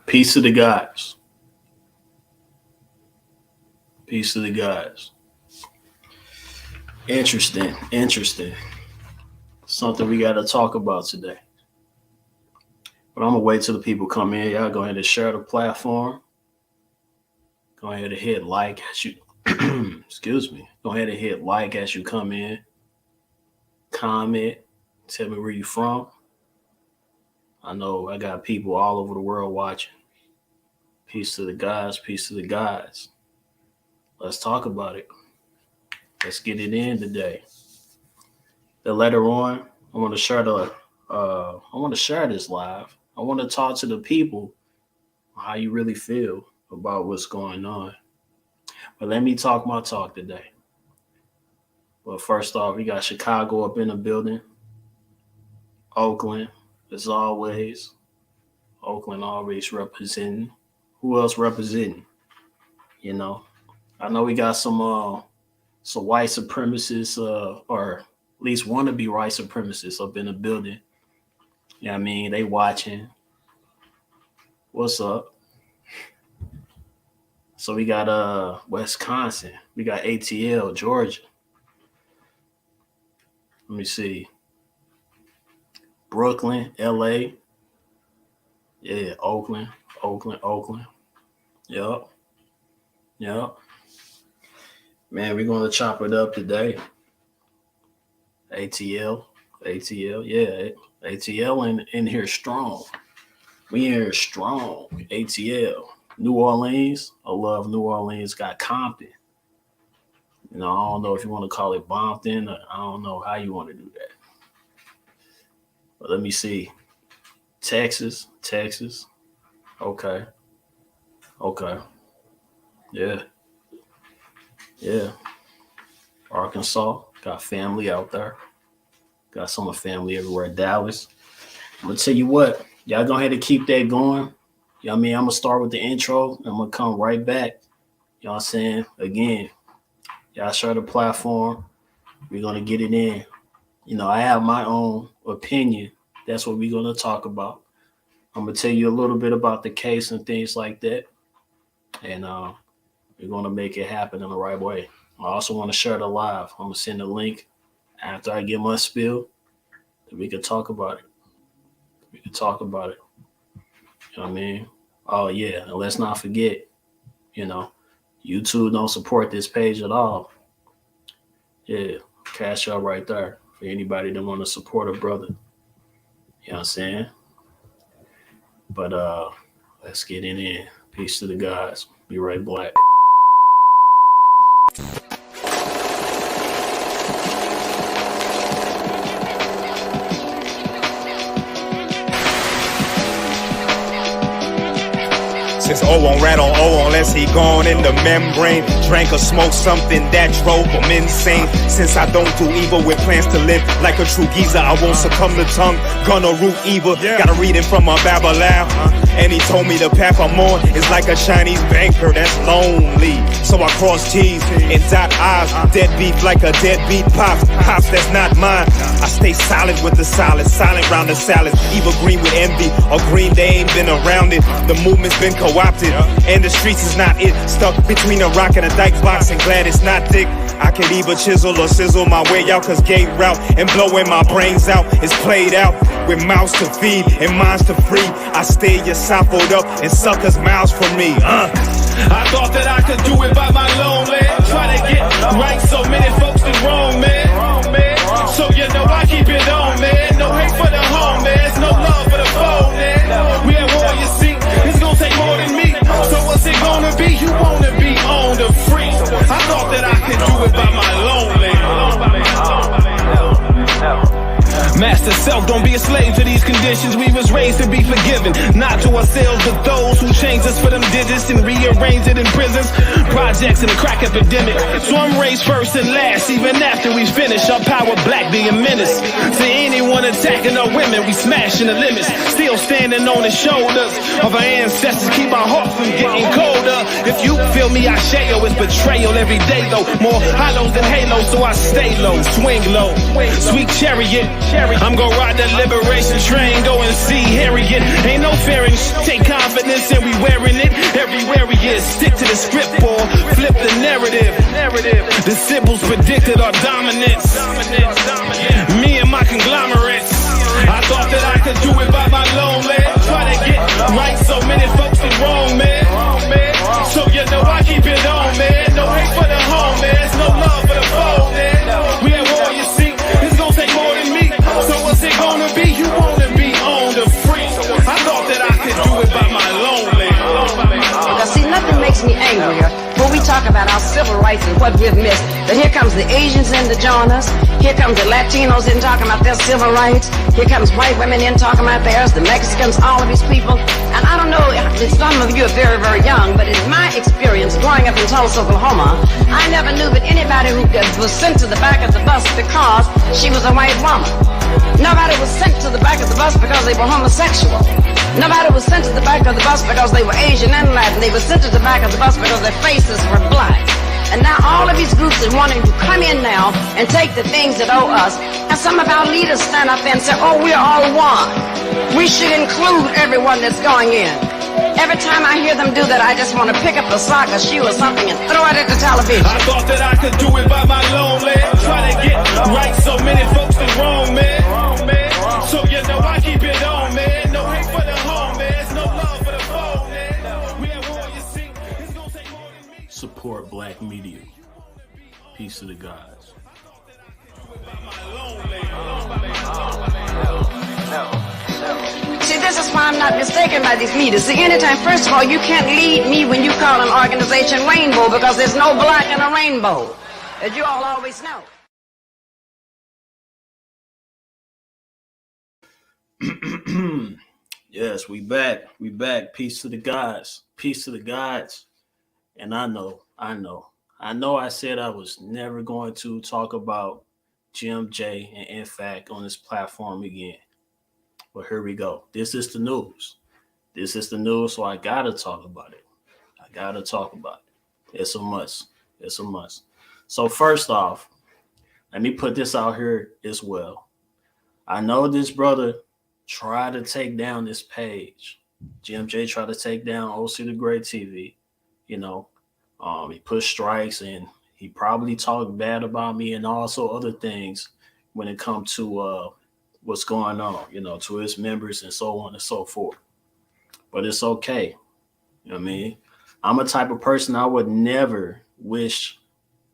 Peace to the guys. Peace to the guys. Interesting. Something we got to talk about today. But I'm going to wait till the people come in. Y'all go ahead and share the platform. Go ahead and hit like as you, excuse me. Go ahead and hit like as you come in. Comment. Tell me where you from. I know I got people all over the world watching. Peace to the guys. Peace to the guys. Let's talk about it. Let's get it in today. Then later on, I want to share this live. I want to talk to the people how you really feel about what's going on. But let me talk my talk today. Well, first off, we got Chicago up in the building. Oakland, as always. Oakland always representing. Who else representing? You know, I know we got some white supremacists, or at least wannabe white supremacists up in the building. You know what I mean? They watching. What's up? So we got Wisconsin. We got ATL, Georgia. Let me see. Brooklyn, LA. Yeah, Oakland. Yup. Man, we're going to chop it up today. ATL, yeah. ATL in here strong. We in here strong. ATL. New Orleans. I love New Orleans. Got Compton. You know, I don't know if you want to call it Bompton. Or I don't know how you want to do that. But let me see. Texas. Okay. Yeah. Arkansas. Got family out there. Got some family everywhere. Dallas. I'm going to tell you what. Y'all go ahead and keep that going. You know what I mean? I'm going to start with the intro. I'm going to come right back. You know what I'm saying? Again, y'all share the platform. We're going to get it in. You know, I have my own opinion. That's what we're going to talk about. I'm going to tell you a little bit about the case and things like that. And we're going to make it happen in the right way. I also want to share the live. I'm going to send a link after I get my spiel. That we can talk about it. You know what I mean? Oh, yeah. And let's not forget, you know, YouTube don't support this page at all. Yeah. Cash out right there for anybody that want to support a brother. You know what I'm saying? But let's get it in. Peace to the guys. Be right back. Since O on rat on O unless he gone in the membrane. Drank or smoked something that drove him insane. Since I don't do evil with plans to live like a true geezer, I won't succumb to tongue, gonna root evil. Gotta read it from a Babylon. And he told me the path I'm on is like a Chinese banker that's lonely. So I cross T's and dot I's. Dead beef like a deadbeat pops. Pops that's not mine. I stay silent with the silence, silent round the salad. Evil green with envy, or green they ain't been around it. The movement's been co-opted, and the streets is not it. Stuck between a rock and a dyke box, and glad it's not thick. I can either chisel or sizzle my way out, cause gate route and blowing my brains out is played out. With mouths to feed and minds to free, I stay esophageal up and suckers mouths from me. I thought that I could do it by my lone man. Try to get right, so many folks is wrong, man. So you know I keep it on, man. No hate for the home, man. No love for the foe, man. We at war, you see. It's gonna take more than me. So what's it gonna be? You wanna be on the free. I thought that I could do it by my lone man. Master self, don't be a slave to these conditions. We was raised to be forgiven, not to ourselves, but those who changed us for them digits and rearranged it in prisons. projects and the crack epidemic. So I'm raised first and last, even after we finish. Our power black being menace. To anyone attacking our women, we smashing the limits. Still standing on the shoulders of our ancestors, keep our hearts from getting colder. If you feel me, I share you. It's betrayal every day though. More hollows than halos, so I stay low, swing low. Sweet chariot, I'm gonna ride the liberation train, go and see Harriet. Ain't no fearing, take confidence and we wearing it everywhere we is. Stick to the script or flip the narrative. The symbols predicted our dominance. Me and my conglomerates. I thought that I could do it by my lonely. Try to get right, so many folks are wrong, man. So you know I keep it on, man. No hate for the home, man. It's no love for the foe, man. We at war, you see. It's gonna take more than me. So what's it gonna be? You wanna be on the free. I thought that I could do it by my lonely. Now see, nothing makes me angrier when we talk about our civil rights and what we've missed. But here comes the Asians in to join us. Here comes the Latinos in talking about their civil rights. Here comes white women in talking about theirs, the Mexicans, all of these people. And I don't know if some of you are very, very young, but in my experience growing up in Tulsa, Oklahoma, I never knew that anybody who was sent to the back of the bus because she was a white woman. Nobody was sent to the back of the bus because they were homosexual. Nobody was sent to the back of the bus because they were Asian and Latin. They were sent to the back of the bus because their faces were black. And now all of these groups are wanting to come in now and take the things that owe us. And some of our leaders stand up there and say, oh, we're all one. We should include everyone that's going in. Every time I hear them do that, I just want to pick up a sock, a shoe, or something and throw it at the television. I thought that I could do it by my lonely. Try to get right, so many folks are wrong, man. So you know I keep it on, man. No hate for the home, man. It's no love for the foe, man. We at war, you see. It's gonna take more than me. Support black media. Peace to the gods. See, this is why I'm not mistaken by these leaders. See, anytime, first of all, you can't lead me when you call an organization rainbow because there's no black in a rainbow, as you all always know. Yes, we back. We back. Peace to the gods. Peace to the gods. And I know I said I was never going to talk about GMJ and NFAC on this platform again. But here we go. This is the news. This is the news, so I gotta talk about it. It's a must. It's a must. So first off, let me put this out here as well. I know this brother tried to take down this page. GMJ tried to take down OCTHEGREAT TV. You know, he pushed strikes and he probably talked bad about me and also other things when it comes to what's going on, you know, to his members and so on and so forth. But it's okay. You know what I mean? I'm a type of person I would never wish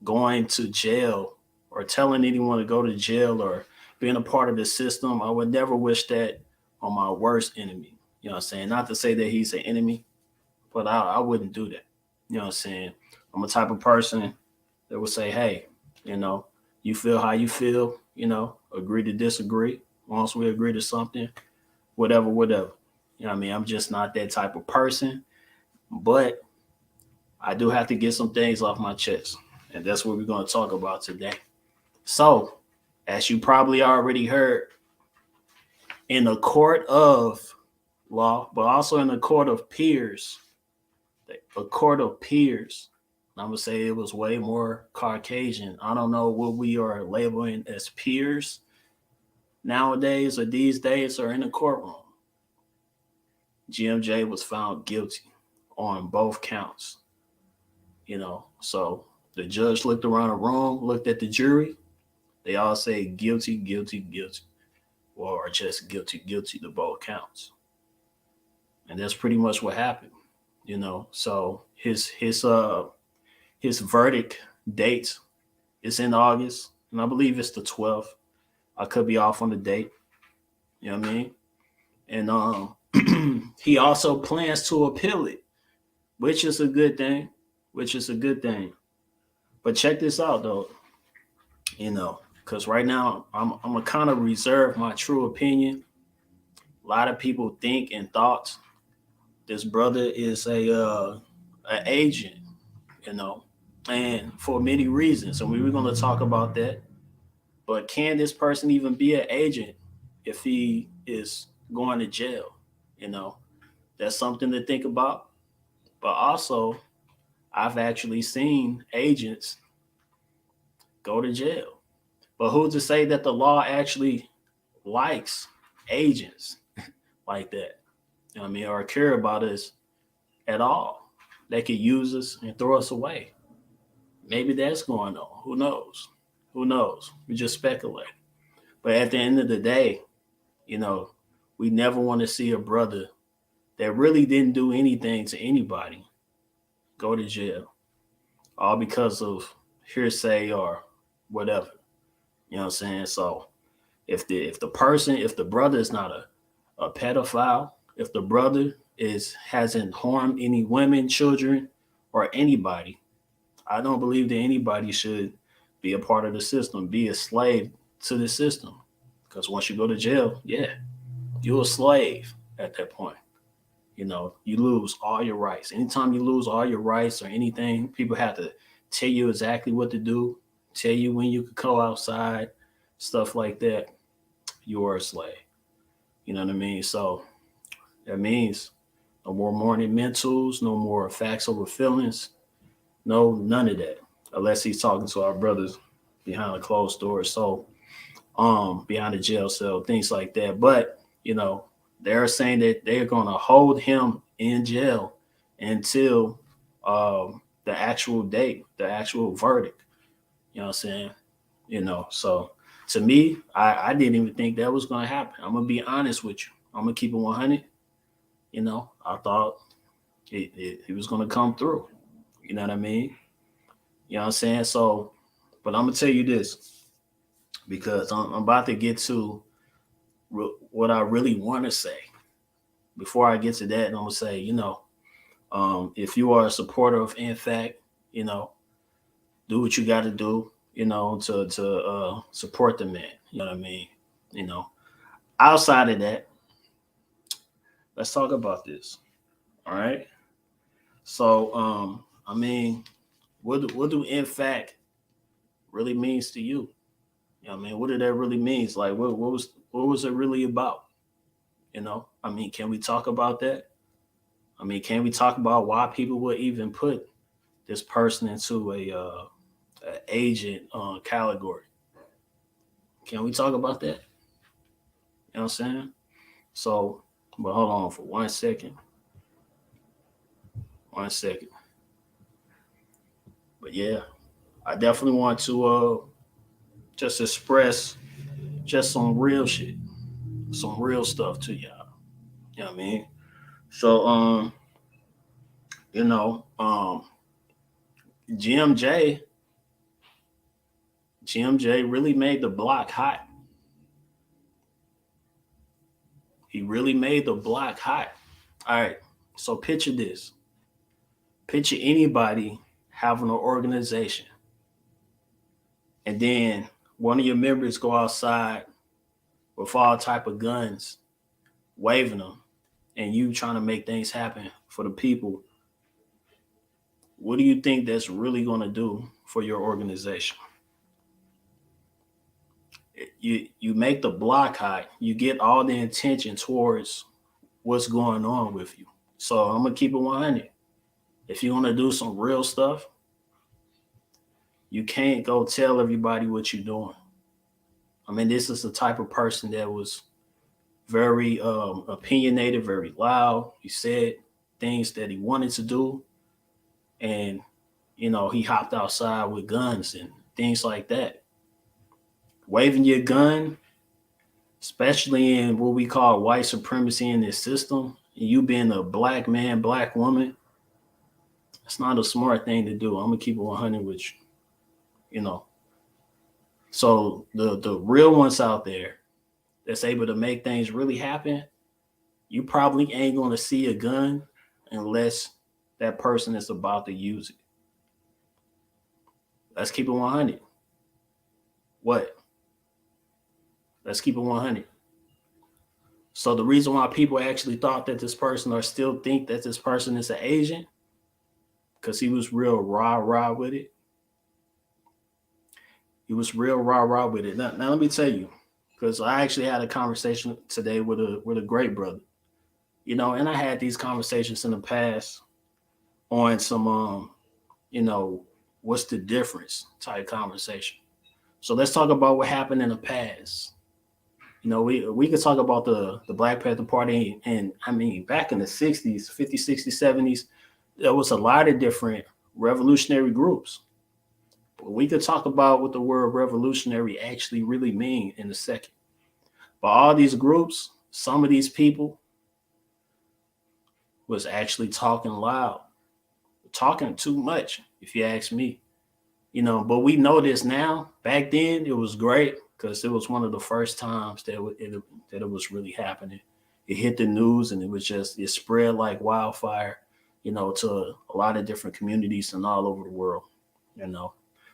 going to jail or telling anyone to go to jail or being a part of the system. I would never wish that on my worst enemy. You know what I'm saying? Not to say that he's an enemy, but I wouldn't do that. You know what I'm saying? I'm a type of person that would say, hey, you know, you feel how you feel, you know, agree to disagree. Once we agree to something, whatever. You know what I mean? I'm just not that type of person, but I do have to get some things off my chest. And that's what we're going to talk about today. So, as you probably already heard, in the court of law, but also in the court of peers, I'm going to say it was way more Caucasian. I don't know what we are labeling as peers nowadays or these days or in the courtroom. GMJ was found guilty on both counts. You know, so the judge looked around the room, looked at the jury. They all say guilty, or just guilty to both counts. And that's pretty much what happened, you know. So his verdict date is in August, and I believe it's the 12th. I could be off on the date. You know what I mean? And he also plans to appeal it, which is a good thing. But check this out, though. You know, because right now I'm gonna kind of reserve my true opinion. A lot of people think and thought this brother is a agent, you know, and for many reasons. And we were going to talk about that. But can this person even be an agent if he is going to jail? You know, that's something to think about. But also, I've actually seen agents go to jail. But who's to say that the law actually likes agents like that? You know what I mean? Or care about us at all? They could use us and throw us away. Maybe that's going on. Who knows? Who knows? We just speculate. But at the end of the day, you know, we never want to see a brother that really didn't do anything to anybody go to jail, all because of hearsay or whatever. You know what I'm saying? So if the brother is not a pedophile, if the brother hasn't harmed any women, children, or anybody, I don't believe that anybody should be a part of the system, be a slave to the system. Because once you go to jail, yeah, you're a slave at that point. You know, you lose all your rights. Anytime you lose all your rights or anything, people have to tell you exactly what to do, tell you when you could go outside, stuff like that. You are a slave. You know what I mean? So that means no more morning mentals, no more facts over feelings, no, none of that. Unless he's talking to our brothers behind a closed door. So behind the jail cell, things like that. But, you know, they're saying that they're going to hold him in jail until the actual date, the actual verdict. You know what I'm saying? You know, so to me, I didn't even think that was going to happen. I'm going to be honest with you. I'm going to keep it 100. You know, I thought it was going to come through. You know what I mean? You know what I'm saying? So, but I'm going to tell you this because I'm about to get to what I really want to say. Before I get to that, I'm going to say, you know, if you are a supporter of NFAC, you know, do what you got to do, you know, to support the man. You know what I mean? You know, outside of that, let's talk about this. All right. So, I mean, what do NFAC really means to you? You know what I mean? What did that really means? Like, what was it really about? You know, I mean, can we talk about that? I mean, can we talk about why people would even put this person into a agent category? Can we talk about that? You know what I'm saying? So, but hold on for 1 second. 1 second. But yeah, I definitely want to just express just some real shit, some real stuff to y'all. You know what I mean? So, you know, GMJ, GMJ really made the block hot. He really made the block hot. All right. So picture this. Picture anybody having an organization, and then one of your members go outside with all type of guns, waving them, and you trying to make things happen for the people. What do you think that's really going to do for your organization? You make the block hot, you get all the attention towards what's going on with you. So I'm gonna keep it 100. If you want to do some real stuff, you can't go tell everybody what you're doing. I mean, this is the type of person that was very opinionated, very loud. He said things that he wanted to do, and you know, he hopped outside with guns and things like that. Waving your gun, especially in what we call white supremacy in this system, and you being a black man, black woman, it's not a smart thing to do. I'm gonna keep it 100 with you. You know, so the real ones out there that's able to make things really happen, you probably ain't gonna see a gun unless that person is about to use it. Let's keep it 100. What? Let's keep it 100. So the reason why people actually thought that this person or still think that this person is an agent, because he was real rah-rah with it. He was real rah-rah with it. Now let me tell you, because I actually had a conversation today with a great brother. You know, and I had these conversations in the past on some you know, what's the difference type conversation. So let's talk about what happened in the past. You know, we could talk about the Black Panther Party, and I mean, back in the 60s, 50s, 60s, 70s, there was a lot of different revolutionary groups. But we could talk about what the word revolutionary actually really mean in a second. But all these groups, some of these people was actually talking loud, talking too much, if you ask me. You know, but we know this now. Back then, it was great because it was one of the first times that it was really happening. It hit the news and it spread like wildfire, you know, to a lot of different communities and all over the world. You know,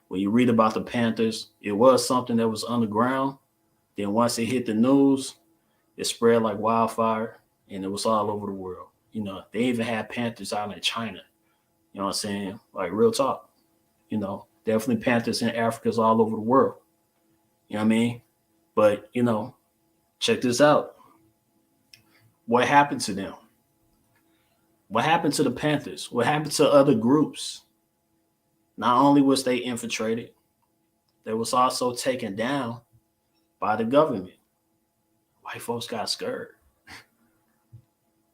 when you read about the Panthers, it was something that was underground. Then once it hit the news, it spread like wildfire and it was all over the world. You know, they even had Panthers out in China. You know what I'm saying? Like real talk, you know, definitely Panthers in Africa's all over the world. You know what I mean? But, you know, check this out. What happened to them? What happened to the Panthers? What happened to other groups? Not only was they infiltrated, they was also taken down by the government. White folks got scared.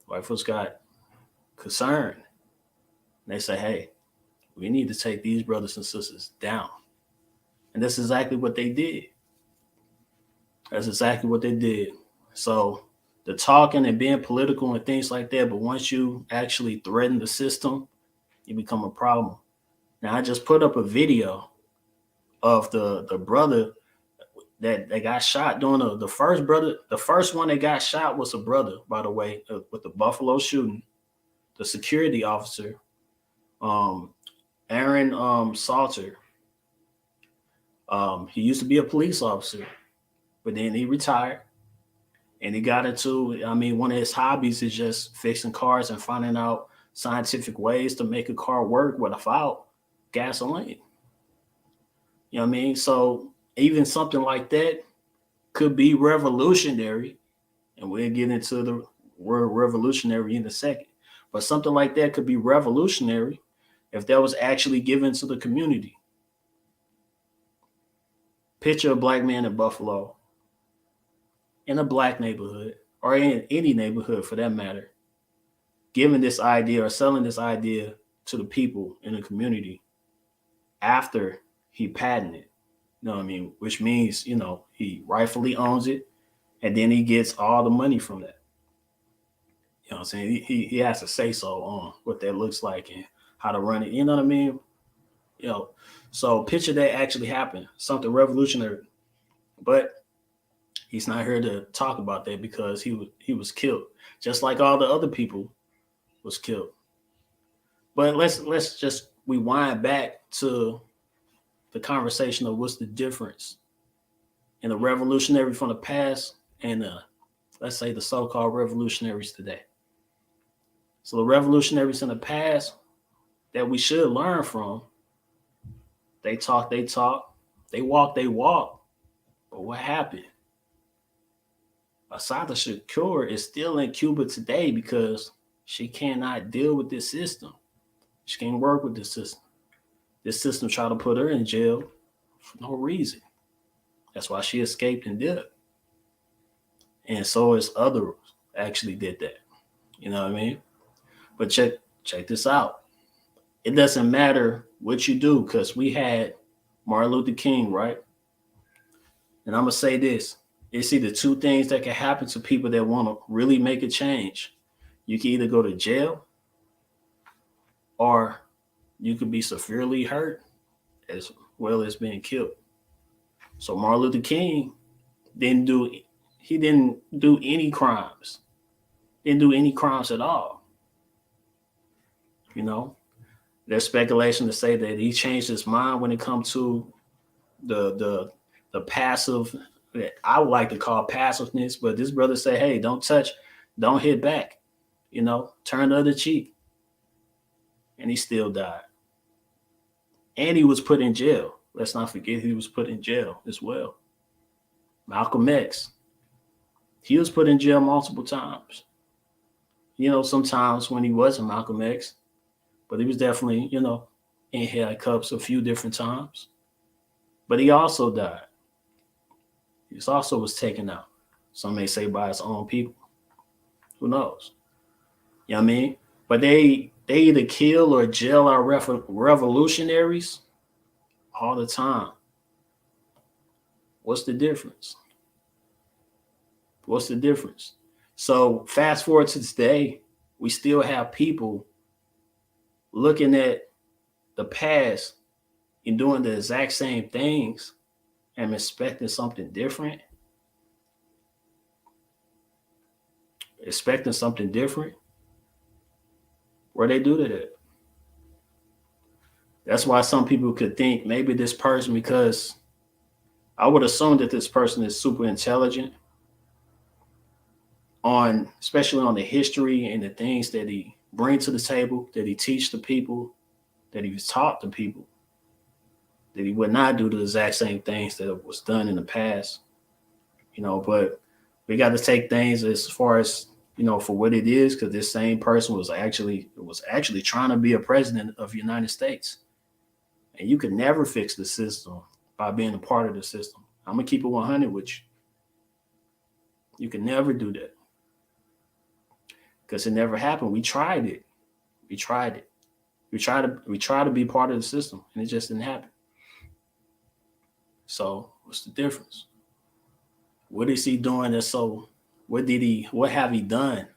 White folks got concerned. They say, hey, we need to take these brothers and sisters down. And that's exactly what they did. That's exactly what they did. So the talking and being political and things like that, but once you actually threaten the system, you become a problem. Now, I just put up a video of the brother that got shot during the first brother. The first one that got shot was a brother, by the way, with the Buffalo shooting. The security officer, Aaron Salter. He used to be a police officer, but then he retired and he got into, I mean, one of his hobbies is just fixing cars and finding out scientific ways to make a car work without gasoline. You know what I mean? So even something like that could be revolutionary, and we'll get into the word revolutionary in a second. But something like that could be revolutionary if that was actually given to the community. Picture a black man in Buffalo, in a black neighborhood, or in any neighborhood for that matter, giving this idea or selling this idea to the people in the community after he patented it. You know what I mean? Which means, you know, he rightfully owns it, and then he gets all the money from that. You know what I'm saying? He has to say so on what that looks like and how to run it. You know what I mean? You know, so picture that actually happened, something revolutionary. But he's not here to talk about that because he was killed, just like all the other people was killed. But let's just rewind back to the conversation of what's the difference in the revolutionary from the past and let's say the so-called revolutionaries today. So the revolutionaries in the past that we should learn from, they talk, they walk, But what happened? Assata Shakur is still in Cuba today because she cannot deal with this system. She can't work with this system. This system tried to put her in jail for no reason. That's why she escaped and did it. And so as others actually did that. You know what I mean? But check this out. It doesn't matter what you do because we had Martin Luther King, right? And I'm going to say this. It's either two things that can happen to people that want to really make a change. You can either go to jail or you could be severely hurt as well as being killed. So Martin Luther King didn't do any crimes. Didn't do any crimes at all. You know, there's speculation to say that he changed his mind when it comes to the passive, I would like to call passiveness, but this brother said, hey, don't touch, don't hit back, you know, turn the other cheek. and he still died. And he was put in jail. Let's not forget he was put in jail as well. Malcolm X, he was put in jail multiple times. Sometimes when he wasn't Malcolm X, but he was definitely, in handcuffs a few different times. But he also died. He also was taken out. Some may say by his own people. Who knows? You know what I mean? But they either kill or jail our revolutionaries all the time. What's the difference? What's the difference? So fast forward to today, we still have people looking at the past and doing the exact same things and expecting something different. Expecting something different. Where they do that? That's why some people could think maybe this person, because I would assume that this person is super intelligent especially on the history and the things that he brings to the table, that he teach the people, that he was taught the people, that he would not do the exact same things that was done in the past. But we got to take things as far as, for what it is, because this same person was actually trying to be a president of the United States. And you could never fix the system by being a part of the system. I'm going to keep it 100 with you. You can never do that. Because it never happened. We tried it. We tried to be part of the system, and it just didn't happen. So what's the difference? What is he doing that's so, what have he done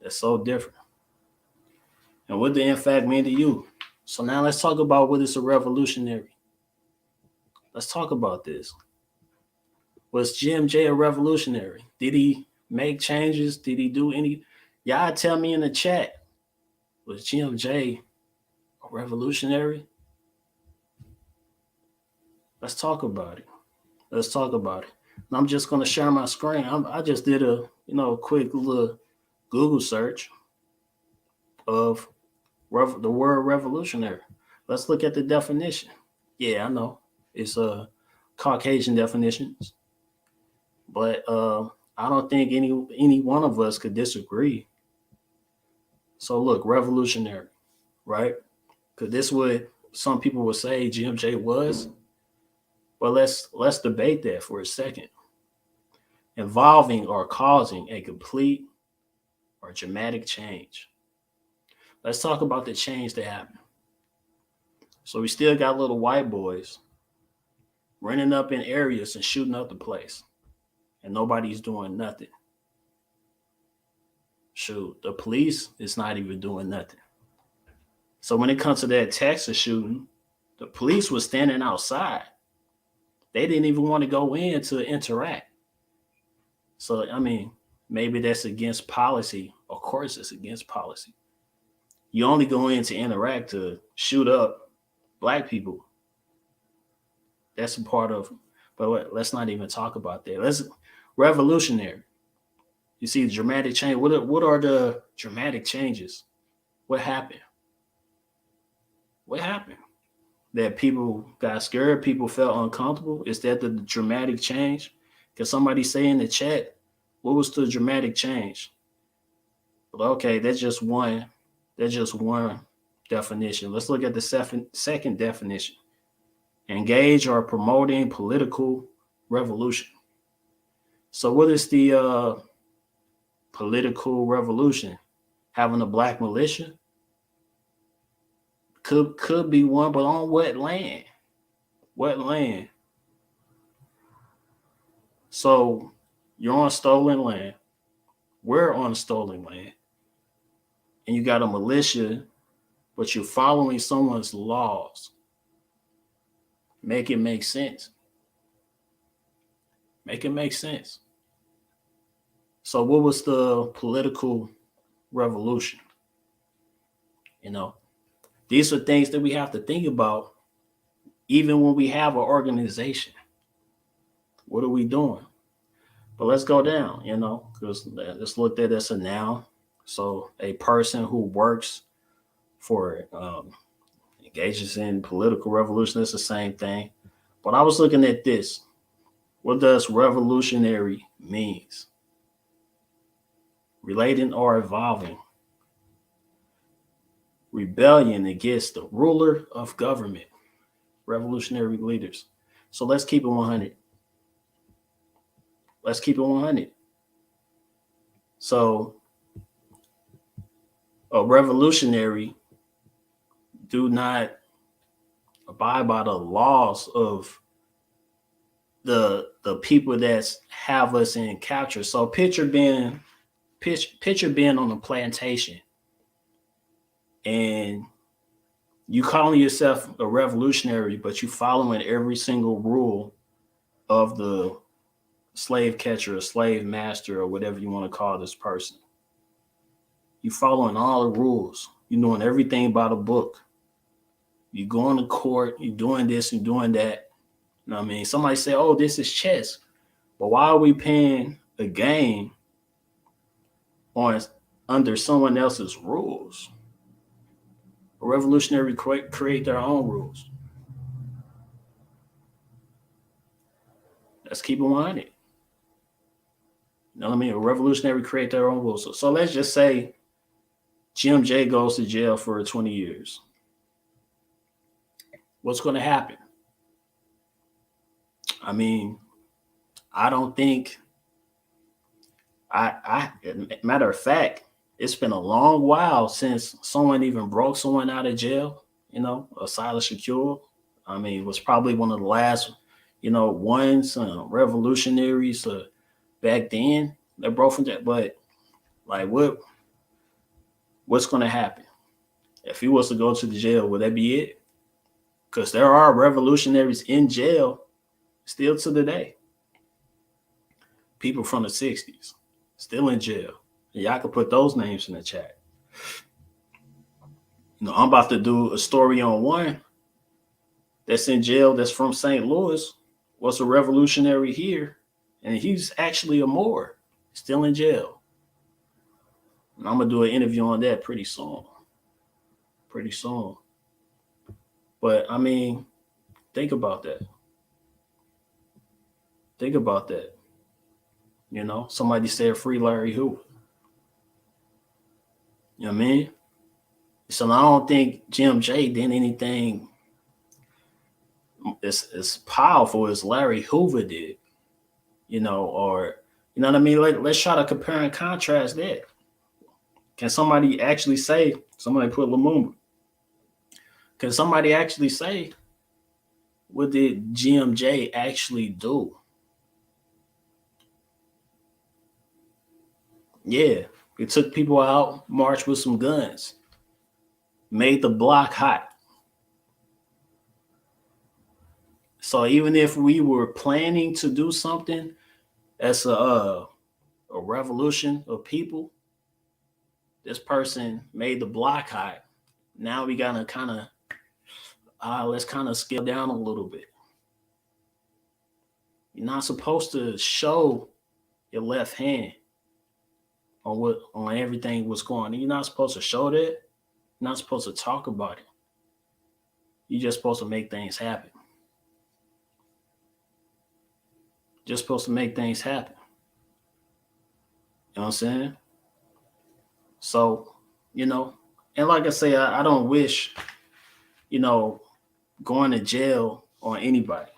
that's so different? And what did NFAC mean to you? So now let's talk about what is a revolutionary. Let's talk about this. Was GMJ a revolutionary? Did he make changes? Did he do any? Y'all tell me in the chat, was GMJ a revolutionary? Let's talk about it. And I'm just going to share my screen. I just did a quick little Google search of the word revolutionary. Let's look at the definition. Yeah, I know it's Caucasian definitions, but I don't think any one of us could disagree. So look, revolutionary, right? Because this would, some people would say GMJ was. Well, let's debate that for a second. Involving or causing a complete or dramatic change. Let's talk about the change that happened. So we still got little white boys running up in areas and shooting up the place, and nobody's doing nothing. Shoot, the police is not even doing nothing. So when it comes to that Texas shooting, the police was standing outside. They didn't even want to go in to interact. So, maybe that's against policy. Of course, it's against policy. You only go in to interact to shoot up black people. That's a part of, but let's not even talk about that. Revolutionary. You see the dramatic change. What are the dramatic changes? What happened? What happened? That people got scared, people felt uncomfortable? Is that the dramatic change? Can somebody say in the chat, what was the dramatic change? Well, okay, that's just one definition. Let's look at the second definition. Engage or promoting political revolution. So what is the political revolution? Having a black militia? Could be one, but on what land? What land? So you're on stolen land. We're on stolen land. And you got a militia, but you're following someone's laws. Make it make sense. Make it make sense. So what was the political revolution? These are things that we have to think about even when we have an organization. What are we doing? But let's go down, because let's look at it as a noun. So a person who works for engages in political revolution. It's the same thing. But I was looking at this. What does revolutionary means? Relating or evolving. Rebellion against the ruler of government. Revolutionary leaders. So let's keep it 100. Let's keep it 100. So a revolutionary do not abide by the laws of the people that have us in capture. So picture being on a plantation and you calling yourself a revolutionary, but you following every single rule of the slave catcher or slave master or whatever you want to call this person. You following all the rules. You're doing everything by the book. You going to court. You're doing this and doing that. You know what I mean? Somebody say, oh, this is chess. But why are we paying a game on under someone else's rules? A revolutionary create their own rules. Let's keep it 100. You know what I mean? A revolutionary create their own rules. So let's just say GMJ goes to jail for 20 years. What's going to happen? I mean, I don't think matter of fact, it's been a long while since someone even broke someone out of jail, you know, a Silas Shakur. I mean, it was probably one of the last, you know, ones, revolutionaries back then that broke from that. But like, what's going to happen? If he was to go to the jail, would that be it? Because there are revolutionaries in jail still to the day. People from the 60s still in jail. And y'all can put those names in the chat. You know, I'm about to do a story on one that's in jail that's from St. Louis, was a revolutionary here, and he's actually a Moor, still in jail. And I'm going to do an interview on that pretty soon. Pretty soon. But, I mean, think about that. Think about that. You know, somebody said free Larry Hoover. You know what I mean? So I don't think GMJ did anything as powerful as Larry Hoover did. You know, or, you know what I mean? Let's try to compare and contrast that. Can somebody actually say, somebody put Lumumba, can somebody actually say, what did GMJ actually do? Yeah, it took people out, marched with some guns, made the block hot. So even if we were planning to do something as a revolution of people, this person made the block hot. Now we gotta kind of let's kind of scale down a little bit. You're not supposed to show your left hand on everything what's going on. You're not supposed to show that. You're not supposed to talk about it. You're just supposed to make things happen. Just supposed to make things happen. You know what I'm saying? So, you know, and like I say, I don't wish, you know, going to jail on anybody.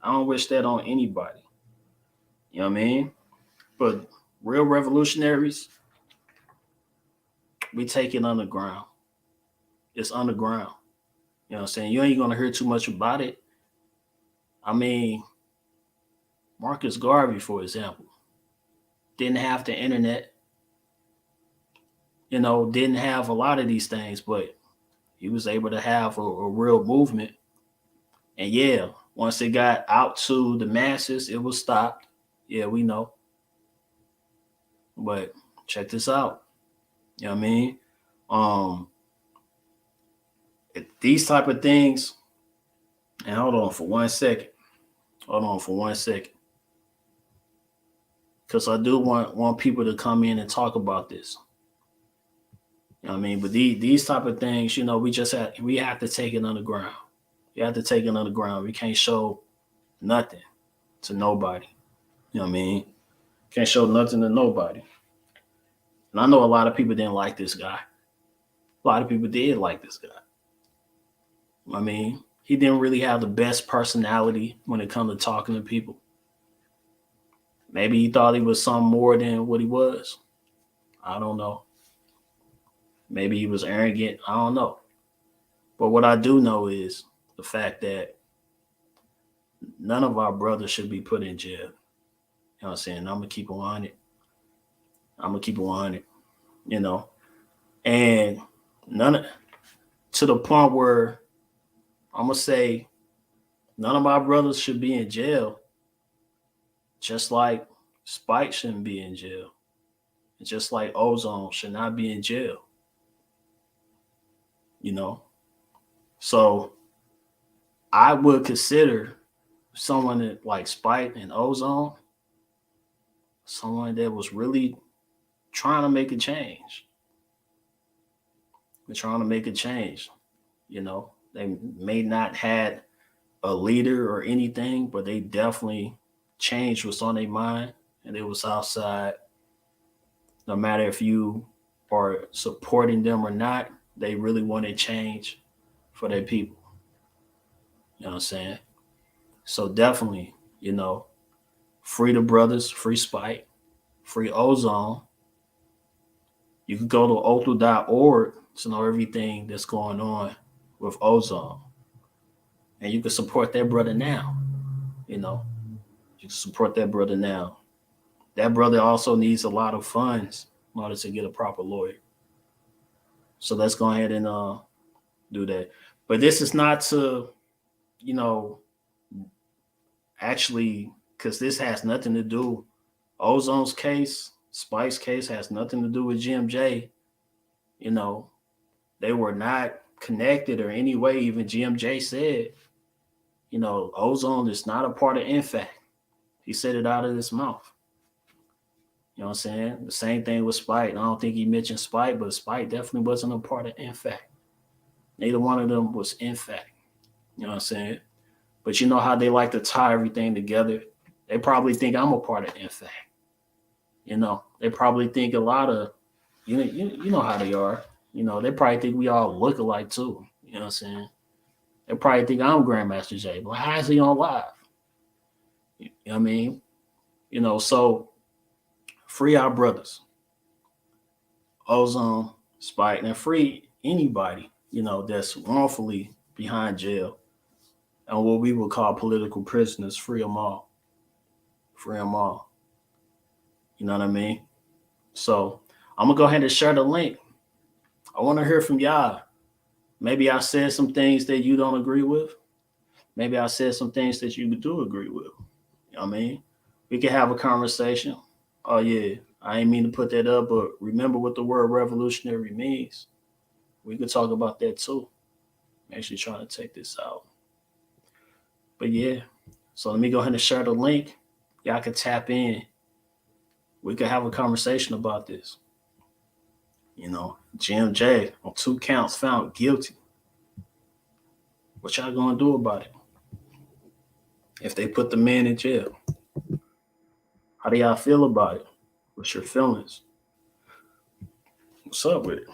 I don't wish that on anybody. You know what I mean? But real revolutionaries, we take it underground. It's underground. You know what I'm saying? You ain't going to hear too much about it. I mean, Marcus Garvey, for example, didn't have the internet, you know, didn't have a lot of these things, but he was able to have a real movement. And yeah, once it got out to the masses, it was stopped. Yeah, we know. But check this out. You know what I mean? These type of things, and hold on for one second. Because I do want people to come in and talk about this. You know what I mean? But these type of things, we have to take it underground. You have to take it underground. We can't show nothing to nobody. You know what I mean? Can't show nothing to nobody. And I know a lot of people didn't like this guy. A lot of people did like this guy. I mean, he didn't really have the best personality when it comes to talking to people. Maybe he thought he was something more than what he was. I don't know. Maybe he was arrogant. I don't know. But what I do know is the fact that none of our brothers should be put in jail. You know what I'm saying? I'm going to keep on it. And to the point where I'm going to say none of my brothers should be in jail, just like Spike shouldn't be in jail. Just like Ozone should not be in jail. So I would consider someone that like Spike and Ozone, someone that was really trying to make a change. They're trying to make a change. They may not had a leader or anything, but they definitely changed what's on their mind, and it was outside. No matter if you are supporting them or not, they really wanted change for their people. You know what I'm saying? So definitely, free the brothers, free Spike, free Ozone. You can go to othu.org to know everything that's going on with Ozone. And you can support that brother now. You can support that brother now. That brother also needs a lot of funds in order to get a proper lawyer. So let's go ahead and do that. But this is not to, actually, because this has nothing to do. Ozone's case, Spike's case has nothing to do with GMJ. They were not connected or any way. Even GMJ said, Ozone is not a part of NFAC. He said it out of his mouth. You know what I'm saying? The same thing with Spike. I don't think he mentioned Spike, but Spike definitely wasn't a part of NFAC. Neither one of them was NFAC. You know what I'm saying? But you know how they like to tie everything together? They probably think I'm a part of NFAC. They probably think a lot of, you know how they are. They probably think we all look alike too. You know what I'm saying? They probably think I'm Grandmaster Jay. But how is he on live? You know what I mean? So free our brothers. Ozone, Spike, and free anybody, that's wrongfully behind jail and what we would call political prisoners. Free them all. Free them all. You know what I mean? So I'm going to go ahead and share the link. I want to hear from y'all. Maybe I said some things that you don't agree with. Maybe I said some things that you do agree with. You know what I mean? We can have a conversation. Oh, yeah, I ain't mean to put that up, but remember what the word revolutionary means. We could talk about that too. I'm actually trying to take this out. But yeah, so let me go ahead and share the link. Y'all can tap in. We could have a conversation about this. GMJ on 2 counts found guilty. What y'all gonna do about it? If they put the man in jail, how do y'all feel about it? What's your feelings? What's up with it?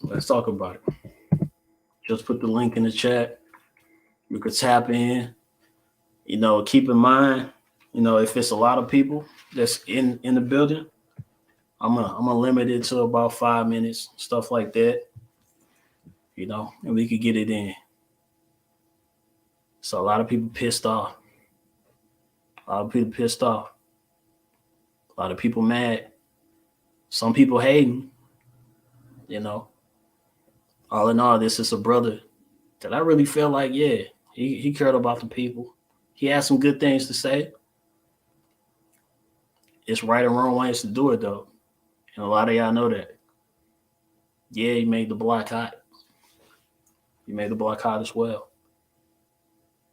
Let's talk about it. Just put the link in the chat. You could tap in. Keep in mind, if it's a lot of people that's in the building, I'm gonna limit it to about 5 minutes, stuff like that. And we could get it in. So a lot of people pissed off. A lot of people pissed off. A lot of people mad. Some people hating. All in all, this is a brother that I really feel like, yeah, he cared about the people. He had some good things to say. It's right and wrong ways to do it, though. And a lot of y'all know that. Yeah, he made the block hot. He made the block hot as well.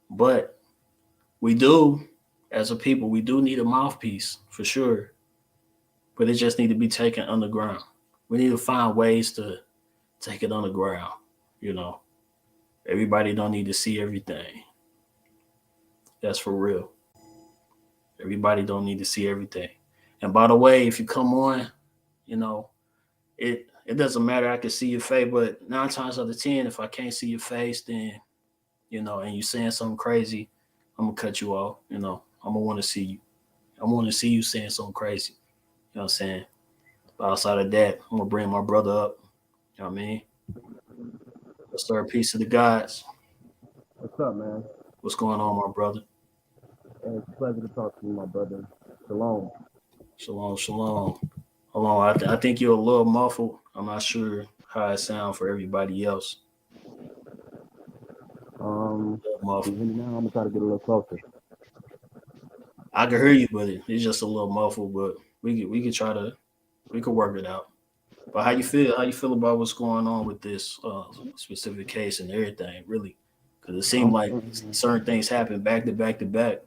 But we do, as a people, we do need a mouthpiece for sure. But it just need to be taken underground. we need to find ways to take it underground. You know, everybody don't need to see everything. That's for real. Everybody don't need to see everything. And by the way, if you come on, you know, it doesn't matter. I can see your face, but 9 times out of 10, if I can't see your face, then and you saying something crazy, I'm gonna cut you off. I'm gonna want to see you. I want to see you saying something crazy. You know what I'm saying? But outside of that, I'm gonna bring my brother up. You know what I mean? Let's start peace to the gods. What's up, man? What's going on, my brother? Hey, it's a pleasure to talk to you, my brother. Shalom. Shalom, shalom. Hold on, I think you're a little muffled. I'm not sure how it sounds for everybody else. Can you Muffled. hear me now? I'm gonna try to get a little closer. I can hear you, but it's just a little muffled. But we could work it out. But how you feel? How you feel about what's going on with this specific case and everything? Really, because it seemed like certain things happen back to back to back.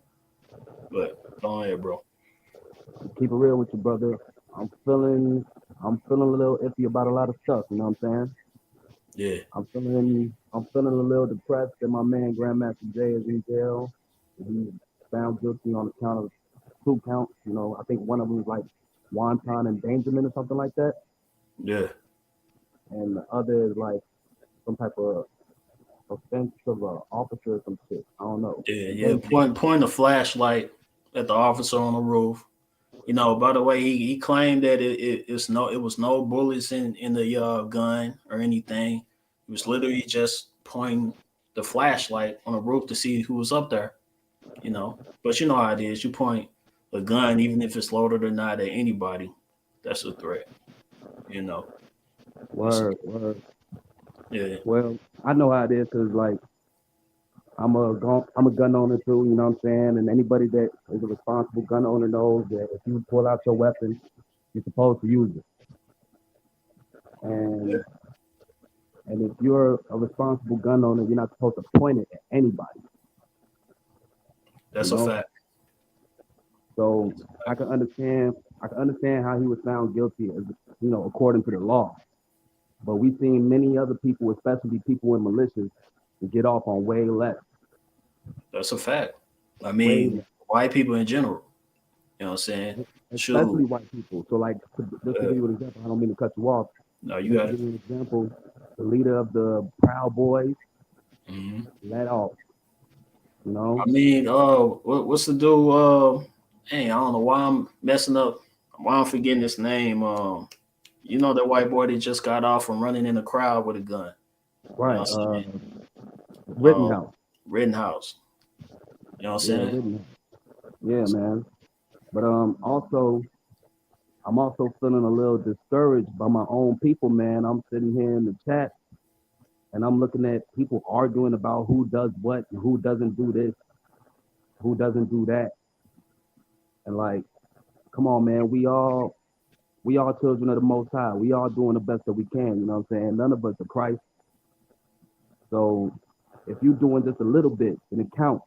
But go ahead, bro. Keep it real with you, brother. I'm feeling a little iffy about a lot of stuff. You know what I'm saying? Yeah. I'm feeling a little depressed that my man Grandmaster Jay is in jail. He's found guilty on account of 2 counts. I think one of them is like wanton endangerment or something like that, Yeah. and the other is like some type of offense of an officer or some shit. I don't know. Yeah. Pointing the flashlight at the officer on the roof. By the way, he claimed that it was no bullets in the gun or anything. It was literally just pointing the flashlight on the roof to see who was up there. But you know how it is. You point a gun, even if it's loaded or not, at anybody. That's a threat. Word. Yeah. Well, I know how it is because like I'm a gun owner too. You know what I'm saying? And anybody that is a responsible gun owner knows that if you pull out your weapon, you're supposed to use it. And if you're a responsible gun owner, you're not supposed to point it at anybody. That's a fact. So I can understand how he was found guilty, according to the law. But we've seen many other people, especially people in militias, to get off on way less. That's a fact. I mean, white people in general. You know what I'm saying? Especially white people. So like, just to give you an example, I don't mean to cut you off. No, you got it. To give you an example, the leader of the Proud Boys let off. I mean, what's the dude? Hey, I don't know why I'm messing up. Why I'm forgetting his name. That white boy that just got off from running in the crowd with a gun. Right. Rittenhouse. Rittenhouse. You know what I'm saying? Yeah, man. But I'm also feeling a little discouraged by my own people, man. I'm sitting here in the chat and I'm looking at people arguing about who does what and who doesn't do this, who doesn't do that. And like, come on, man, we all children of the Most High. We all doing the best that we can, you know what I'm saying? None of us are Christ. So if you're doing just a little bit, then it counts.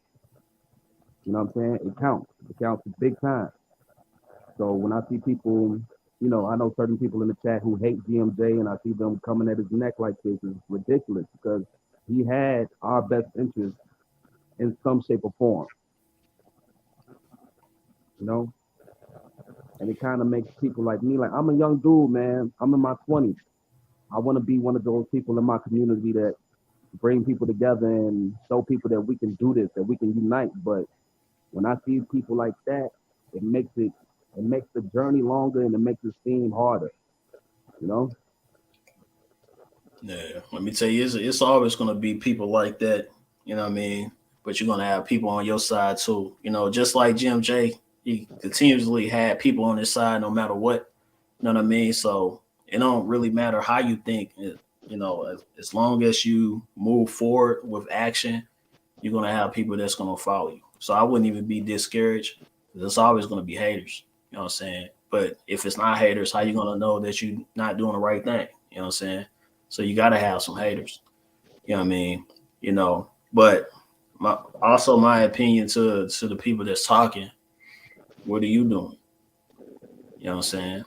You know what I'm saying? It counts. It counts big time. So when I see people, I know certain people in the chat who hate GMJ, and I see them coming at his neck like this is ridiculous because he had our best interest in some shape or form. And it kind of makes people like me, like I'm a young dude, man. I'm in my 20s. I want to be one of those people in my community that bring people together and show people that we can do this, that we can unite. But when I see people like that, it makes the journey longer and it makes it seem harder. Yeah, let me tell you, it's always going to be people like that. You know what I mean? But you're going to have people on your side too. Just like GMJ, he continuously had people on his side no matter what. You know what I mean? So it don't really matter how you think. As long as you move forward with action, you're going to have people that's going to follow you. So I wouldn't even be discouraged. There's always going to be haters. You know what I'm saying? But if it's not haters, how you going to know that you're not doing the right thing? You know what I'm saying? So you got to have some haters. You know what I mean? But my opinion to the people that's talking, what are you doing? You know what I'm saying?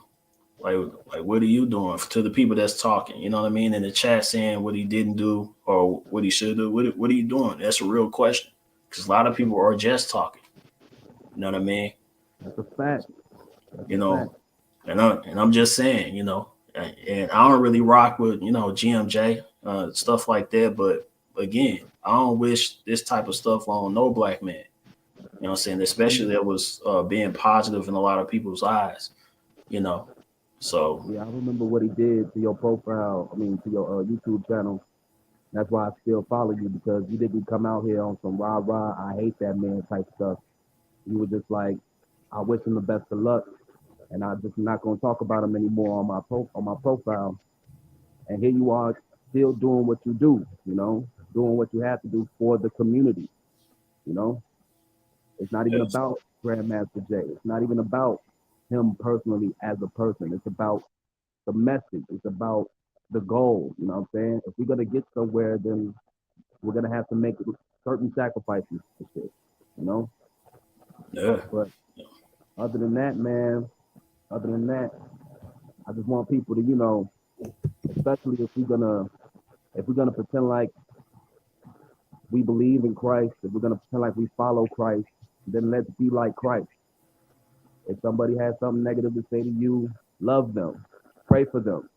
Like what are you doing to the people that's talking? You know what I mean? In the chat saying what he didn't do or what he should do. What are you doing? That's a real question. Because a lot of people are just talking. You know what I mean? That's a fact. That's You a know, fact. and I'm just saying, and I don't really rock with GMJ stuff like that. But again, I don't wish this type of stuff on no black man. You know what I'm saying? Especially that was being positive in a lot of people's eyes. You know, so Yeah, I remember what he did to your profile. I mean, to your YouTube channel. That's why I still follow you because you didn't come out here on some rah rah, I hate that man type stuff. You were just like, I wish him the best of luck, and I just not gonna talk about him anymore on my profile. And here you are, still doing what you do. Doing what you have to do for the community. You know, it's not even yes, about Grandmaster Jay. It's not even about him personally as a person. It's about the message. It's about the goal. You know what I'm saying? If we're gonna get somewhere, then we're gonna have to make certain sacrifices for shit. You know. yeah, But other than that, man, other than that, I just want people to, especially if we're gonna pretend like we believe in Christ, if we're gonna pretend like we follow Christ, then let's be like Christ. If somebody has something negative to say to you, love them, pray for them.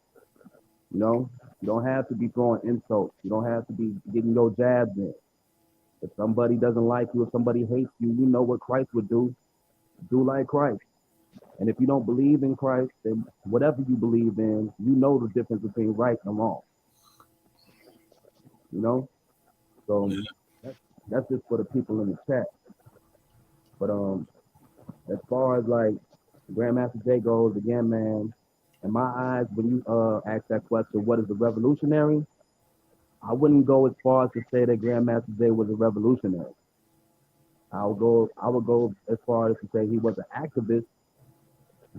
You don't have to be throwing insults. You don't have to be getting your jabs in. If somebody doesn't like you, if somebody hates you, you know what Christ would do. Do like Christ. And if you don't believe in Christ, then whatever you believe in, you know the difference between right and wrong. You know? So that's just for the people in the chat. But as far as like Grandmaster Jay goes, again, man, in my eyes, when you ask that question, what is a revolutionary? I wouldn't go as far as to say that Grandmaster Jay was a revolutionary. I would go as far as to say he was an activist,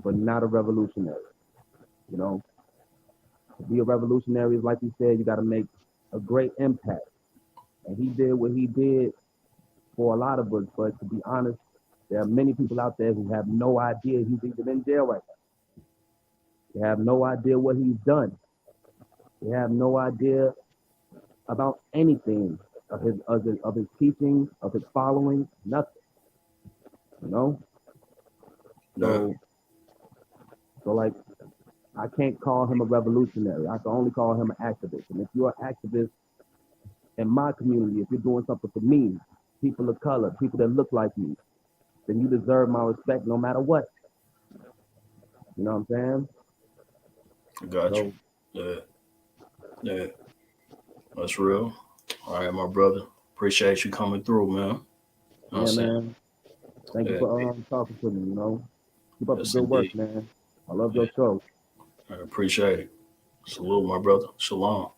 but not a revolutionary. You know, to be a revolutionary is like you said, you got to make a great impact. And he did what he did for a lot of us. But to be honest, there are many people out there who have no idea he's even in jail right now. They have no idea what he's done. They have no idea about anything of his teachings, of his following, nothing. You know? yeah, So like I can't call him a revolutionary. I can only call him an activist. And if you're an activist in my community, if you're doing something for me, people of color, people that look like me, then you deserve my respect no matter what. You know what I'm saying? I got you. So Yeah, yeah, that's real. All right, my brother. Appreciate you coming through, man. You know what I'm yeah, saying? man. Thank you Yeah, for talking to me, Keep up the yes, good work, indeed. man. I love Yeah, your show. I appreciate it. Salute, my brother. Shalom.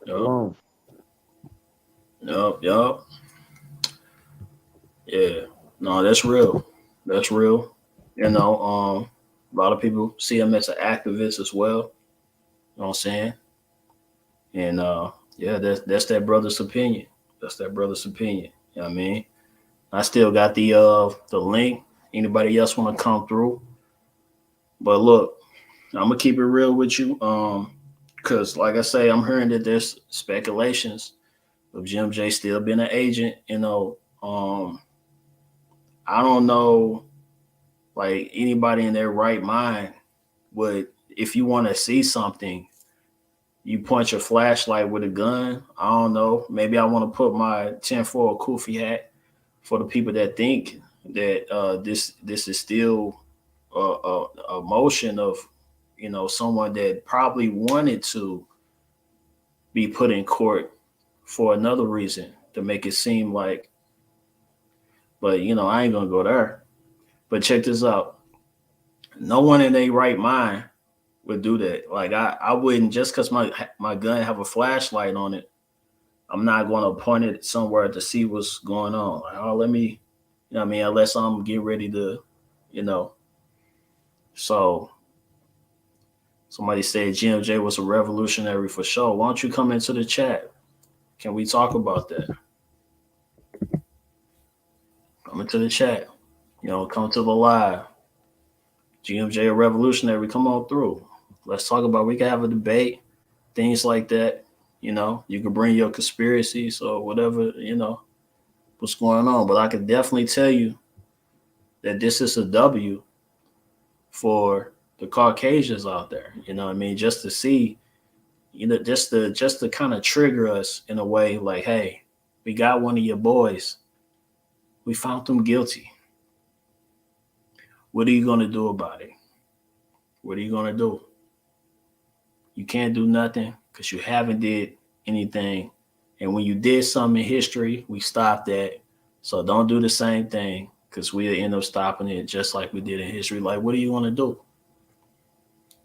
Yup, Shalom. yup. Yeah. No, that's real. That's real. A lot of people see him as an activist as well. You know what I'm saying? And yeah, that's that brother's opinion. That's that brother's opinion. You know what I mean? I still got the link. Anybody else want to come through? But look, I'm gonna keep it real with you. Cause like I say, I'm hearing that there's speculations of GMJ still being an agent. I don't know, like anybody in their right mind would, if you want to see something, you point your flashlight with a gun. I don't know. Maybe I want to put my tinfoil kufi hat for the people that think that this is still a motion of someone that probably wanted to be put in court for another reason to make it seem like. But I ain't gonna go there. But check this out. No one in their right mind would do that. Like I wouldn't, just because my gun have a flashlight on it, I'm not going to point it somewhere to see what's going on. Like, oh, let me, what I mean, unless I'm getting ready to, you know. So somebody said GMJ was a revolutionary for sure. Why don't you come into the chat? Can we talk about that? Come into the chat. Come to the live. GMJ a revolutionary, come on through. Let's talk about, we can have a debate, things like that. You know, you can bring your conspiracies or whatever, you know, what's going on. But I can definitely tell you that this is a W for the Caucasians out there. You know what I mean? Just to see, you know, just to kind of trigger us in a way like, hey, we got one of your boys. We found them guilty. What are you gonna do about it? What are you gonna do? You can't do nothing because you haven't did anything. And when you did something in history, we stopped that. So don't do the same thing because we'll end up stopping it just like we did in history. Like, what are you gonna do?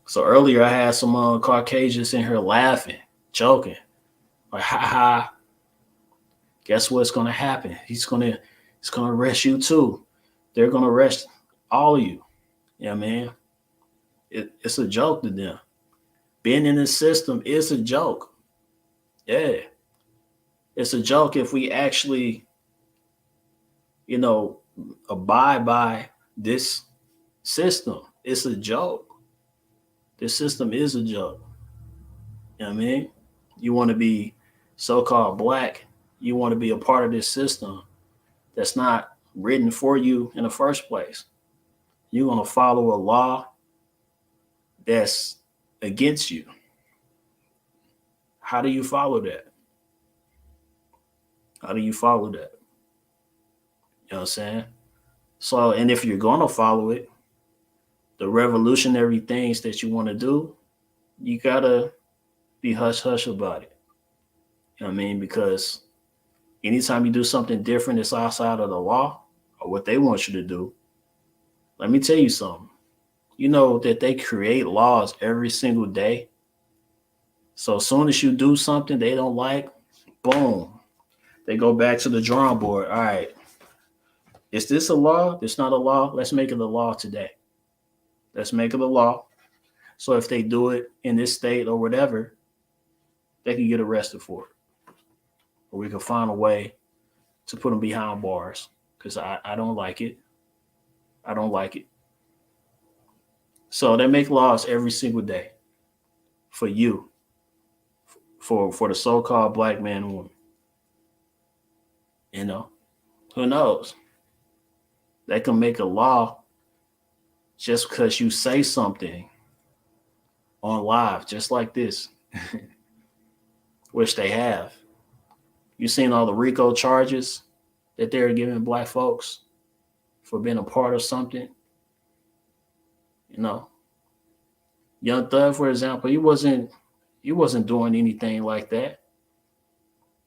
So earlier I had some Caucasians in here laughing, joking, like, ha ha. Guess what's gonna happen? He's gonna arrest you too. They're gonna arrest all of you. Yeah, man. It's a joke to them. Being in the system is a joke. Yeah. It's a joke if we actually, you know, abide by this system. It's a joke. This system is a joke. You know what I mean? You want to be so-called black, you want to be a part of this system that's not written for you in the first place. You're going to follow a law that's against you. How do you follow that? How do you follow that? You know what I'm saying? So, and if you're going to follow it, the revolutionary things that you want to do, you got to be hush-hush about it. You know what I mean? Because anytime you do something different that's outside of the law or what they want you to do, let me tell you something. You know that they create laws every single day. So as soon as you do something they don't like, boom, they go back to the drawing board. All right, is this a law? It's not a law. Let's make it a law today. Let's make it a law. So if they do it in this state or whatever, they can get arrested for it. Or we can find a way to put them behind bars because I don't like it. I don't like it. So they make laws every single day for you, for the so-called black man and woman. You know, who knows? They can make a law just because you say something on live, just like this, which they have. You seen all the RICO charges that they're giving black folks for being a part of something? You know, Young Thug, for example, he wasn't doing anything like that.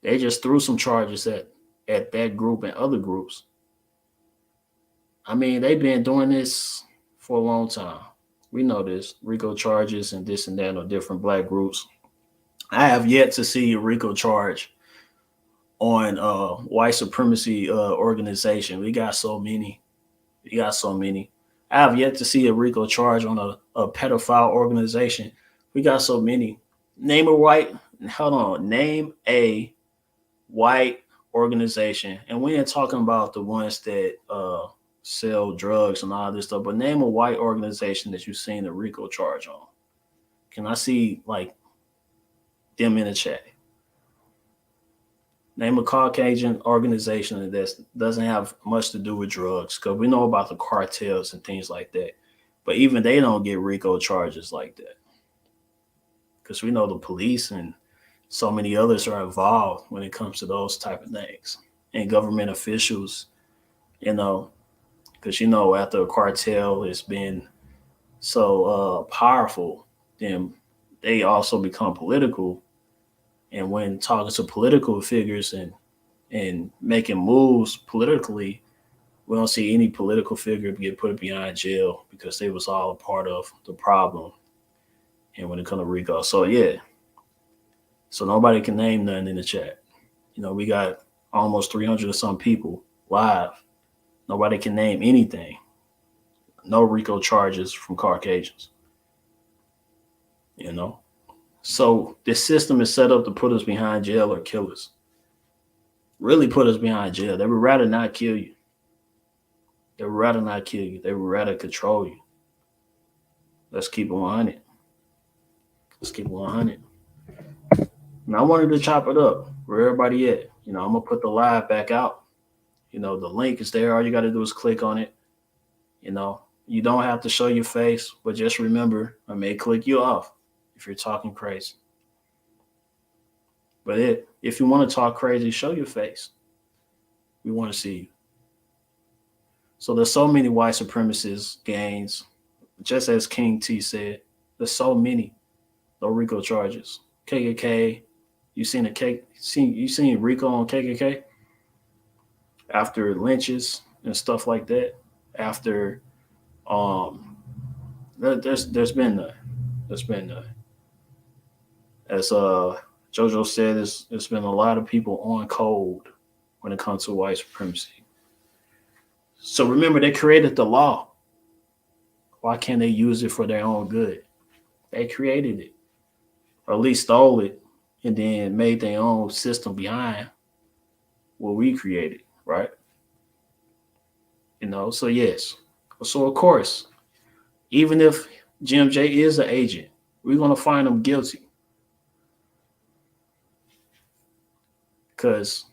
They just threw some charges at that group and other groups. I mean, they've been doing this for a long time. We know this, RICO charges and this and that on different black groups. I have yet to see a RICO charge on white supremacy organization. We got so many. I have yet to see a RICO charge on a pedophile organization. We got so many. Name a white organization. And we ain't talking about the ones that sell drugs and all this stuff, but name a white organization that you've seen a RICO charge on. Can I see like them in the chat? Name a Caucasian organization that doesn't have much to do with drugs, because we know about the cartels and things like that. But even they don't get RICO charges like that, because we know the police and so many others are involved when it comes to those type of things, and government officials, you know, because, you know, after a cartel has been so powerful, then they also become political. And when talking to political figures and making moves politically, we don't see any political figure get put behind jail because they was all a part of the problem. And when it comes to RICO, so yeah. So nobody can name nothing in the chat. You know, we got almost 300 or some people live. Nobody can name anything. No RICO charges from Caucasians. You know? So this system is set up to put us behind jail or kill us. Really put us behind jail. They would rather not kill you. They would rather not kill you. They would rather control you. Let's keep it 100. Let's keep it 100. Now I wanted to chop it up. Where everybody at? I'm gonna put the live back out. The link is there. All you got to do is click on it. You don't have to show your face, but just remember, I may click you off if you're talking crazy. But if you want to talk crazy, show your face. We want to see you. So there's so many white supremacist gangs. Just as King T said, there's so many no RICO charges. KKK, you seen RICO on KKK after lynches and stuff like that. After there's been none. As JoJo said, there's been a lot of people on code when it comes to white supremacy. So remember, they created the law. Why can't they use it for their own good? They created it, or at least stole it, and then made their own system behind what we created, right? So yes. So of course, even if GMJ is an agent, we're going to find him guilty. Because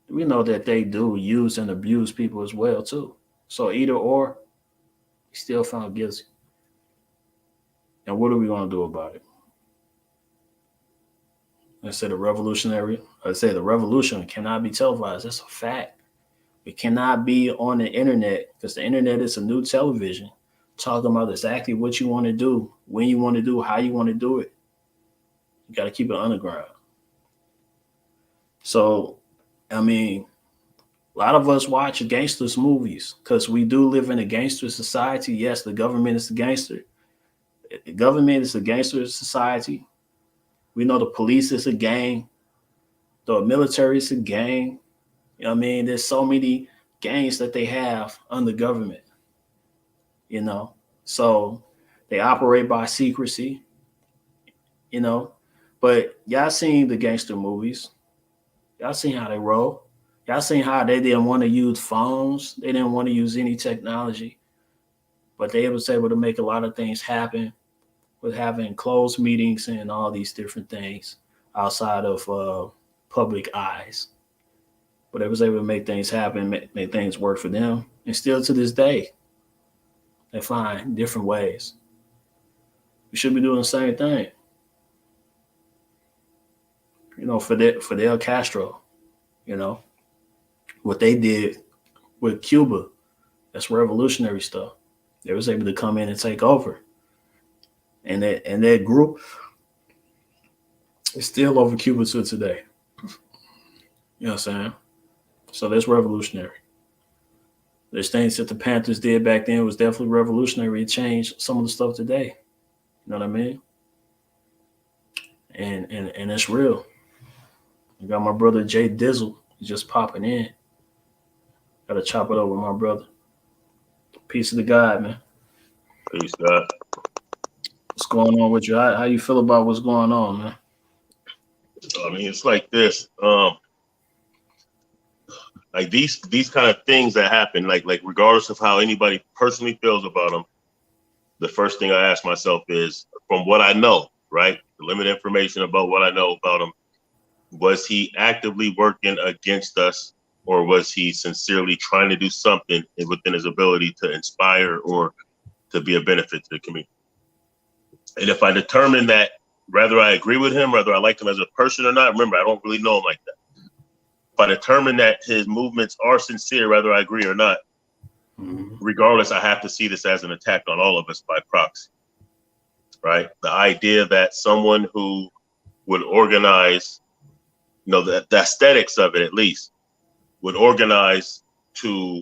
we know that they do use and abuse people as well, too. So either or, he's still found guilty. And what are we going to do about it? I said the revolution cannot be televised. That's a fact. It cannot be on the internet, because the internet is a new television talking about exactly what you want to do, when you want to do, how you want to do it. You got to keep it underground. So, a lot of us watch gangsters movies because we do live in a gangster society. Yes, the government is the gangster. The government is a gangster society. We know the police is a gang. The military is a gang. There's so many gangs that they have under government, So they operate by secrecy, But y'all seen the gangster movies. Y'all seen how they roll. Y'all seen how they didn't want to use phones. They didn't want to use any technology. But they was able to make a lot of things happen with having closed meetings and all these different things outside of public eyes. But they was able to make things happen, make things work for them. And still to this day, they find different ways. We should be doing the same thing. Fidel Castro, what they did with Cuba, that's revolutionary stuff. They was able to come in and take over. And that group is still over Cuba to today. You know what I'm saying? So that's revolutionary. There's things that the Panthers did back then was definitely revolutionary. It changed some of the stuff today. You know what I mean? And it's real. I got my brother Jay Dizzle just popping in. Got to chop it up with my brother. Peace of the God, man. Peace, God. What's going on with you? How you feel about what's going on, man? It's like this. Like these kind of things that happen, like regardless of how anybody personally feels about them, the first thing I ask myself is, from what I know, right? The limited information about what I know about him, was he actively working against us, or was he sincerely trying to do something within his ability to inspire or to be a benefit to the community? And if I determine that whether I agree with him, whether I like him as a person or not, remember, I don't really know him like that. If I determine that his movements are sincere, whether I agree or not, regardless, I have to see this as an attack on all of us by proxy, right? The idea that someone who would organize, the aesthetics of it at least, would organize to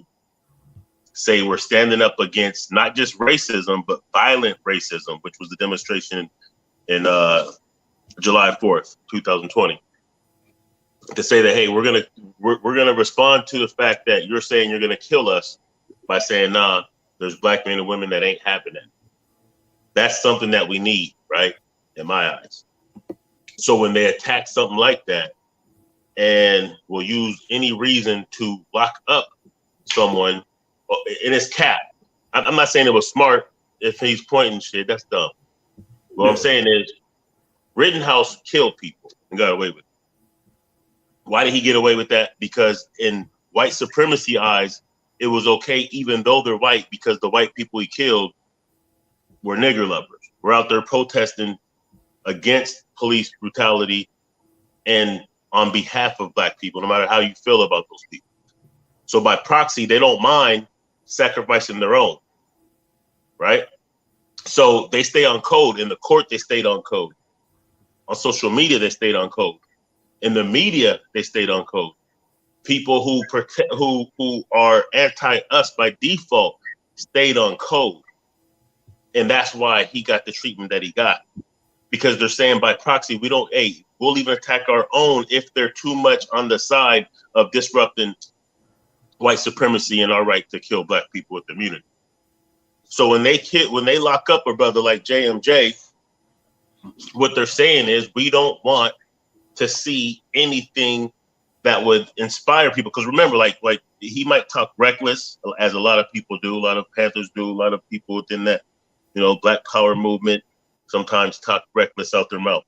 say we're standing up against not just racism, but violent racism, which was the demonstration in July 4th, 2020. To say that, hey, we're gonna respond to the fact that you're saying you're gonna kill us by saying, nah, there's black men and women that ain't happening. That's something that we need, right? In my eyes. So when they attack something like that and will use any reason to lock up someone, and it's cap. I'm not saying it was smart. if he's pointing shit, that's dumb. What I'm saying is, Rittenhouse killed people and got away with it. Why did he get away with that? Because in white supremacy eyes, it was okay, even though they're white, because the white people he killed were nigger lovers. We're out there protesting against police brutality and on behalf of black people, no matter how you feel about those people. So by proxy, they don't mind sacrificing their own, right? So they stay on code. In the court, they stayed on code. On social media, they stayed on code. In the media, they stayed on code. People who are anti-us by default stayed on code. And that's why he got the treatment that he got. Because they're saying by proxy, we'll even attack our own if they're too much on the side of disrupting white supremacy and our right to kill black people with immunity. So when they lock up a brother like GMJ, what they're saying is we don't want to see anything that would inspire people. Because remember, like he might talk reckless, as a lot of people do, a lot of Panthers do, a lot of people within that, Black Power movement sometimes talk reckless out their mouth.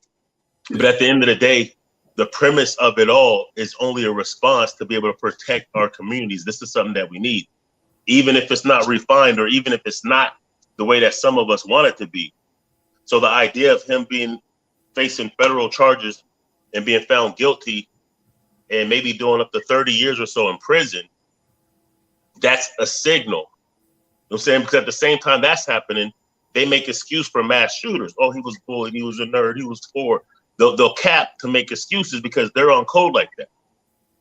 But at the end of the day, the premise of it all is only a response to be able to protect our communities. This is something that we need, even if it's not refined or even if it's not the way that some of us want it to be. So the idea of him facing federal charges and being found guilty and maybe doing up to 30 years or so in prison, that's a signal. You know what I'm saying? Because at the same time that's happening, they make excuse for mass shooters. Oh, he was bullied, he was a nerd, he was poor. They'll cap to make excuses because they're on code like that.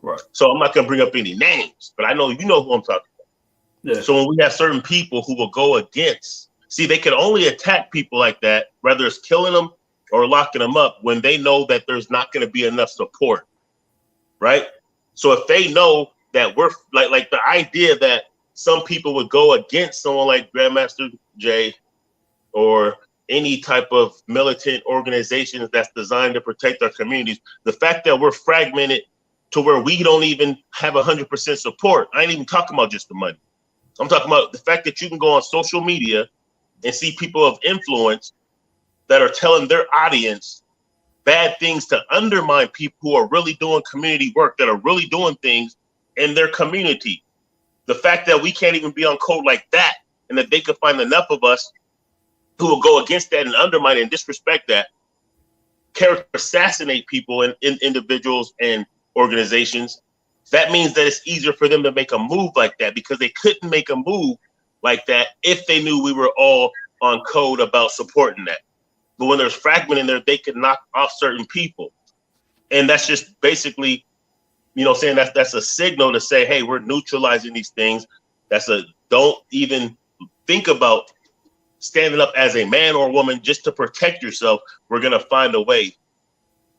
Right. So I'm not gonna bring up any names, but I know you know who I'm talking about. Yeah. So when we have certain people who will go against, they can only attack people like that, whether it's killing them or locking them up, when they know that there's not going to be enough support, right? So if they know that we're like the idea that some people would go against someone like Grandmaster Jay or any type of militant organizations that's designed to protect our communities, the fact that we're fragmented to where we don't even have 100% support. I ain't even talking about just the money. I'm talking about the fact that you can go on social media and see people of influence that are telling their audience bad things to undermine people who are really doing community work, that are really doing things in their community. The fact that we can't even be on code like that, and that they could find enough of us who will go against that and undermine and disrespect that, character assassinate people and individuals and organizations, that means that it's easier for them to make a move like that, because they couldn't make a move like that if they knew we were all on code about supporting that. But when there's fragment in there, they can knock off certain people. And that's just basically, saying that's a signal to say, hey, we're neutralizing these things. Don't even think about standing up as a man or woman just to protect yourself. We're going to find a way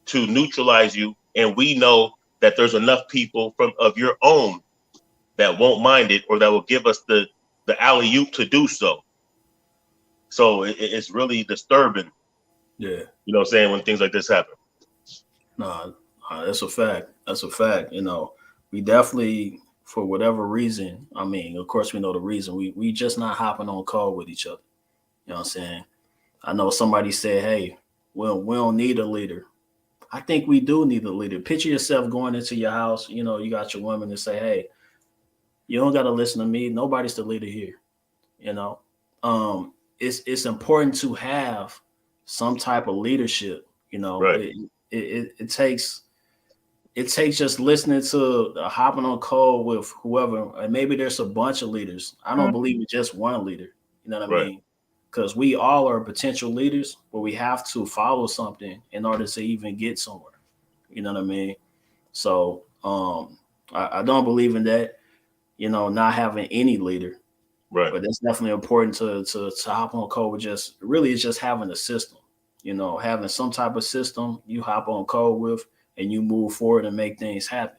to neutralize you. And we know that there's enough people of your own that won't mind it, or that will give us the alley-oop to do so. So it's really disturbing. Yeah. You know what I'm saying? When things like this happen. No, that's a fact. That's a fact. We definitely, for whatever reason, of course we know the reason, we just not hopping on call with each other. You know what I'm saying? I know somebody said, hey, we don't need a leader. I think we do need a leader. Picture yourself going into your house, you got your woman and say, hey, you don't got to listen to me. Nobody's the leader here. It's important to have some type of leadership. Right. It takes just listening to hopping on call with whoever, and maybe there's a bunch of leaders. I don't believe in just one leader. You know what I mean? Because we all are potential leaders, but we have to follow something in order to even get somewhere. You know what I mean? So I don't believe in that, not having any leader. Right. But it's definitely important to hop on code with it's just having a system, having some type of system you hop on code with and you move forward and make things happen.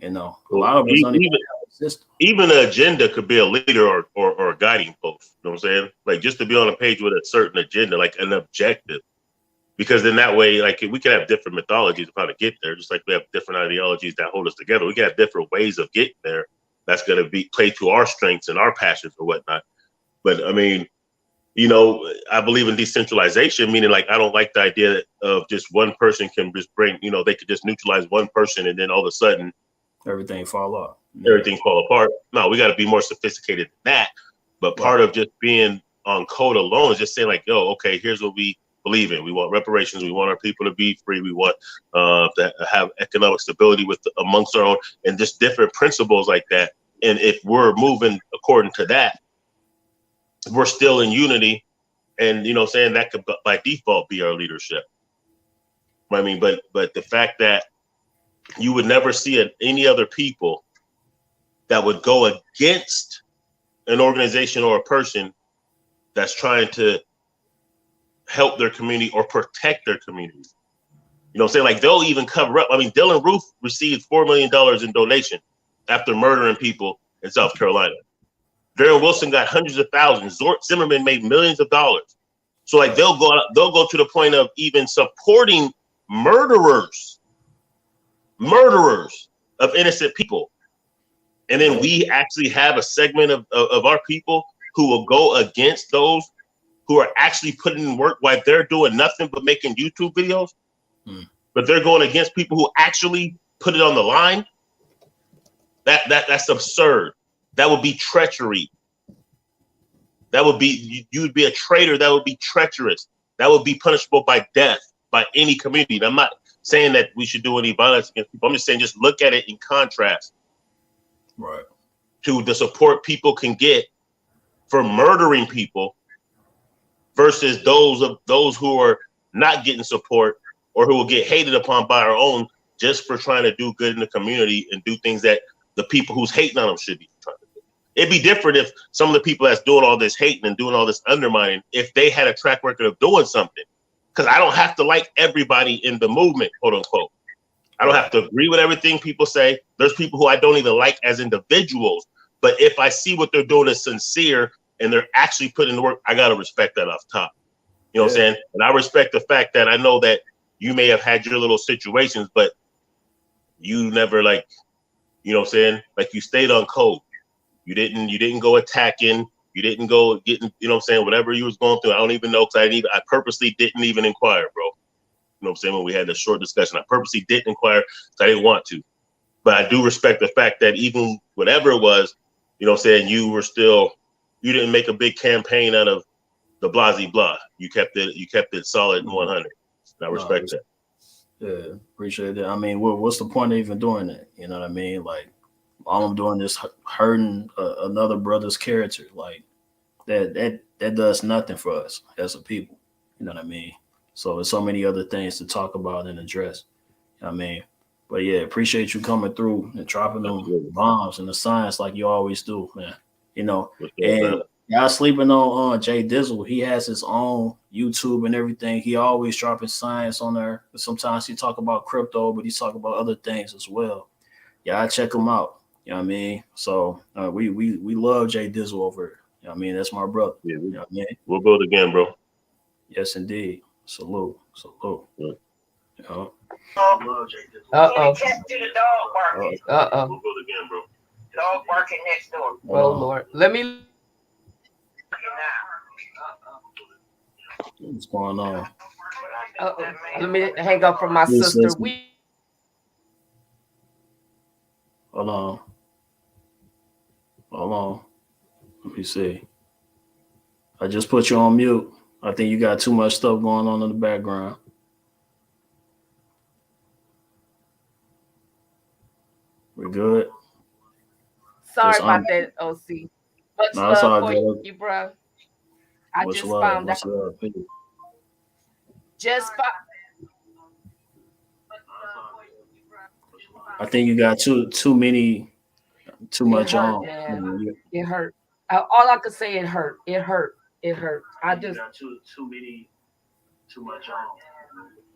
A lot of us don't even have a system. Even an agenda could be a leader or a guiding post. You know what I'm saying? Like, just to be on a page with a certain agenda, like an objective. Because then that way, like, we can have different mythologies of how to get there, just like we have different ideologies that hold us together. We can have different ways of getting there. That's going to play to our strengths and our passions or whatnot. But you know, I believe in decentralization, meaning like I don't like the idea of just one person can just bring, you know, they could just neutralize one person and then all of a sudden everything fall off. Everything fall apart. No, we got to be more sophisticated than that. But part of just being on code alone is just saying like, yo, okay, here's what we believe in. We want reparations. We want our people to be free. We want to have economic stability amongst our own, and just different principles like that. And if we're moving according to that, we're still in unity. And, you know, saying that could by default be our leadership. I mean, but the fact that you would never see any other people that would go against an organization or a person that's trying to help their community or protect their community. You know what I'm saying? Like they'll even cover up. I mean, Dylan Roof received $4 million in donation after murdering people in South Carolina. Darren Wilson got hundreds of thousands. Zort Zimmerman made millions of dollars. So like they'll go to the point of even supporting murderers of innocent people. And then we actually have a segment of our people who will go against those who are actually putting in work while they're doing nothing but making YouTube videos. But they're going against people who actually put it on the line. That's absurd. That would be treachery. That would be, you would be a traitor. That would be treacherous. That would be punishable by death by any community. And I'm not saying that we should do any violence against people. I'm just saying, just look at it in contrast. Right. To the support people can get for murdering people versus those who are not getting support or who will get hated upon by our own just for trying to do good in the community and do things that the people who's hating on them should be trying to do. It'd be different if some of the people that's doing all this hating and doing all this undermining, if they had a track record of doing something. Because I don't have to like everybody in the movement, quote unquote. I don't have to agree with everything people say. There's people who I don't even like as individuals. But if I see what they're doing is sincere and they're actually putting in the work, I got to respect that off top. You know what I'm saying? And I respect the fact that I know that you may have had your little situations, but you never like, you know what I'm saying? Like you stayed on code. You didn't go attacking. You didn't go getting, you know what I'm saying? Whatever you was going through, I don't even know. Cause I purposely didn't even inquire, bro. You know what I'm saying? When we had this short discussion, I purposely didn't inquire because I didn't want to. But I do respect the fact that even whatever it was, you know what I'm saying, you didn't make a big campaign out of the blah. You kept it solid and 100. And I respect that. Yeah, appreciate that. I mean, what's the point of even doing that? You know what I mean? Like, all I'm doing is hurting another brother's character. Like, that does nothing for us as a people. You know what I mean? So there's so many other things to talk about and address. You know what I mean? But yeah, appreciate you coming through and dropping them bombs and the science like you always do, man. You know, and y'all sleeping on Jay Dizzle. He has his own YouTube and everything. He always dropping science on there. But sometimes he talk about crypto, but he talk about other things as well. Yeah, I check him out. You know what I mean? So we love Jay Dizzle over here. You know what I mean? That's my brother. Yeah, you know what I mean? We'll build again, bro. Yes, indeed. Salute. Yeah. You know? Uh-oh. We'll build again, bro. Dog barking next door. Oh, Lord. Let me. What's going on? Let me hang up from my sister. Hold on. Let me see. I just put you on mute. I think you got too much stuff going on in the background. We're good. Sorry about that, OC. Much love for you, bro. I just found out. I think you got too much on. It hurt. All I could say, it hurt. It hurt. I just got too much on.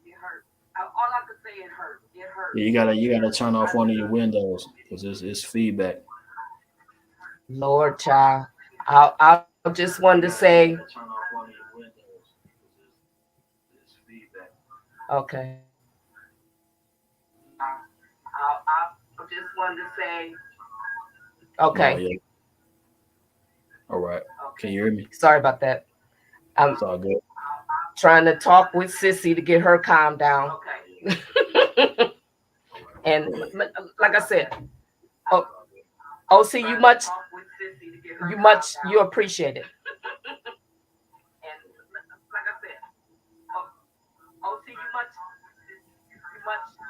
It hurt. All I could say, it hurt. It hurt. Yeah, you gotta turn off one of your windows because it's feedback. Lord, child. I just wanted to say. Okay. I just wanted to say. Okay. Oh, yeah. All right. Can you hear me? Sorry about that. I'm It's all good. trying to talk with Sissy to get her calmed down. And like I said, OC, you appreciate it.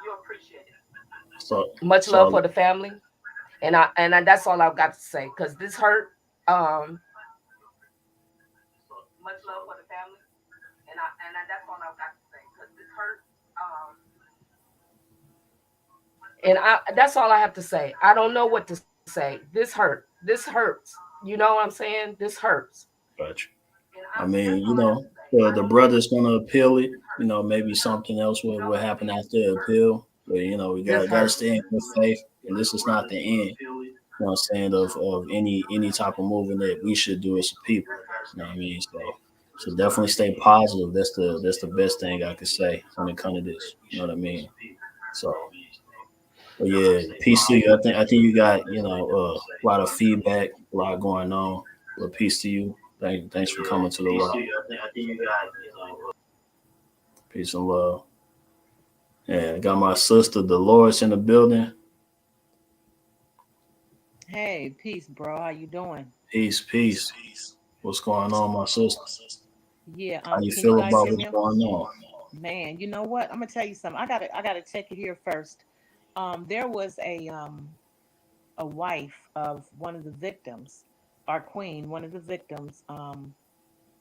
You appreciate it. So Much love for the family, and that's all I've got to say. Cause this hurt. Much love for the family, and that's all I've got to say. Cause this hurt. That's all I have to say. I don't know what to say. This hurt. This hurts. You know what I'm saying? This hurts. Gotcha. I mean, the brother's gonna appeal it. Maybe something else will happen after the appeal. But we gotta stay in good faith, and this is not the end. You know what I'm saying, of any type of movement that we should do as a people. You know what I mean? So definitely stay positive. That's the best thing I could say when it comes to this. You know what I mean? So, but yeah, peace to you. I think you got a lot of feedback, a lot going on. But peace to you. Thanks for coming to the rock. I think you got peace and love. Yeah, got my sister Dolores in the building. Hey, peace, bro. How you doing? Peace. What's going on, my sister? Yeah. How you feel about what's going on? Man, you know what? I'm gonna tell you something. I gotta take it here first. There was a wife of one of the victims, our queen, one of the victims,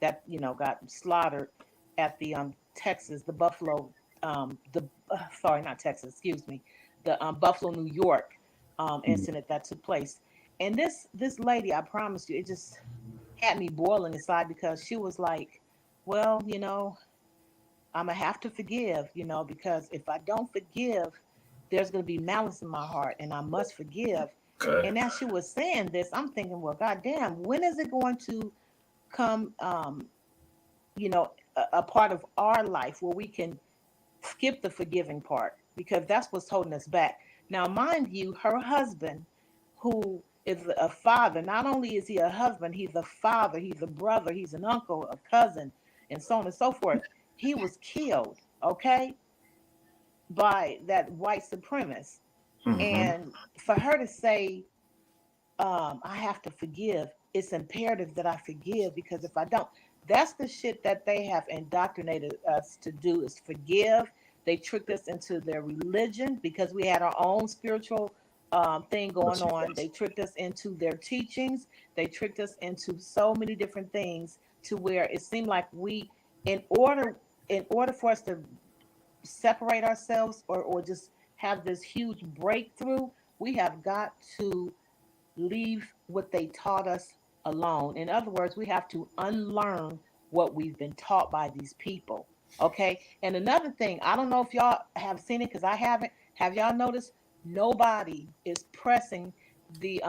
that got slaughtered at the Texas, the Buffalo, sorry, not Texas, excuse me, the Buffalo, New York incident that took place. And this lady, I promise you, it just had me boiling inside because she was like, well, I'm gonna have to forgive, because if I don't forgive, there's gonna be malice in my heart, and I must forgive. Okay. And as she was saying this, I'm thinking, well, goddamn, when is it going to come, a part of our life where we can skip the forgiving part? Because that's what's holding us back. Now, mind you, her husband, who is a father, not only is he a husband, he's a father, he's a brother, he's an uncle, a cousin, and so on and so forth. He was killed, okay, by that white supremacist. Mm-hmm. And for her to say, I have to forgive, it's imperative that I forgive, because if I don't, that's the shit that they have indoctrinated us to do, is forgive. They tricked us into their religion because we had our own spiritual thing going on. They tricked us into their teachings. They tricked us into so many different things to where it seemed like we, in order for us to separate ourselves or just have this huge breakthrough, we have got to leave what they taught us alone. In other words, we have to unlearn what we've been taught by these people. Okay. And another thing, I don't know if y'all have seen it, because I haven't. Have y'all noticed nobody is pressing the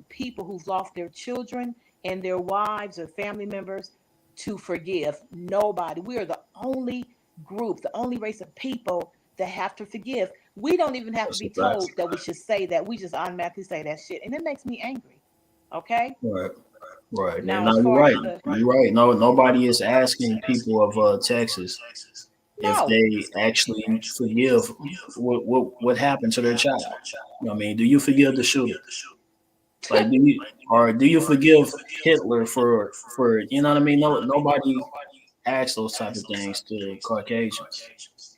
people who've lost their children and their wives or family members to forgive? Nobody. We are the only group, the only race of people that have to forgive. We don't even have to be told that we should say that. We just automatically say that shit, and it makes me angry. Okay. Right. Now, you're right. You're right. No, nobody is asking people of Texas if they actually forgive what happened to their child. I mean, do you forgive the shooter? Like, do you forgive Hitler for you know what I mean? No, nobody asks those type of things to Caucasians.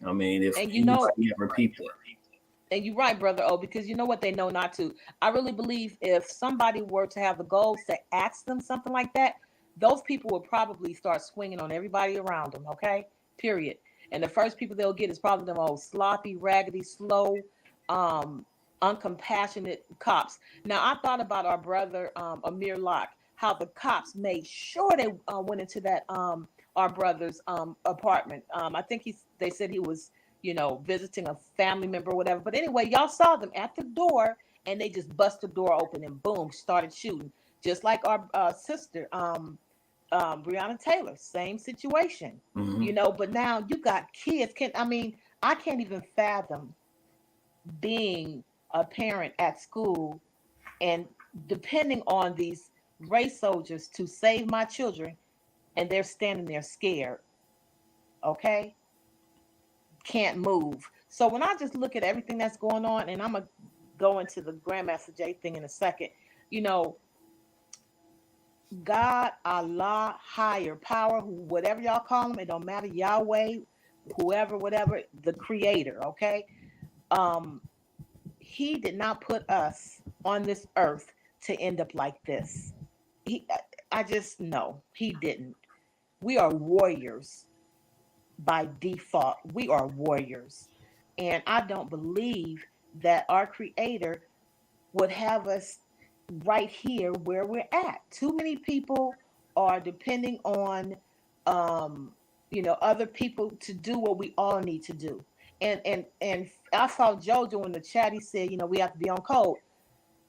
I mean, if you repeat that. And you're right, Brother O, because you know what, they know not to. I really believe if somebody were to have the goals to ask them something like that, those people will probably start swinging on everybody around them, okay? Period. And the first people they'll get is probably them old sloppy, raggedy, slow, uncompassionate cops. Now, I thought about our brother, Amir Locke, how the cops made sure they went into that our brother's apartment. I think they said he was visiting a family member or whatever. But anyway, y'all saw them at the door, and they just bust the door open and boom, started shooting. Just like our sister, Breonna Taylor, same situation. Mm-hmm. But now you got kids. I can't even fathom being a parent at school and depending on these race soldiers to save my children, and they're standing there scared. Okay, can't move. So when I just look at everything that's going on, and I'm gonna go into the Grandmaster Jay thing in a second, you know, God, Allah, higher power, whatever y'all call him, it don't matter, Yahweh, whoever, whatever, the creator, okay? He did not put us on this earth to end up like this. I just, no, he didn't. We are warriors by default. We are warriors. And I don't believe that our creator would have us right here where we're at. Too many people are depending on other people to do what we all need to do. And I saw Joe doing the chat. He said, we have to be on code.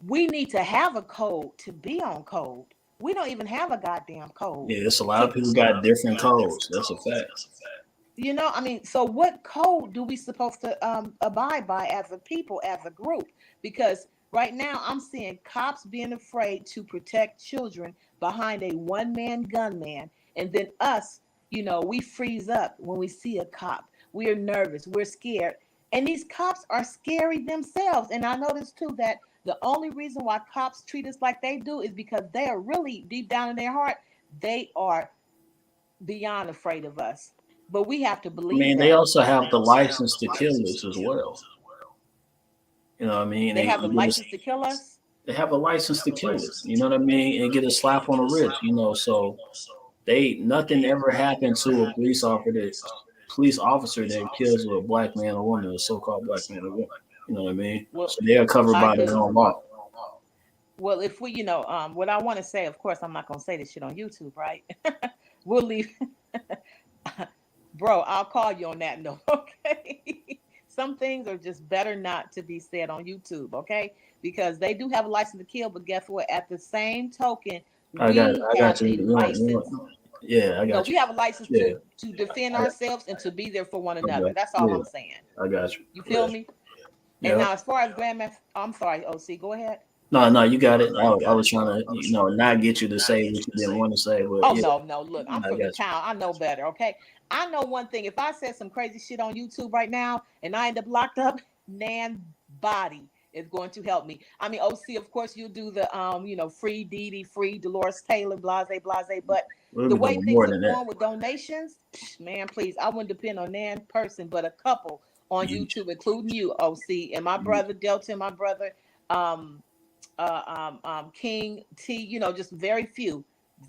We need to have a code to be on code. We don't even have a goddamn code. Yeah, it's a lot of people got different codes. That's a fact. So what code do we supposed to abide by as a people, as a group? Because right now I'm seeing cops being afraid to protect children behind a one-man gunman. And then us, we freeze up when we see a cop. We're nervous, we're scared. And these cops are scary themselves. And I noticed too that the only reason why cops treat us like they do is because they are really deep down in their heart, they are beyond afraid of us. But we have to believe. I mean, they also have the license to kill us as well. You know what I mean? They have the license to kill us? They have a license to kill us. You know what I mean? And get a slap on the wrist, so nothing ever happened to a police officer that kills a black man or woman, a so-called black man or woman. You know what I mean? Well, so they are covered by their own law. Well, if we, what I want to say, of course, I'm not going to say this shit on YouTube, right? We'll leave. Bro, I'll call you on that note, okay? Some things are just better not to be said on YouTube, okay? Because they do have a license to kill, but guess what? At the same token, I got you. Yeah, I got you. We have a license to defend ourselves and to be there for one another. That's all I'm saying. I got you. You feel me? Yeah. And now, as far as Grandmaster, I'm sorry, OC, go ahead. No, you got it. I was trying to, not get you to say what you didn't want to say. But no. Look, I'm from the town. I know better, okay? I know one thing. If I said some crazy shit on YouTube right now and I end up locked up, Nan Body is going to help me. I mean, OC, of course, you do the, free Dee Dee, free Dolores Taylor, blase. But the way things are going with donations, man, please, I wouldn't depend on Nan person, but a couple on YouTube, including you, OC, and my brother Delta, and my brother King T, just very few,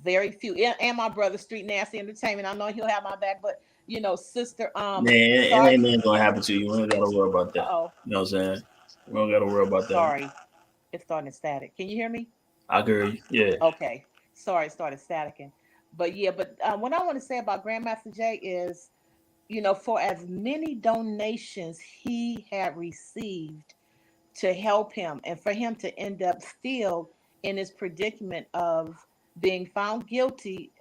and my brother Street Nasty Entertainment. I know he'll have my back, but sister, man, it ain't nothing gonna happen to you. We don't gotta worry about that. You know what I'm saying? We don't gotta worry about that. Sorry, it started static. Can you hear me? I hear you. Yeah. Okay. Sorry, it started staticking. But what I want to say about Grandmaster Jay is, for as many donations he had received to help him, and for him to end up still in his predicament of being found guilty,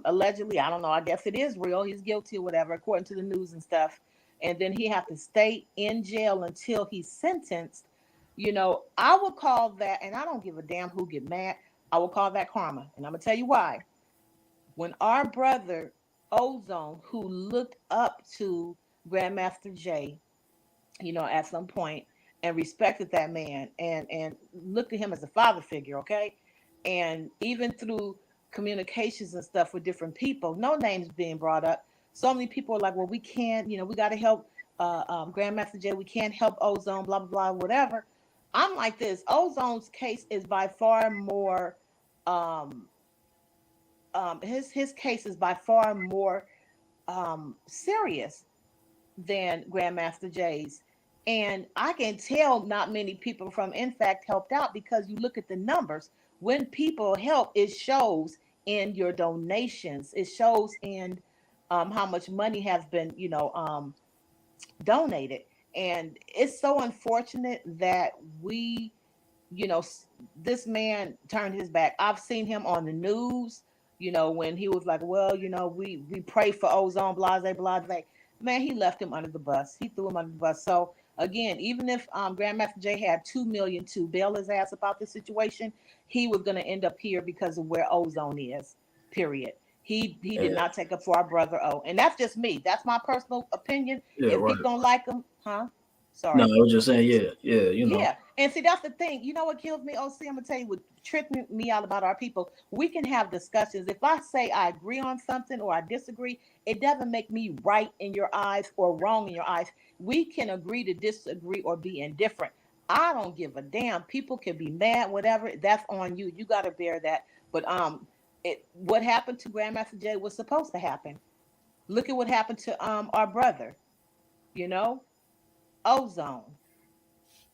allegedly, I don't know, I guess it is real, he's guilty or whatever, according to the news and stuff, and then he have to stay in jail until he's sentenced, I would call that, and I don't give a damn who get mad, I will call that karma, and I'm gonna tell you why. When our brother Ozone, who looked up to Grandmaster Jay, at some point, and respected that man and looked at him as a father figure, okay? And even through communications and stuff with different people, no names being brought up, so many people are like, well, we can't, we got to help Grandmaster Jay, we can't help Ozone, blah, blah, blah, whatever. I'm like this, Ozone's case is by far more, his case is by far more serious than Grandmaster Jay's. And I can tell not many people from NFAC helped out because you look at the numbers. When people help, it shows in your donations. It shows in how much money has been, donated. And it's so unfortunate that we, this man turned his back. I've seen him on the news, when he was like, well, we pray for Ozone, blase. Man, he left him under the bus. He threw him under the bus. So, again, even if Grandmaster Jay had $2 million to bail his ass about this situation, he was going to end up here because of where Ozone is, period. He did not take up for our brother O. And that's just me. That's my personal opinion. Yeah, if right. people don't like him, sorry. No, I was just saying, you know. Yeah. And see, that's the thing. You know what kills me, OC? I'm gonna tell you what tripped me out about our people. We can have discussions. If I say I agree on something or I disagree, it doesn't make me right in your eyes or wrong in your eyes. We can agree to disagree or be indifferent. I don't give a damn. People can be mad, whatever. That's on you. You got to bear that. But what happened to Grandmaster Jay was supposed to happen. Look at what happened to our brother. You know, Ozone.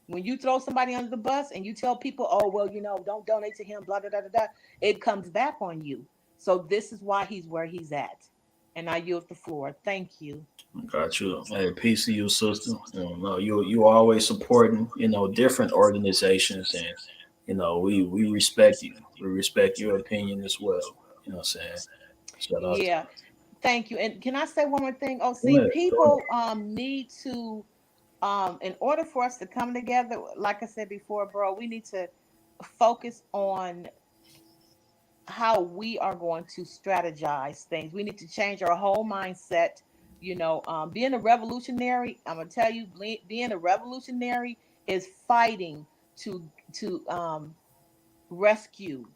When you throw somebody under the bus and you tell people, oh, well, you know, don't donate to him, blah, blah, blah, blah, it comes back on you. So this is why he's where he's at. And I yield the floor. Thank you. Got you. Hey, peace to you, sister. You know, you always supporting, you know, different organizations, and you know, we respect you. We respect your opinion as well. You know what I'm saying? Shout out. Yeah. Thank you. And can I say one more thing? Oh, Go see, ahead. people need to in order for us to come together, like I said before, bro, we need to focus on how we are going to strategize things. We need to change our whole mindset. You know, being a revolutionary, I'm gonna tell you, being a revolutionary is fighting to rescue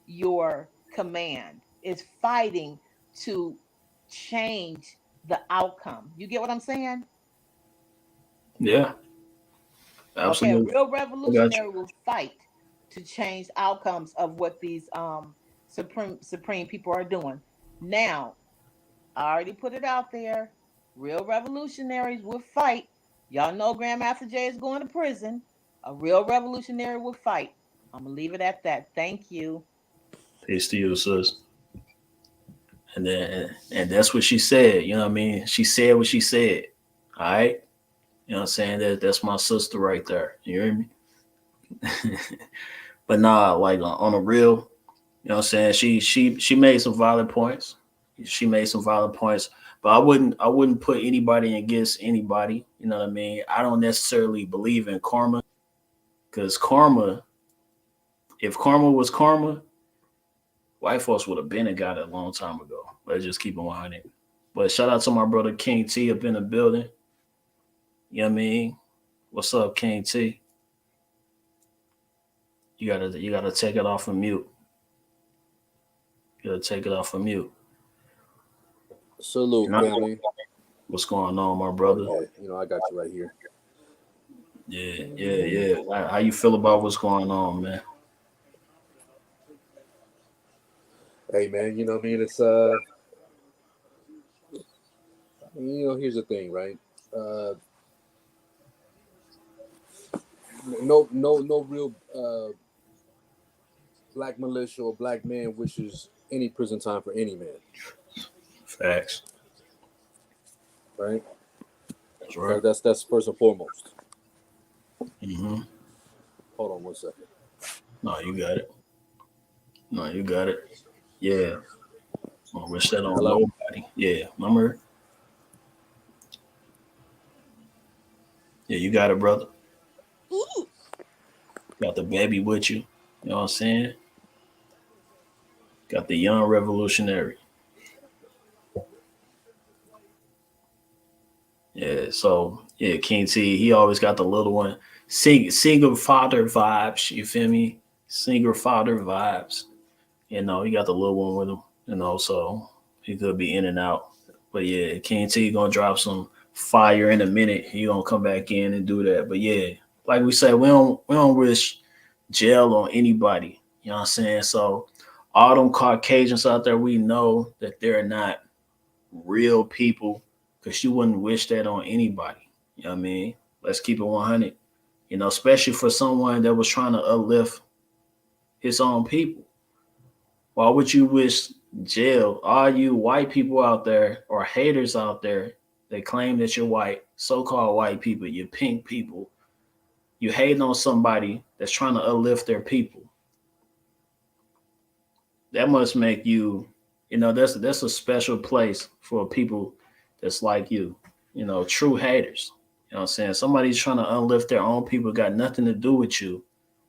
your command. Is fighting to change the outcome. You get what I'm saying? Yeah, absolutely. Okay, a real revolutionary will fight to change outcomes of what these supreme people are doing. Now, I already put it out there. Real revolutionaries will fight. Y'all know Grandmaster Jay is going to prison. A real revolutionary will fight. I'm gonna leave it at that. Thank you. Peace to you, sis. And that's what she said. You know what I mean? She said what she said. All right. You know what I'm saying? That's my sister right there. You hear me? But nah, like on a real, you know what I'm saying? She made some valid points. She made some valid points. But I wouldn't put anybody against anybody. You know what I mean? I don't necessarily believe in karma. Because karma, if karma was karma, white folks would have been and got it a long time ago. Let's just keep it 100. But shout out to my brother King T up in the building. You know what I mean? What's up, King T? You gotta take it off of mute. You gotta take it off of mute. Salute, family. What's going on, my brother? Yeah, you know, I got you right here. Yeah. How you feel about what's going on, man? Hey, man, you know what I mean? It's you know, here's the thing, right? No real black militia or black man wishes any prison time for any man. Facts. Right? That's right. That's first and foremost. Mm-hmm. Hold on 1 second. No, you got it. Yeah. I wish that on Hello? nobody. Yeah, remember? Yeah, you got it, brother. Got the baby with you. You know what I'm saying? Got the young revolutionary. Yeah, so yeah, King T, he always got the little one. Single father vibes, you feel me? Single father vibes. You know, he got the little one with him, you know, so he could be in and out. But yeah, King T gonna drop some fire in a minute. He gonna come back in and do that. But yeah, like we said, we don't wish jail on anybody. You know what I'm saying? So all them Caucasians out there, we know that they're not real people, because you wouldn't wish that on anybody. You know what I mean? Let's keep it 100. You know, especially for someone that was trying to uplift his own people. Why would you wish jail? All you white people out there or haters out there that claim that you're white, so-called white people, you pink people, you hating on somebody that's trying to uplift their people. That must make you, you know, that's a special place for people that's like you, you know, true haters. You know what I'm saying? Somebody's trying to uplift their own people, got nothing to do with you,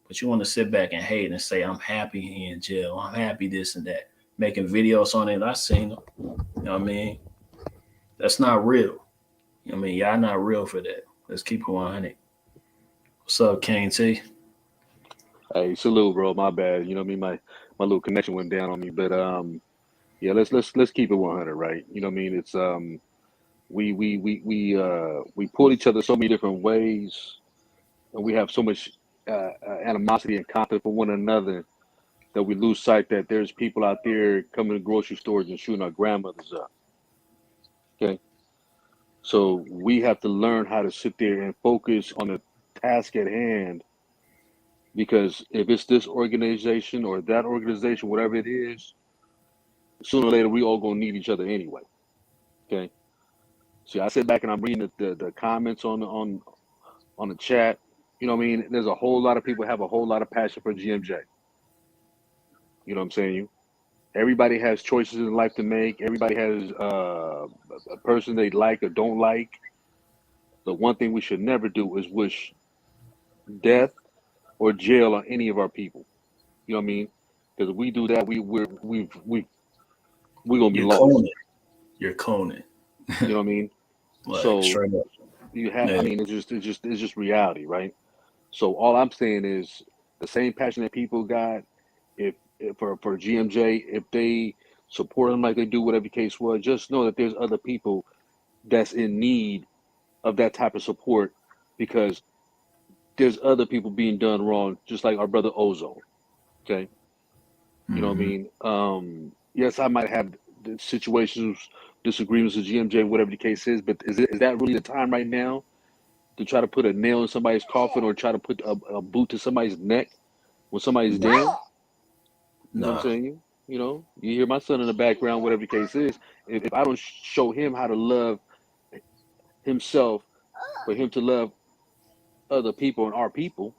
but you want to sit back and hate and say, I'm happy he in jail. I'm happy this and that. making videos on it. I seen them. You know what I mean? That's not real. You know what I mean? Y'all not real for that. Let's keep it 100. What's up, Kane T? Hey, salute, bro. My bad. You know what I mean? My little connection went down on me, but yeah, let's keep it 100, right? You know what I mean? It's we pull each other so many different ways, and we have so much animosity and conflict for one another that we lose sight that there's people out there coming to grocery stores and shooting our grandmothers up. Okay, so we have to learn how to sit there and focus on the task at hand. Because if it's this organization or that organization, whatever it is, sooner or later we all gonna need each other anyway. Okay. See, I sit back and I'm reading the comments on the chat. You know what I mean? There's a whole lot of people have a whole lot of passion for GMJ. You know what I'm saying? Everybody has choices in life to make. Everybody has a person they like or don't like. The one thing we should never do is wish death or jail on any of our people. You know what I mean? Because if we do that, we're gonna be You're lost. cloning. You're cloning. You know what I mean? Like, So straight up. you have. Yeah. I mean, it's just reality, right? So all I'm saying is the same passion that people got, if for GMJ, if they support them like they do, whatever the case was, just know that there's other people that's in need of that type of support because there's other people being done wrong, just like our brother Ozone. Okay. You know what I mean? Yes, I might have situations, disagreements with GMJ, whatever the case is, but is that really the time right now to try to put a nail in somebody's coffin or try to put a boot to somebody's neck when somebody's dead? You know what I'm saying? You know, you hear my son in the background, whatever the case is. If I don't show him how to love himself, for him to love other people and our people,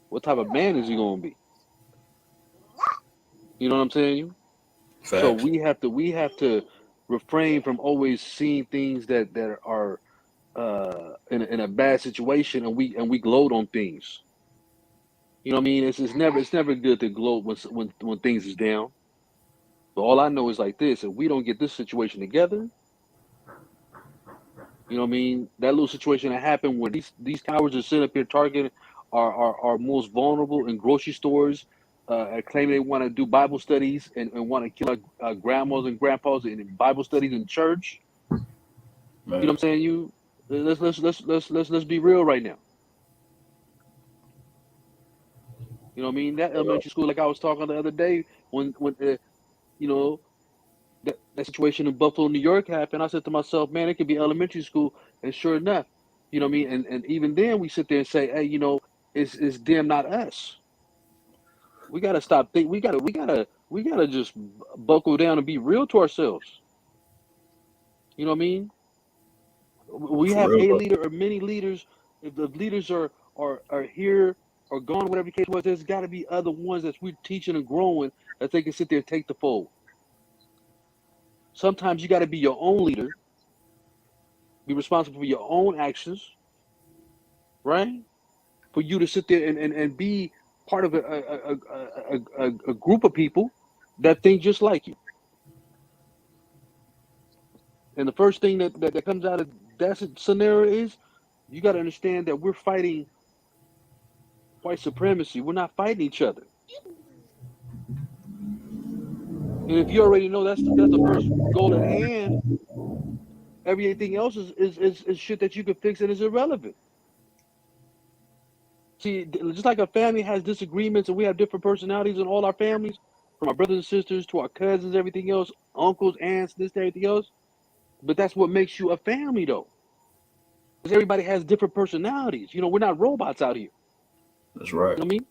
what type of man is he going to be? You know what I'm saying? Facts. So we have to refrain from always seeing things that are in a bad situation and we gloat on things. You know what I mean? It's never good to gloat when things is down. But all I know is like this: if we don't get this situation together, you know what I mean? That little situation that happened where these cowards are sitting up here targeting our most vulnerable in grocery stores, claiming they want to do Bible studies and want to kill our grandmas and grandpas in Bible studies in church. Right. You know what I'm saying? Let's be real right now. You know what I mean? That elementary school, like I was talking the other day, when you know, that situation in Buffalo, New York happened, I said to myself, man, it could be elementary school. And sure enough, you know what I mean? And even then we sit there and say, hey, you know, it's them, not us. We gotta stop we gotta just buckle down and be real to ourselves. You know what I mean? We For have real, a bro. leader or many leaders. If the leaders are here or gone, whatever the case was, there's got to be other ones that we're teaching and growing that they can sit there and take the fold. Sometimes you got to be your own leader, be responsible for your own actions, right? For you to sit there and be part of a group of people that think just like you. And the first thing that comes out of that scenario is you got to understand that we're fighting white supremacy. We're not fighting each other. And if you already know that's the first goal at hand, everything else is shit that you can fix and is irrelevant. See, just like a family has disagreements and we have different personalities in all our families, from our brothers and sisters to our cousins, everything else, uncles, aunts, this, everything else. But that's what makes you a family, though. Because everybody has different personalities. You know, we're not robots out here. That's right. You know what I mean?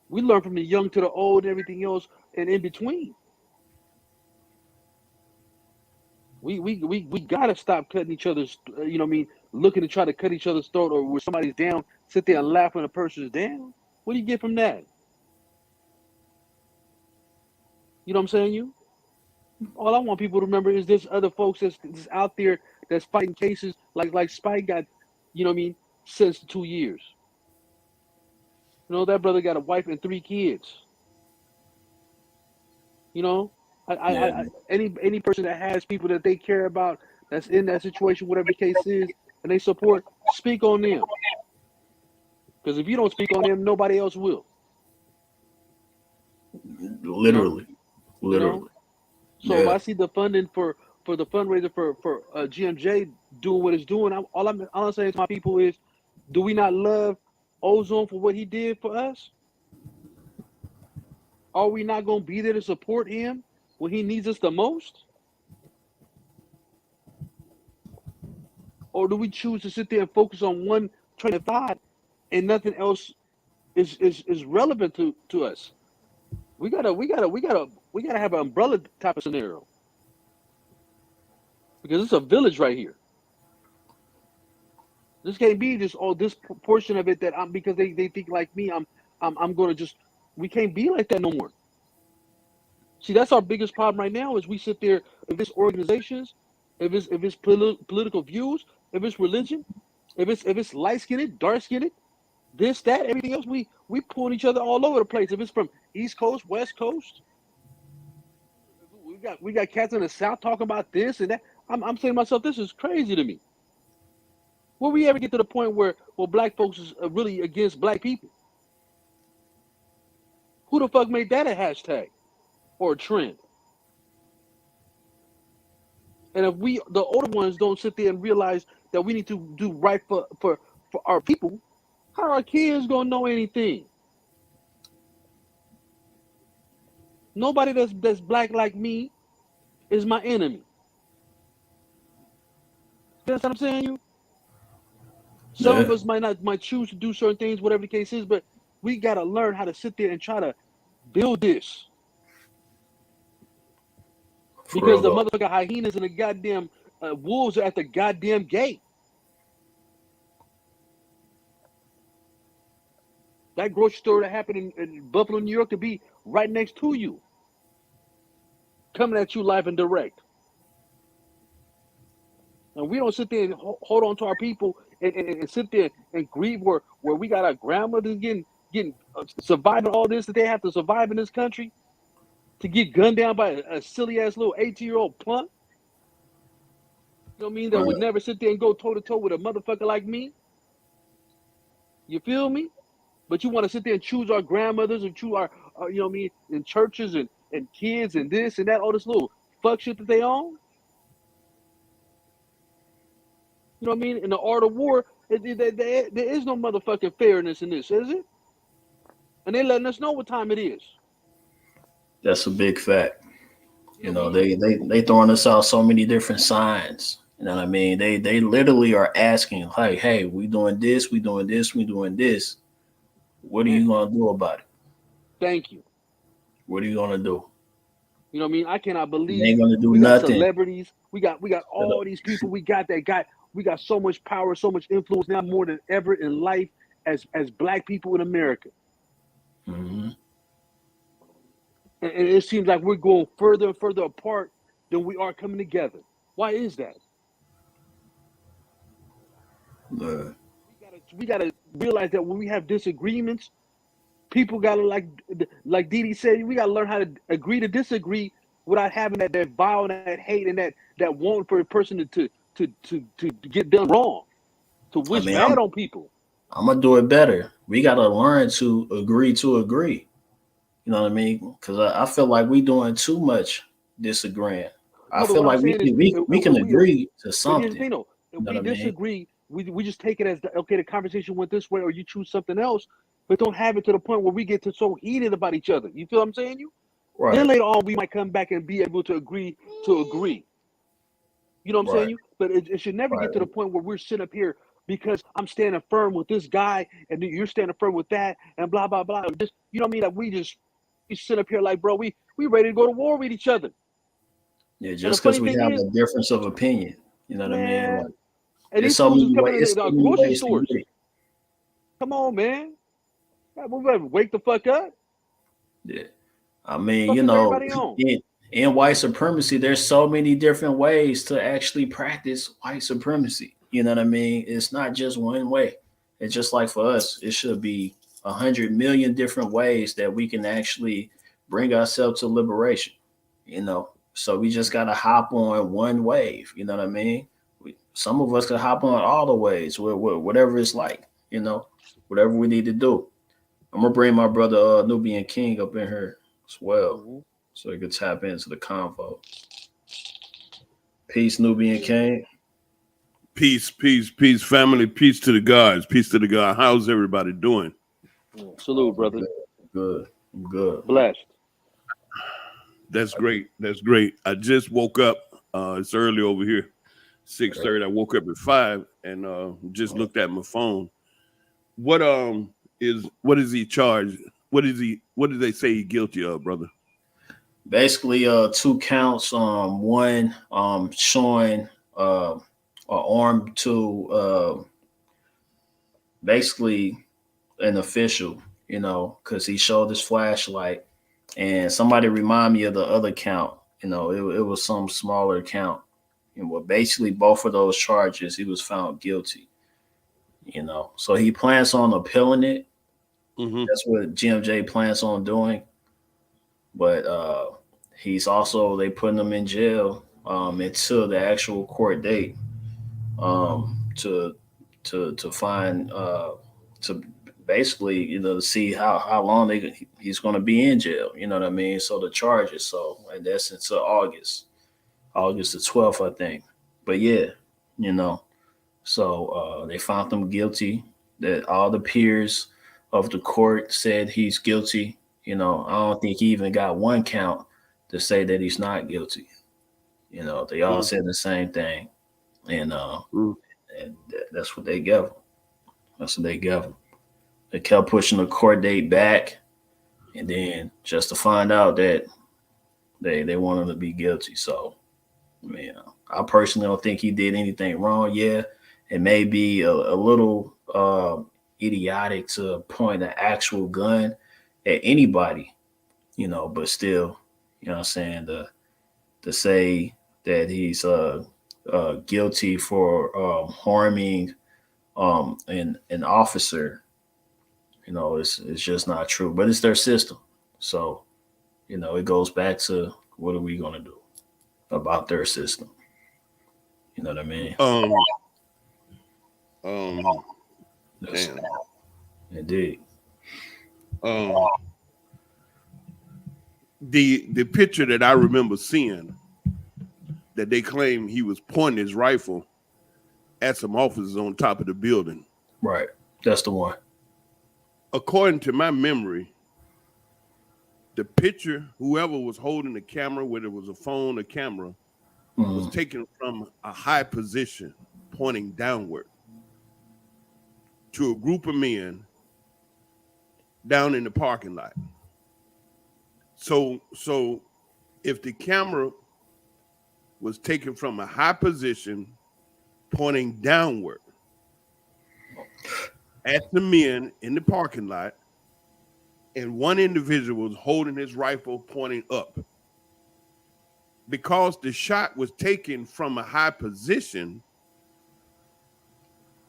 We learn from the young to the old and everything else and in between. We gotta stop cutting each other's, you know what I mean, looking to try to cut each other's throat, or where somebody's down, sit there and laugh when a person's down. What do you get from that? You know what I'm saying? All I want people to remember is there's other folks that's out there that's fighting cases like Spike got, you know what I mean, sentenced to 2 years. You know, that brother got a wife and 3 kids. You know, any person that has people that they care about that's in that situation, whatever the case is, and they support, speak on them. Because if you don't speak on them, nobody else will. Literally. You know? So if I see the funding for the fundraiser for GMJ doing what it's doing, all I'm saying to my people is, do we not love Ozone for what he did for us? Are we not going to be there to support him when he needs us the most? Or do we choose to sit there and focus on one train of thought and nothing else is relevant to us? We gotta have an umbrella type of scenario, because it's a village right here. This can't be just this portion of it that I'm, because they think like me, I'm gonna just, we can't be like that no more. See, that's our biggest problem right now, is we sit there, if it's organizations, if it's political views, if it's religion, if it's light-skinned, dark-skinned, this, that, everything else, we pulling each other all over the place. If it's from East Coast, West Coast, we got cats in the South talking about this and that. I'm saying to myself, this is crazy to me. Will we ever get to the point where black folks is really against black people? Who the fuck made that a hashtag or a trend? And if the older ones, don't sit there and realize that we need to do right for our people, how are our kids gonna know anything? Nobody that's black like me is my enemy. You know what I'm saying? You. Some of us might choose to do certain things, whatever the case is, but we gotta learn how to sit there and try to build this. Because the motherfucking hyenas and the goddamn wolves are at the goddamn gate. That grocery store that happened in Buffalo, New York, could be right next to you, coming at you live and direct. And we don't sit there and hold on to our people and sit there and grieve where we got our grandmothers getting surviving all this that they have to survive in this country, to get gunned down by a silly ass little 18-year-old punk. You know what I mean? That would never sit there and go toe to toe with a motherfucker like me. You feel me? But you want to sit there and choose our grandmothers and choose our you know what I mean, in churches and kids and this and that, all this little fuck shit that they own. You know what I mean? In the art of war, there is no motherfucking fairness in this, is it? And they letting us know what time it is. That's a big fact. You know, they throwing us out so many different signs. You know what I mean? They literally are asking, hey, we doing this, we doing this, we doing this. What are you gonna do about it? Thank you. What are you gonna do? You know what I mean? I cannot believe they ain't gonna do we nothing. Got celebrities. We got all these people. We got so much power, so much influence now, more than ever in life as black people in America. Mm-hmm. And it seems like we're going further and further apart than we are coming together. Why is that? We gotta realize that when we have disagreements, people gotta, like Didi said, we gotta learn how to agree to disagree without having that vile and that hate and that want for a person to get done wrong, to wish bad on people. I'm gonna do it better. We gotta learn to agree to agree. You know what I mean? Because I feel like we doing too much disagreeing. I feel like we can agree to something. If we disagree, we just take it as okay, the conversation went this way, or you choose something else, but don't have it to the point where we get to so heated about each other. You feel what I'm saying? Right. Then later on, we might come back and be able to agree to agree. You know what I'm saying? But it should never get to the point where we're sitting up here because I'm standing firm with this guy and you're standing firm with that and blah, blah, blah. Just, you know what I mean? Like we sit up here like, bro, we ready to go to war with each other. Yeah, just because we have a difference of opinion. You know what I mean? Like, and these fools is coming in our grocery stores. Come on, man. We better wake the fuck up. Yeah. I mean, you know, in white supremacy, there's so many different ways to actually practice white supremacy. You know what I mean? It's not just one way. It's just like for us, it should be 100 million different ways that we can actually bring ourselves to liberation. you know. So we just gotta hop on one wave, you know what I mean? Some of us could hop on all the waves, whatever it's like, you know, whatever we need to do. I'm gonna bring my brother Nubian King up in here as well, so he could tap into the convo. Peace, Nubian King. Peace, family. Peace to the gods. Peace to the God. How's everybody doing? Salute, brother. Good. I'm good. Blessed. That's great. I just woke up. It's early over here, 6:30. I woke up at 5 and just looked at my phone. What is he charged? What did they say he's guilty of, brother? Basically, 2 counts. One, showing an arm to basically an official, you know, because he showed his flashlight. And somebody remind me of the other count. You know, it was some smaller count. And well, basically both of those charges, he was found guilty. You know, so he plans on appealing it. Mm-hmm. That's what GMJ plans on doing. But he's also, they putting him in jail until the actual court date to find to basically, you know, to see how long he's going to be in jail. You know what I mean? So the charges. So and that's until August the 12th, I think. But yeah, you know. So they found him guilty. That all the peers of the court said he's guilty. You know, I don't think he even got one count to say that he's not guilty. You know, they all said the same thing, and that's what they gave him. That's what they gave him. They kept pushing the court date back, and then just to find out that they want him to be guilty. So, I mean, I personally don't think he did anything wrong. Yeah, it may be a little idiotic to point an actual gun at anybody, you know, but still, you know what I'm saying, to say that he's guilty for harming an officer, you know, it's just not true. But it's their system. So, you know, it goes back to what are we going to do about their system? You know what I mean? Damn. Indeed. The picture that I remember seeing that they claim he was pointing his rifle at some officers on top of the building. Right. That's the one. According to my memory, the picture, whoever was holding the camera, whether it was a phone or camera, was taken from a high position, pointing downward to a group of men down in the parking lot. So if the camera was taken from a high position, pointing downward at the men in the parking lot, and one individual was holding his rifle pointing up, because the shot was taken from a high position,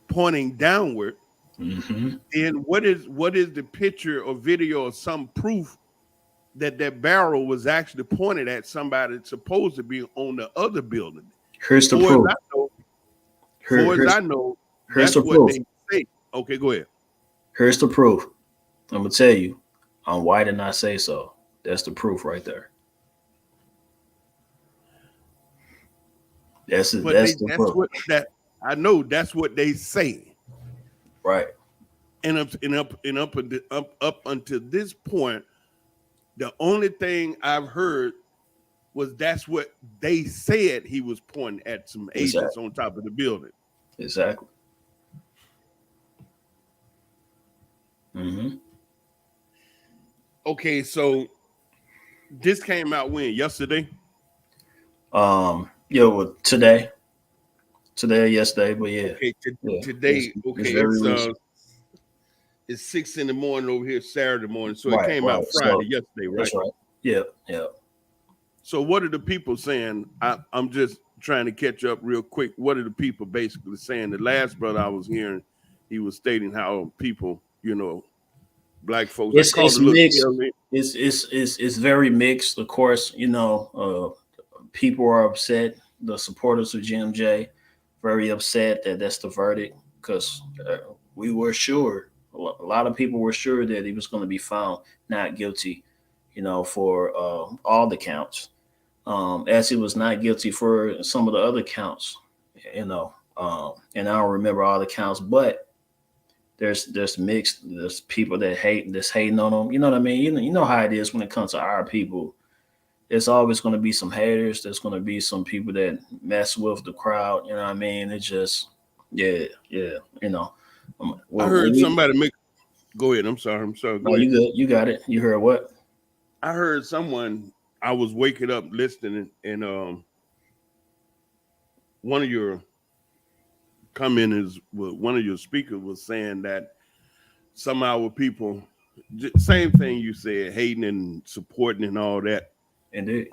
pointing downward, then what is the picture or video or some proof that barrel was actually pointed at somebody that's supposed to be on the other building? Here's the proof. As I know, here's that's the what proof. they say. Okay, go ahead. Here's the proof. I'm gonna tell you on why did I say so. That's the proof right there. That's the proof. I know that's what they say. Right. And up until this point, the only thing I've heard was that's what they said he was pointing at some agents on top of the building. Exactly. Okay, so this came out when? Yesterday? Well, today, yesterday, but yeah. Okay, today. It's 6 a.m. over here, Saturday morning. So it came out Friday, yesterday, right? That's right. Yeah. So what are the people saying? I'm just trying to catch up real quick. What are the people basically saying? The last brother I was hearing, he was stating how people, you know, black folks. It's mixed. It's very mixed. Of course, people are upset. The supporters of GMJ very upset that that's the verdict because we were sure. A lot of people were sure that he was going to be found not guilty, for all the counts, as he was not guilty for some of the other counts, and I don't remember all the counts, but there's mixed. There's people that's hating on him. You know what I mean? You know how it is when it comes to our people. There's always going to be some haters. There's going to be some people that mess with the crowd. You know what I mean? It's just, yeah. I heard somebody make. Go ahead. I'm sorry. No, you good. You got it. You heard what? I heard someone. I was waking up listening, and one of your commenters, one of your speakers, was saying that some of our people, same thing you said, hating and supporting and all that. Indeed.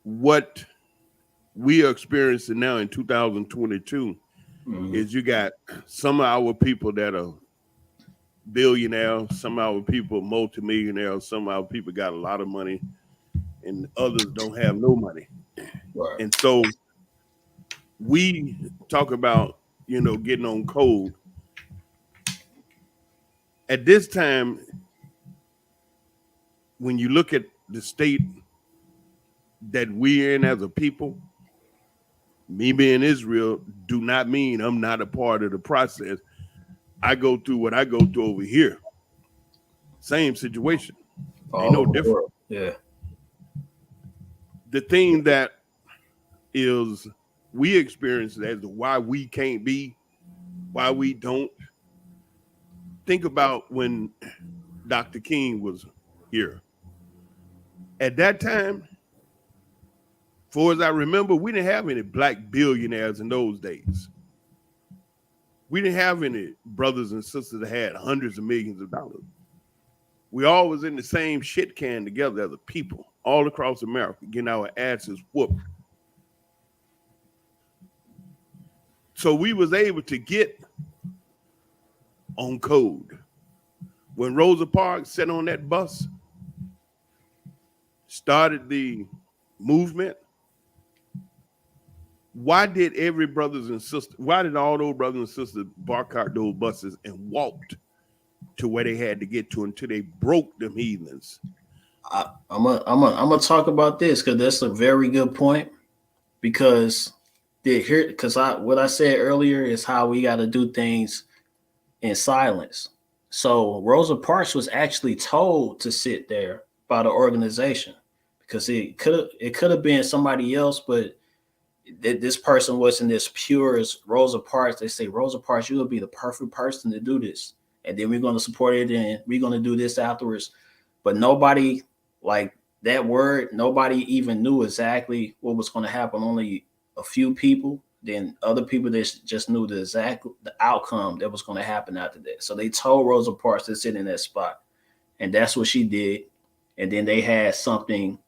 What we are experiencing now in 2022 is you got some of our people that are billionaires, some of our people multimillionaires, some of our people got a lot of money, and others don't have no money. Right. And so we talk about, getting on code. At this time, when you look at the state that we're in as a people, me being Israel do not mean I'm not a part of the process. I go through what I go through over here. Same situation. Ain't no different. Yeah. The thing that is we experience as to why we can't be, why we don't. Think about when Dr. King was here. At that time, far as I remember, we didn't have any black billionaires in those days. We didn't have any brothers and sisters that had hundreds of millions of dollars. We all was in the same shit can together as a people, all across America, getting our asses whooped. So we was able to get on code. When Rosa Parks sat on that bus, started the movement, why did why did all those brothers and sisters bark out those buses and walked to where they had to get to until they broke them heathens? I'm gonna talk about this because that's a very good point. Because what I said earlier is how we got to do things in silence. So Rosa Parks was actually told to sit there by the organization because it could have been somebody else, but this person wasn't as pure as Rosa Parks. They say, Rosa Parks, you will be the perfect person to do this. And then we're going to support it and we're going to do this afterwards. But nobody, like that word, nobody even knew exactly what was going to happen. Only a few people. Then other people that just knew the outcome that was going to happen after that. So they told Rosa Parks to sit in that spot. And that's what she did. And then they had something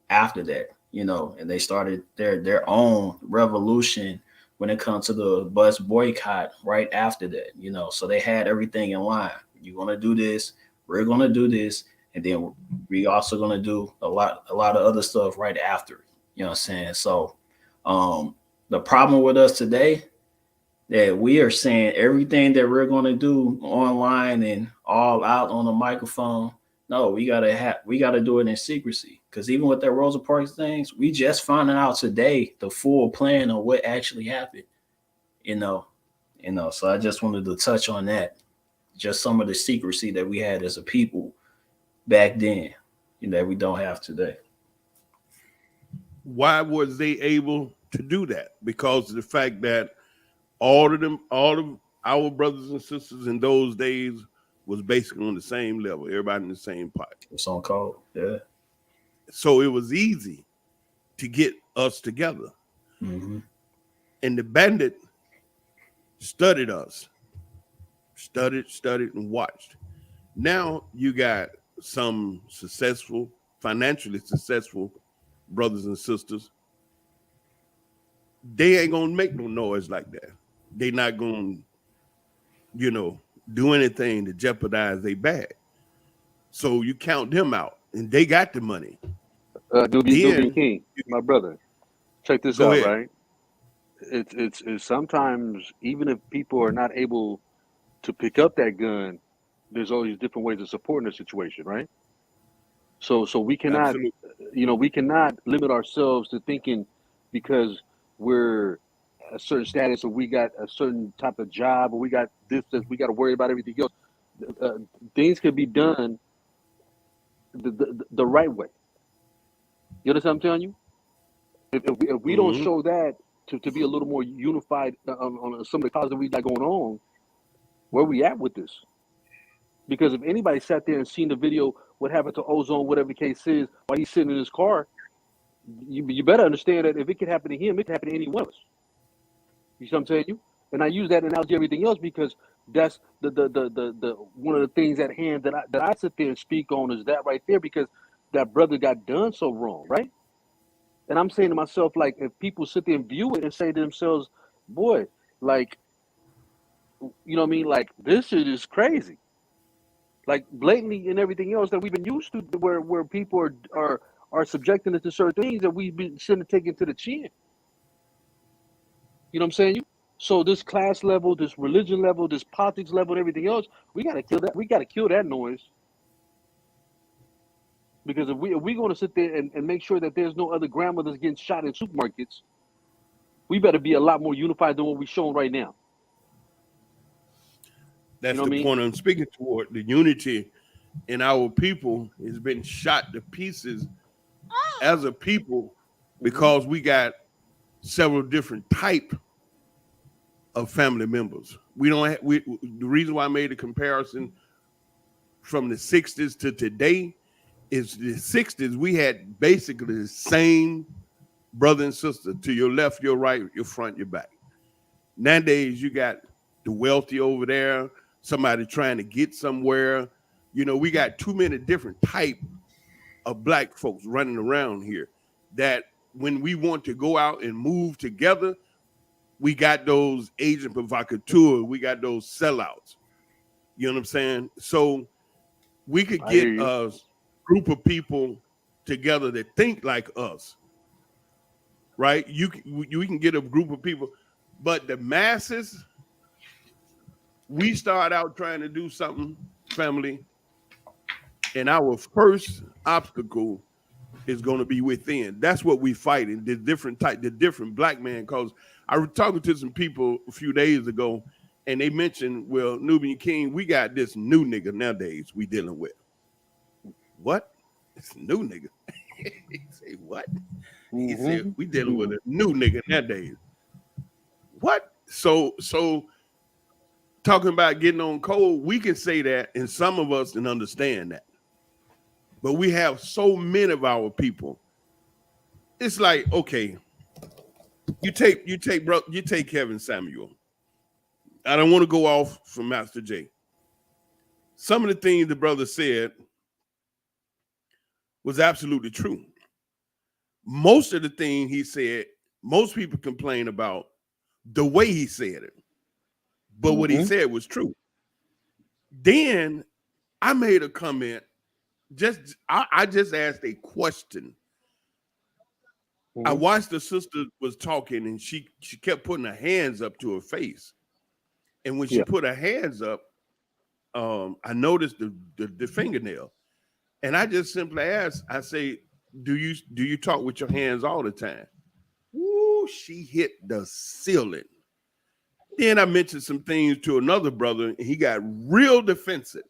after that, and they started their own revolution when it comes to the bus boycott right after that, so they had everything in line. You're going to do this, we're going to do this, and then we also going to do a lot of other stuff right after, you know what I'm saying? So the problem with us today that we are saying everything that we're going to do online and all out on the microphone. No, we gotta do it in secrecy. Because even with that Rosa Parks things, we just found out today the full plan of what actually happened. So I just wanted to touch on that. Just some of the secrecy that we had as a people back then, that we don't have today. Why was they able to do that? Because of the fact that all of our brothers and sisters in those days was basically on the same level, everybody in the same pot. It's on code, yeah. So it was easy to get us together. Mm-hmm. And the bandit studied us, studied and watched. Now you got some financially successful brothers and sisters. They ain't gonna make no noise like that. They not gonna, do anything to jeopardize their bag. So you count them out, and they got the money. Nubian King, my brother, check this Go out, ahead. right? It's sometimes, even if people are not able to pick up that gun, there's always different ways of supporting the situation, right? So we cannot, Absolutely. we cannot limit ourselves to thinking because we're a certain status or we got a certain type of job or we got this, we got to worry about everything else. Things can be done the right way. You understand what I'm telling you? If we don't show that to be a little more unified on some of the causes that we got going on, where we at with this? Because if anybody sat there and seen the video, what happened to Ozone, whatever the case is, while he's sitting in his car, you better understand that if it could happen to him, it could happen to any one of us. You see what I'm telling you? And I use that analogy everything else because that's the one of the things at hand that I sit there and speak on is that right there, because that brother got done so wrong, right? And I'm saying to myself, like, if people sit there and view it and say to themselves, boy, like, you know what I mean? Like, this shit is crazy. Like, blatantly and everything else that we've been used to, where people are subjecting us to certain things that we've been shouldn't have taken to the chin. You know what I'm saying? So this class level, this religion level, this politics level, and everything else, we gotta kill that. We gotta kill that noise. Because if we're going to sit there and make sure that there's no other grandmothers getting shot in supermarkets, we better be a lot more unified than what we're showing right now. That's the point I'm speaking toward. The unity in our people has been shot to pieces as a people because we got several different type of family members. We don't have, the reason why I made a comparison from the 60s to today is the 60s, we had basically the same brother and sister to your left, your right, your front, your back. Nowadays, you got the wealthy over there, somebody trying to get somewhere. You know, we got too many different type of black folks running around here that when we want to go out and move together, we got those agent provocateurs, we got those sellouts. You know what I'm saying? So we could get a group of people together that think like us, right? We can get a group of people, but the masses, we start out trying to do something, family, and our first obstacle is going to be within. That's what we fighting, the different black man. Because I was talking to some people a few days ago, and they mentioned, well, Nubian King, we got this new nigga nowadays we dealing with. What? It's a new nigga. He say, what? He said, we dealing with a new nigga nowadays. What? So talking about getting on code, we can say that, and some of us can understand that. But we have so many of our people. It's like, okay, you take Kevin Samuel. I don't want to go off from Master Jay. Some of the things the brother said was absolutely true. Most of the thing he said, most people complain about the way he said it. But what he said was true. Then I made a comment. I just asked a question. I watched the sister was talking and she kept putting her hands up to her face. And when she put her hands up, I noticed the fingernail. And I just simply asked, I say, do you talk with your hands all the time? Ooh, she hit the ceiling. Then I mentioned some things to another brother and he got real defensive.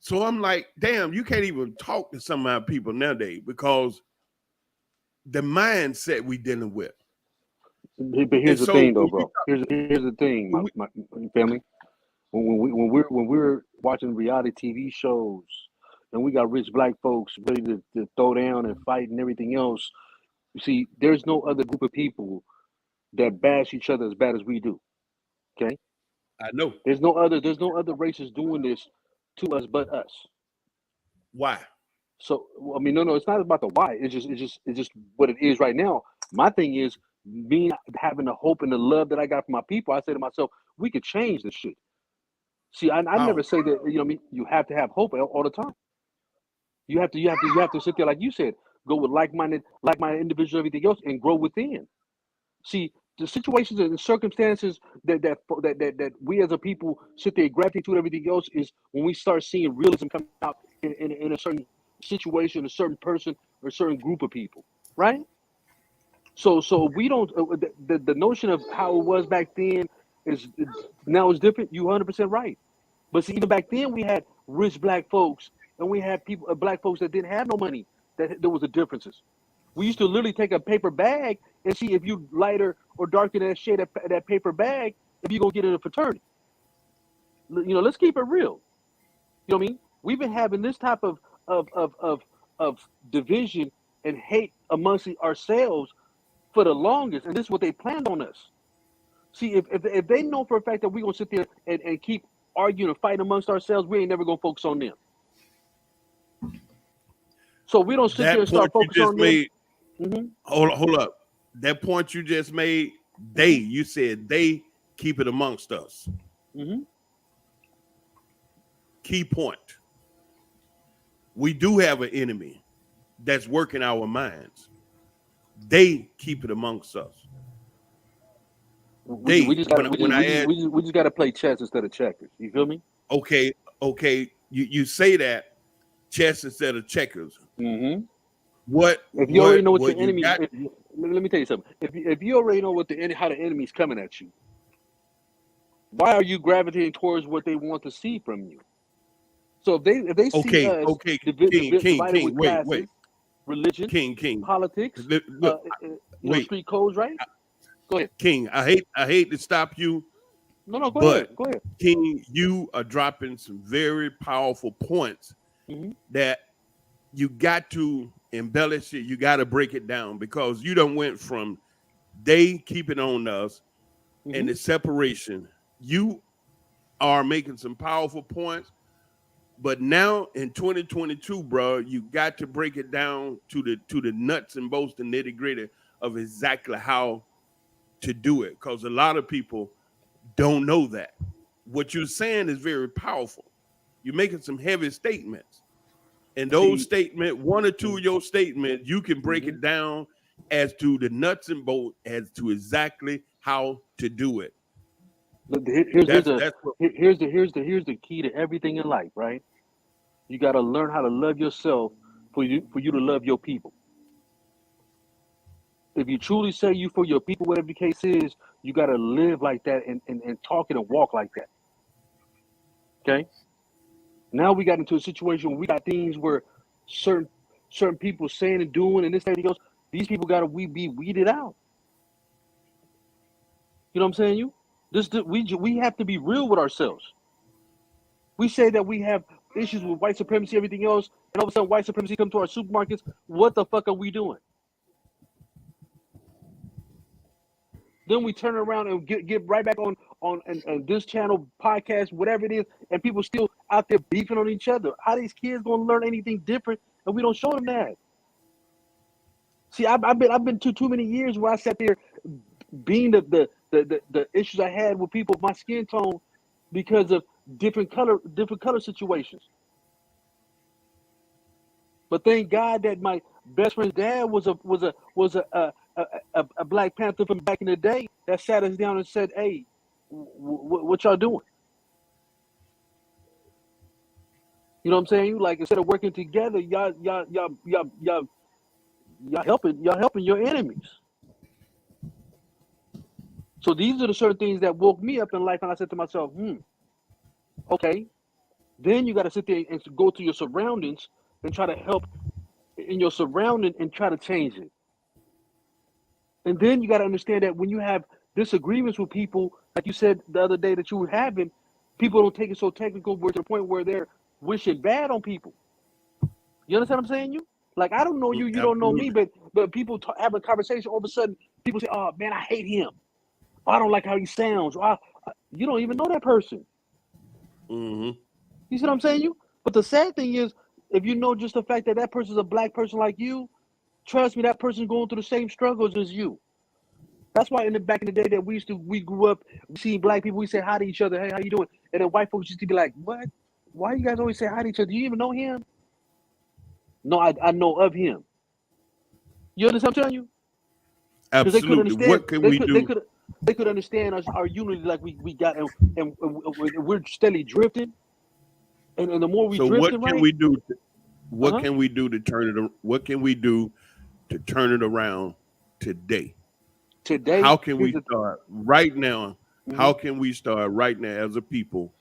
So I'm like, damn, you can't even talk to some of our people nowadays because the mindset we dealing with. But here's the thing, though, bro. Here's the thing, my family. When we're watching reality TV shows and we got rich black folks ready to throw down and fight and everything else, you see, there's no other group of people that bash each other as bad as we do. Okay, I know. There's no other races doing this to us but us. Why? So I mean, no, it's not about the why. It's just what it is right now. My thing is me having the hope and the love that I got for my people. I say to myself, we could change this shit. See, I How? never say that. You know, what I mean, you have to have hope all the time. You have to sit there, like you said, go with like-minded individuals, everything else, and grow within. See, the situations and the circumstances that we as a people sit there, gravitate to, everything else, is when we start seeing realism come out in a certain situation, a certain person, or a certain group of people, right? So we don't. The notion of how it was back then is now is different. You 100% right. But see, even back then we had rich black folks, and we had people, black folks that didn't have no money. That there was the differences. We used to literally take a paper bag and see if you lighter or darker that shade of that paper bag, if you gonna get in a fraternity. You know, let's keep it real. You know what I mean? We've been having this type of division and hate amongst ourselves for the longest, and this is what they planned on us. See, if they know for a fact that we're gonna sit there and keep arguing and fighting amongst ourselves, we ain't never gonna focus on them. So we don't sit there and start focusing on them. Mm-hmm. Hold up. That point you just made, you said they keep it amongst us. Mm-hmm. Key point. We do have an enemy that's working our minds. They keep it amongst us. We just got to play chess instead of checkers. You feel me? Okay. You say that chess instead of checkers. Mm-hmm. What if you already know what your enemy? Let me tell you something. If you already know how the enemy's coming at you, why are you gravitating towards what they want to see from you? So if they see us divided with classes, religion, politics, street codes, right? Go ahead, King. I hate to stop you. No, go ahead. King, you are dropping some very powerful points that you got to embellish it. You got to break it down, because you done went from they keep it on us and the separation. You are making some powerful points, but now in 2022, bro, you got to break it down to the nuts and bolts, the nitty gritty of exactly how to do it, because a lot of people don't know that. What you're saying is very powerful. You're making some heavy statements. And those statements, one or two of your statements, you can break it down as to the nuts and bolts, as to exactly how to do it. Here's the key to everything in life, right? You got to learn how to love yourself for you to love your people. If you truly say you for your people, whatever the case is, you got to live like that and talk it and walk like that. Okay? Now we got into a situation where we got things where certain people saying and doing and this, that, and else, these people got to be weeded out. You know what I'm saying? We have to be real with ourselves. We say that we have issues with white supremacy, everything else, and all of a sudden white supremacy come to our supermarkets. What the fuck are we doing? Then we turn around and get right back on this channel, podcast, whatever it is, and people still out there beefing on each other. How these kids gonna learn anything different and we don't show them that? See, I've been too many years where I sat there being the issues I had with people of my skin tone because of different color situations. But thank God that my best friend's dad was a Black Panther from back in the day that sat us down and said, "Hey, what y'all doing?" You know what I'm saying? Like, instead of working together, y'all helping your enemies. So these are the certain things that woke me up in life, and I said to myself, okay. Then you got to sit there and go to your surroundings and try to help in your surrounding and try to change it. And then you got to understand that when you have disagreements with people, like you said the other day that you were having, people don't take it so technical, to the point where they're wishing bad on people. You understand what I'm saying? Like, I don't know you, you don't know me, but people have a conversation. All of a sudden, people say, "Oh man, I hate him. Oh, I don't like how he sounds." You don't even know that person. You see what I'm saying? But the sad thing is, if you know just the fact that that person's a black person like you, trust me, that person's going through the same struggles as you. That's why back in the day that we grew up, we seen black people, we say hi to each other. Hey, how you doing? And then white folks used to be like, what? Why you guys always say hi to each other? Do you even know him? No, I know of him. You understand what I'm telling you? Absolutely. What can we do? They could understand our unity like we got, and we're steadily drifting. And the more we so drifting, what can right? we do? What can we do to turn it? What can we do to turn it around today? Today, how can we start right now? How can we start right now as a people,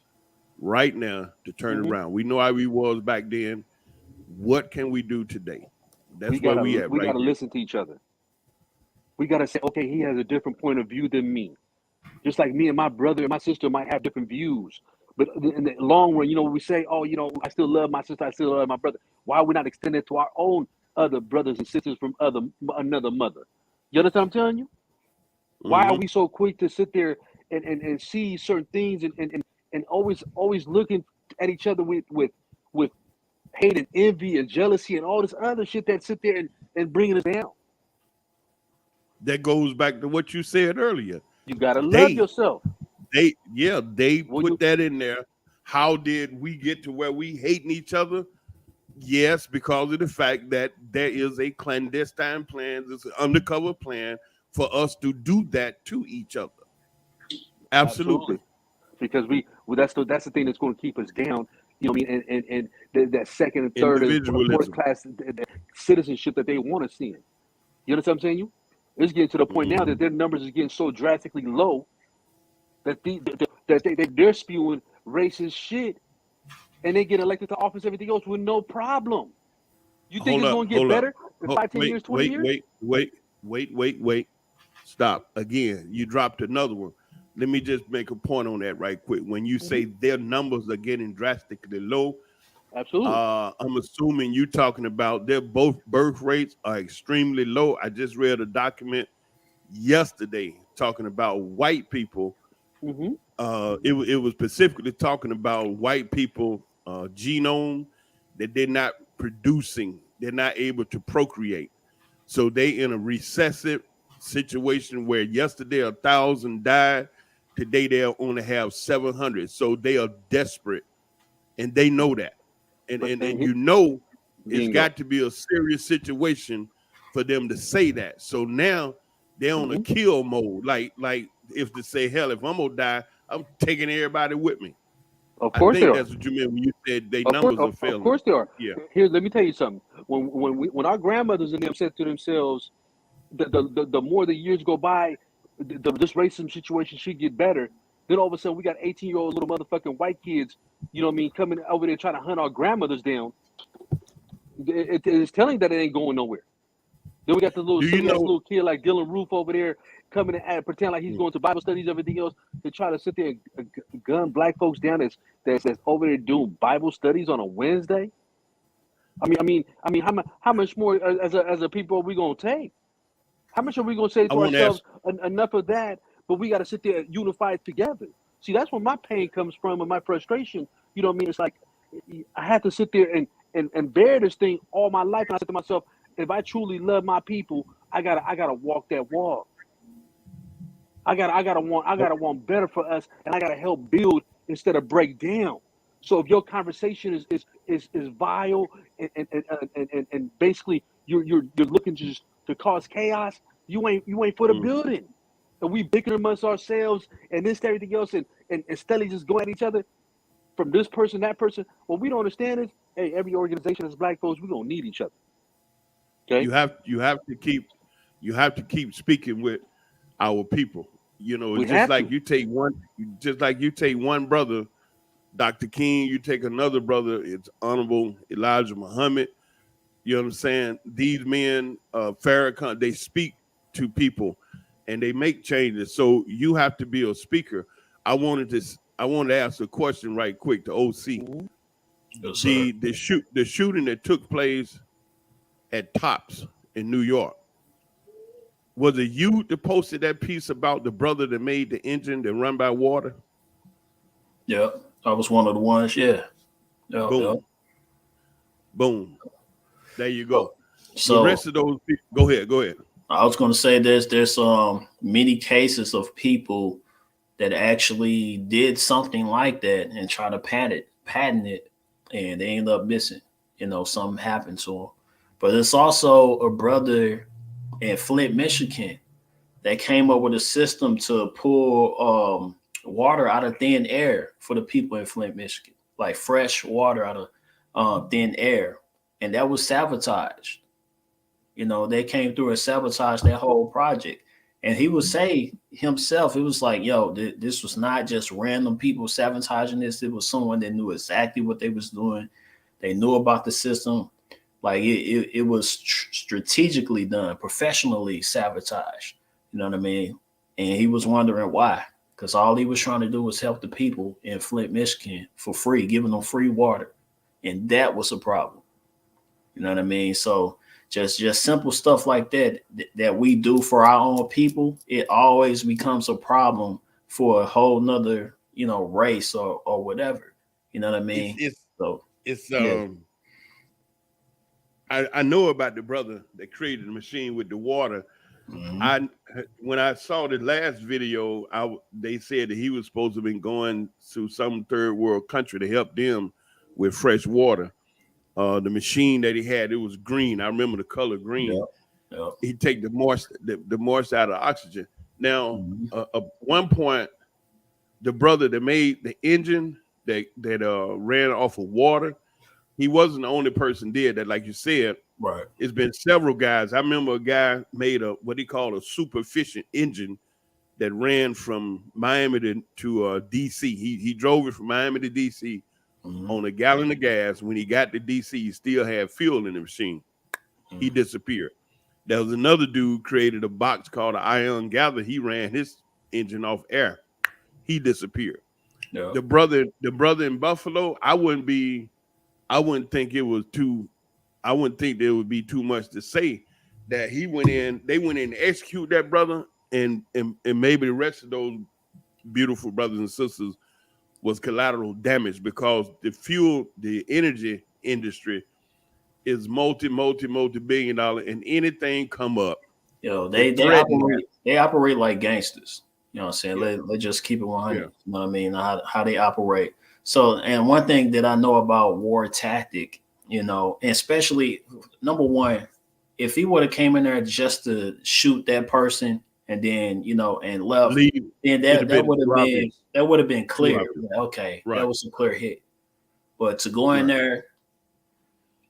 right now, to turn it around? We know how we was back then. What can we do today? That's where we at. We right gotta here. listen to each other. We gotta say, okay, he has a different point of view than me. Just like me and my brother and my sister might have different views. But in the long run, we say, oh, I still love my sister, I still love my brother. Why are we not extending it to our own other brothers and sisters from another mother? You understand what I'm telling you? Why are we so quick to sit there and see certain things and always looking at each other with hate and envy and jealousy and all this other shit that sit there and bringing us down? That goes back to what you said earlier. You gotta love yourself. They put that in there. How did we get to where we hating each other? Yes, because of the fact that there is a clandestine plan, there's an undercover plan for us to do that to each other. Absolutely. Because that's the thing that's going to keep us down. You know what I mean? And that second and third and fourth class citizenship that they want us in. You understand what I'm saying? You? It's getting to the point now that their numbers is getting so drastically low that they're spewing racist shit, and they get elected to office, everything else with no problem. You think it's going to get better in 5, 10 years, 20 years? Wait. Stop. Again, you dropped another one. Let me just make a point on that right quick. When you say their numbers are getting drastically low, absolutely. I'm assuming you're talking about their both birth rates are extremely low. I just read a document yesterday talking about white people. It was specifically talking about white people genome that they're not producing, they're not able to procreate. So they in a recessive situation where yesterday 1,000 died, today they'll only have 700. So they are desperate, and they know that. And it's got to be a serious situation for them to say that. So now they're on a kill mode. Like if to say, hell, if I'm gonna die, I'm taking everybody with me. Of course, I think that's what you meant when you said they numbers are failing. Of course they are. Yeah. Here, let me tell you something. When our grandmothers and them said to themselves, the more the years go by, this racism situation should get better. Then all of a sudden we got 18-year-old little motherfucking white kids, you know what I mean, coming over there trying to hunt our grandmothers down. It's telling that it ain't going nowhere. Then we got the little kid like Dylan Roof over there coming and pretend like he's going to Bible studies, everything else, to try to sit there and gun black folks down that's over there doing Bible studies on a Wednesday. I mean, how much more as a people are we gonna take? How much are we gonna say to ourselves? Enough of that, but we got to sit there unified together. See, that's where my pain comes from and my frustration. You know what I mean? It's like I had to sit there and bear this thing all my life. And I said to myself, if I truly love my people, I gotta walk that walk. I gotta want better for us, and I gotta help build instead of break down. So if your conversation is vile and basically you're looking to cause chaos, you ain't for the building. And we bicker amongst ourselves and this everything else and steadily just go at each other from this person, that person. What we don't understand is, hey, every organization as black folks, we don't need each other. Okay. You have to keep speaking with our people. You know, it's just like you take one brother, Dr. King, you take another brother, it's Honorable Elijah Muhammad. You know what I'm saying? These men, Farrakhan, they speak to people and they make changes. So you have to be a speaker. I wanted to ask a question right quick to OC. Yes, the shooting that took place at Tops in New York. Was it you that posted that piece about the brother that made the engine that run by water? Yeah, I was one of the ones. Yeah. Boom. Boom. There you go. So the rest of those people, go ahead. I was going to say there's many cases of people that actually did something like that and try to patent it, and they end up missing. Something happened to them. But it's also a brother in Flint, Michigan, that came up with a system to pull water out of thin air for the people in Flint, Michigan, like fresh water out of thin air, and that was sabotaged. They came through and sabotaged that whole project. And he would say himself, it was like, yo, this was not just random people sabotaging this. It was someone that knew exactly what they was doing. They knew about the system. Like it was strategically done, professionally sabotaged. You know what I mean? And he was wondering why. Because all he was trying to do was help the people in Flint, Michigan for free, giving them free water. And that was a problem. You know what I mean? So just simple stuff like that we do for our own people, it always becomes a problem for a whole nother, race or whatever. You know what I mean? I know about the brother that created the machine with the water. Mm-hmm. When I saw the last video, they said that he was supposed to have been going to some third world country to help them with fresh water. The machine that he had, it was green. I remember the color green. Yep. He'd take the moisture out of oxygen. Now, at one point, the brother that made the engine that ran off of water, he wasn't the only person did that, like you said. Right. It's been several guys. I remember a guy made what he called a super efficient engine that ran from Miami to DC. He drove it from Miami to DC on a gallon of gas. When he got to DC, he still had fuel in the machine. He disappeared. There was another dude created a box called an ion gather. He ran his engine off air. He disappeared. Yep. The brother in Buffalo, I wouldn't think there would be too much to say that they went in and execute that brother, and maybe the rest of those beautiful brothers and sisters was collateral damage, because the energy industry is multi-billion dollar, and anything come up. They operate like gangsters. You know what I'm saying? Yeah. Let's just keep it 100. Yeah. You know what I mean? How they operate. So, and one thing that I know about war tactic, and especially number one, if he would have came in there just to shoot that person and then, and left, then that would have been clear. Okay, right. That was a clear hit. But to go in there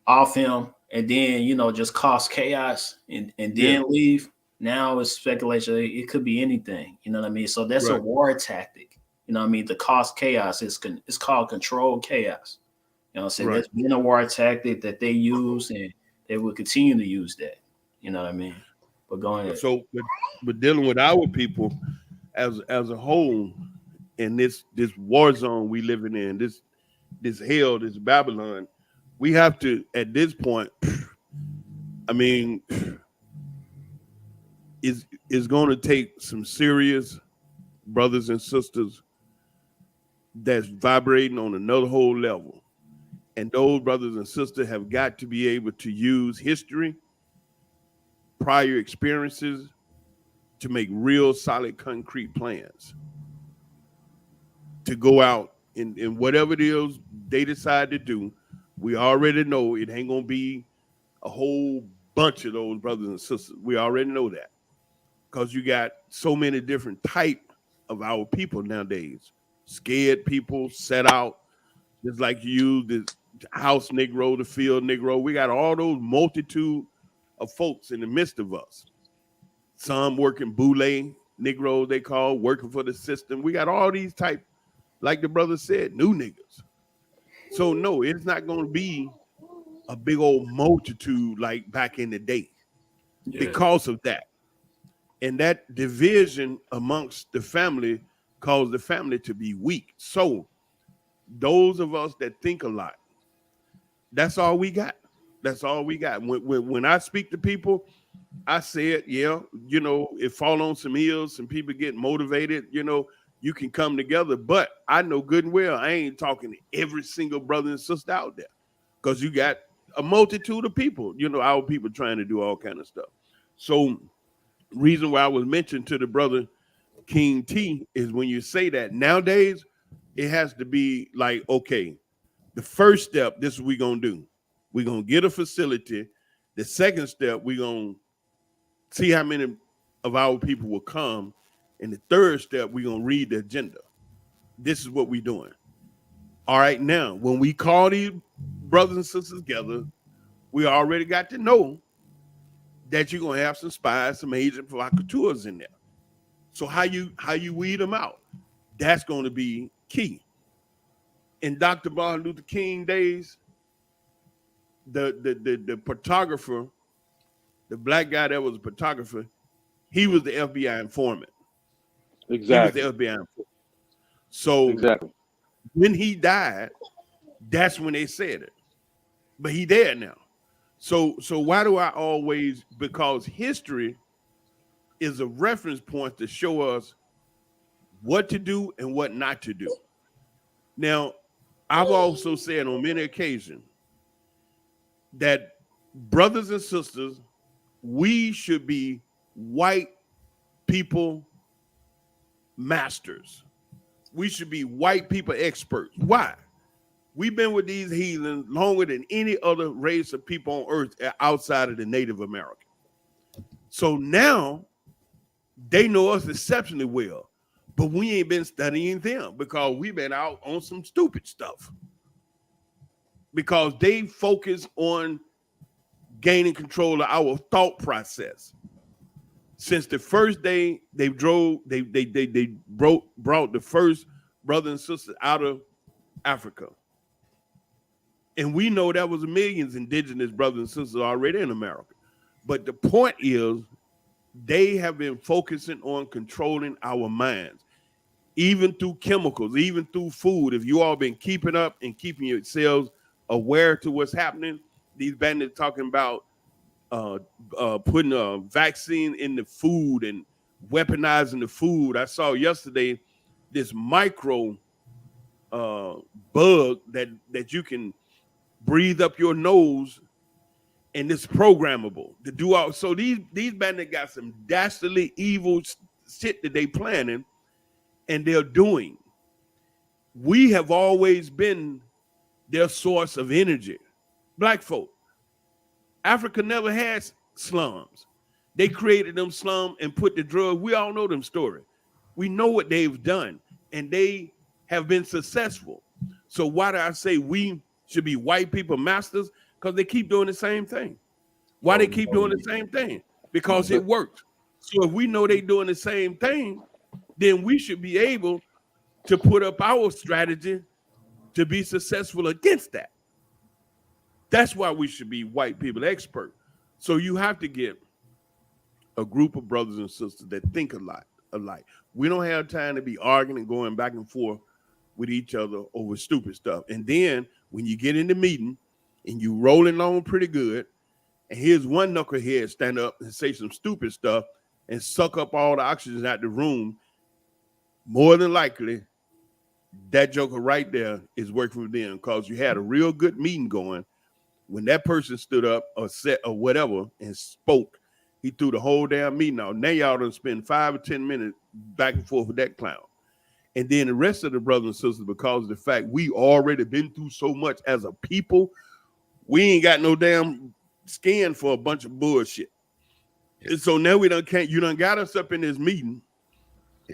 off him and then, just cause chaos and then leave, now it's speculation. It could be anything. You know what I mean? So that's a war tactic. You know what I mean? To cause chaos. It's called controlled chaos. You know what I'm saying? That's been a war tactic that they use, and they will continue to use that. You know what I mean? But go ahead. So, but dealing with our people as a whole in this war zone we living in, this hell, this Babylon, we have to, at this point, I mean, it's going to take some serious brothers and sisters that's vibrating on another whole level. And those brothers and sisters have got to be able to use history, prior experiences, to make real solid concrete plans to go out and whatever it is they decide to do. We already know it ain't going to be a whole bunch of those brothers and sisters. We already know that, because you got so many different type of our people nowadays. Scared people, set out, just like you use the house Negro, the field Negro. We got all those multitude of folks in the midst of us. Some working boule Negro, they call, working for the system. We got all these type, like the brother said, new niggas. So no, it's not going to be a big old multitude like back in the day because of that. And that division amongst the family caused the family to be weak. So those of us that think a lot, that's all we got. That's all we got. When I speak to people, I said, it fall on some heels, some people get motivated, you can come together. But I know good and well, I ain't talking to every single brother and sister out there, because you got a multitude of people, our people trying to do all kind of stuff. So reason why I was mentioned to the brother King T is when you say that nowadays, it has to be like, okay, the first step, this is what we're going to do. We're going to get a facility. The second step, we're going to see how many of our people will come. And the third step, we're going to read the agenda. This is what we're doing. All right, now, when we call these brothers and sisters together, we already got to know that you're going to have some spies, some agent provocateurs in there. So how you weed them out? That's going to be key. In Dr. Martin Luther King days, the photographer, the black guy that was a photographer, he was the FBI informant. Exactly. He was the FBI informant. So exactly. When he died, that's when they said it. But he dead now. So why do I always, because history is a reference point to show us what to do and what not to do. Now, I've also said on many occasions that brothers and sisters, we should be white people masters. We should be white people experts. Why? We've been with these heathens longer than any other race of people on earth outside of the Native American. So now they know us exceptionally well, but we ain't been studying them because we've been out on some stupid stuff. Because they focus on gaining control of our thought process. Since the first day they brought the first brothers and sisters out of Africa. And we know that was millions of indigenous brothers and sisters already in America. But the point is, they have been focusing on controlling our minds, even through chemicals, even through food. If you all been keeping up and keeping yourselves aware to what's happening, these bandits talking about putting a vaccine in the food and weaponizing the food. I saw yesterday this micro bug that you can breathe up your nose, and it's programmable to do all. So these bandits got some dastardly evil shit that they planning and they're doing. We have always been their source of energy. Black folk. Africa never had slums. They created them slums and put the drugs. We all know them story. We know what they've done, and they have been successful. So why do I say we should be white people masters? Because they keep doing the same thing. Why they keep doing the same thing? Because it works. So if we know they doing the same thing, then we should be able to put up our strategy to be successful against that. That's why we should be white people expert. So you have to get a group of brothers and sisters that think alike. We don't have time to be arguing and going back and forth with each other over stupid stuff. And then when you get in the meeting and you rolling on pretty good, and here's one knucklehead stand up and say some stupid stuff and suck up all the oxygen out the room, more than likely, that joker right there is working for them because you had a real good meeting going. When that person stood up or said or whatever and spoke, he threw the whole damn meeting out. Now y'all done spend 5 or 10 minutes back and forth with that clown. And then the rest of the brothers and sisters, because of the fact we already been through so much as a people, we ain't got no damn skin for a bunch of bullshit. And so now we you done got us up in this meeting,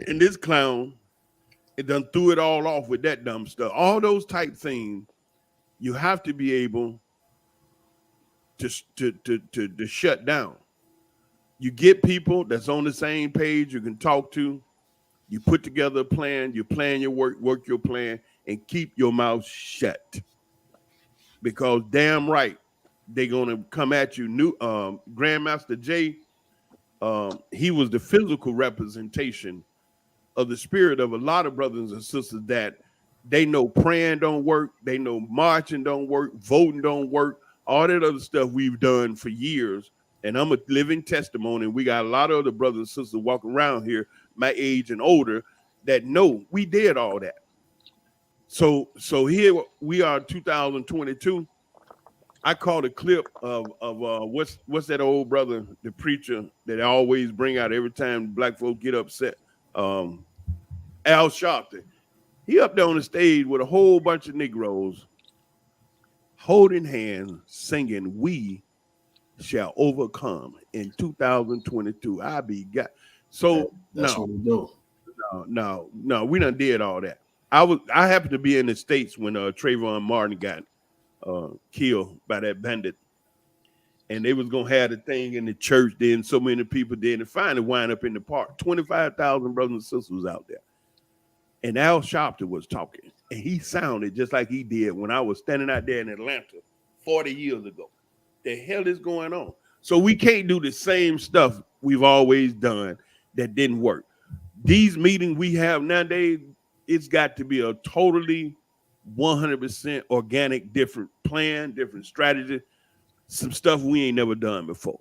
and this clown, it done threw it all off with that dumb stuff. All those type things, you have to be able to shut down. You get people that's on the same page you can talk to. You put together a plan. You plan your work your plan, and keep your mouth shut. Because damn right, they're gonna come at you. Grandmaster Jay, he was the physical representation of the spirit of a lot of brothers and sisters that they know praying don't work, they know marching don't work, voting don't work, all that other stuff we've done for years. And I'm a living testimony. We got a lot of other brothers and sisters walking around here, my age and older, that know we did all that. So here we are, 2022, I caught a clip of what's that old brother, the preacher that I always bring out every time black folks get upset. Al Sharpton. He up there on the stage with a whole bunch of Negroes holding hands, singing "We Shall Overcome" in 2022. I be got so that's what we do. No, we done did all that. I happened to be in the States when Trayvon Martin got killed by that bandit, and they was gonna have the thing in the church. Then so many people did, and finally wind up in the park. 25,000 brothers and sisters out there, and Al Sharpton was talking, and he sounded just like he did when I was standing out there in Atlanta 40 years ago. The hell is going on? So we can't do the same stuff we've always done that didn't work. These meetings we have nowadays, it's got to be a totally 100% organic, different plan, different strategy, some stuff we ain't never done before.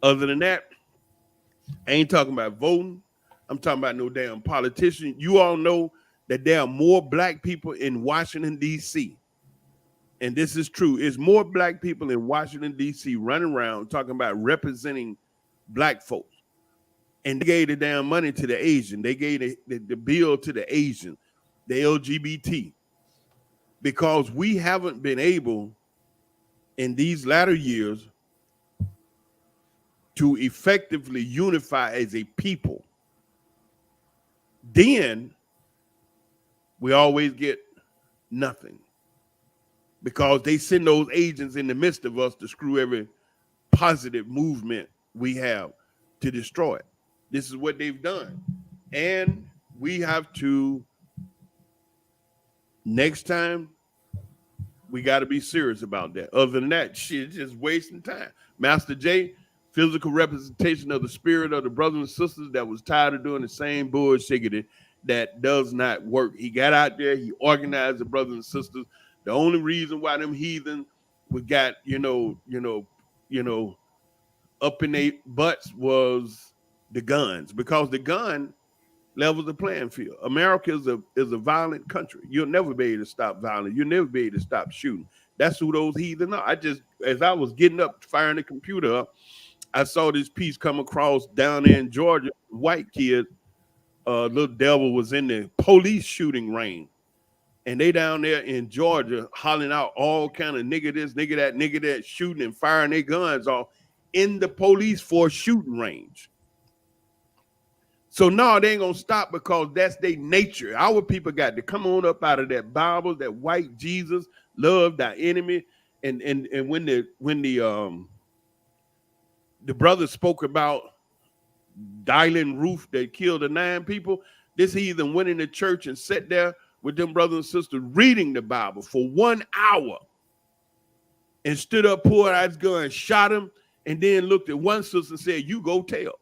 Other than that, I ain't talking about voting. I'm talking about no damn politician. You all know that there are more black people in Washington, D.C. And this is true. It's more black people in Washington, D.C. running around talking about representing black folks. And they gave the damn money to the Asian. They gave the bill to the Asian, the LGBT. Because we haven't been able in these latter years to effectively unify as a people. Then we always get nothing. Because they send those agents in the midst of us to screw every positive movement we have to destroy it. This is what they've done. And we have to, next time, we got to be serious about that. Other than that, shit, it's just wasting time. Master Jay, physical representation of the spirit of the brothers and sisters that was tired of doing the same bullshit that does not work. He got out there, he organized the brothers and sisters. The only reason why them heathen we got, up in their butts was the guns, because the gun levels the playing field. America is a violent country. You'll never be able to stop violence. You'll never be able to stop shooting. That's who those heathen are. As I was getting up, firing the computer up, I saw this piece come across down there in Georgia. White kid, little devil was in the police shooting range. And they down there in Georgia hollering out all kind of nigga this, nigga that, shooting and firing their guns off in the police force shooting range. So no, they ain't gonna stop because that's their nature. Our people got to come on up out of that Bible, that white Jesus, love thy enemy. And when the brother spoke about Dylan Roof that killed the 9 people, this heathen went in the church and sat there with them brothers and sisters reading the Bible for 1 hour and stood up, pulled out his gun, shot him, and then looked at one sister and said, "You go tell."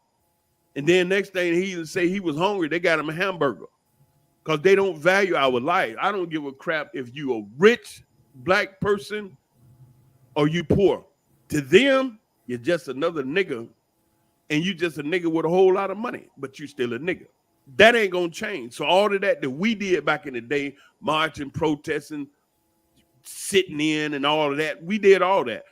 And then next thing he even say he was hungry, they got him a hamburger because they don't value our life. I don't give a crap if you a rich black person or you poor. To them, you're just another nigga, and you just a nigga with a whole lot of money, but you still a nigga. That ain't gonna change. So all of that we did back in the day, marching, protesting, sitting in and all of that, we did all that.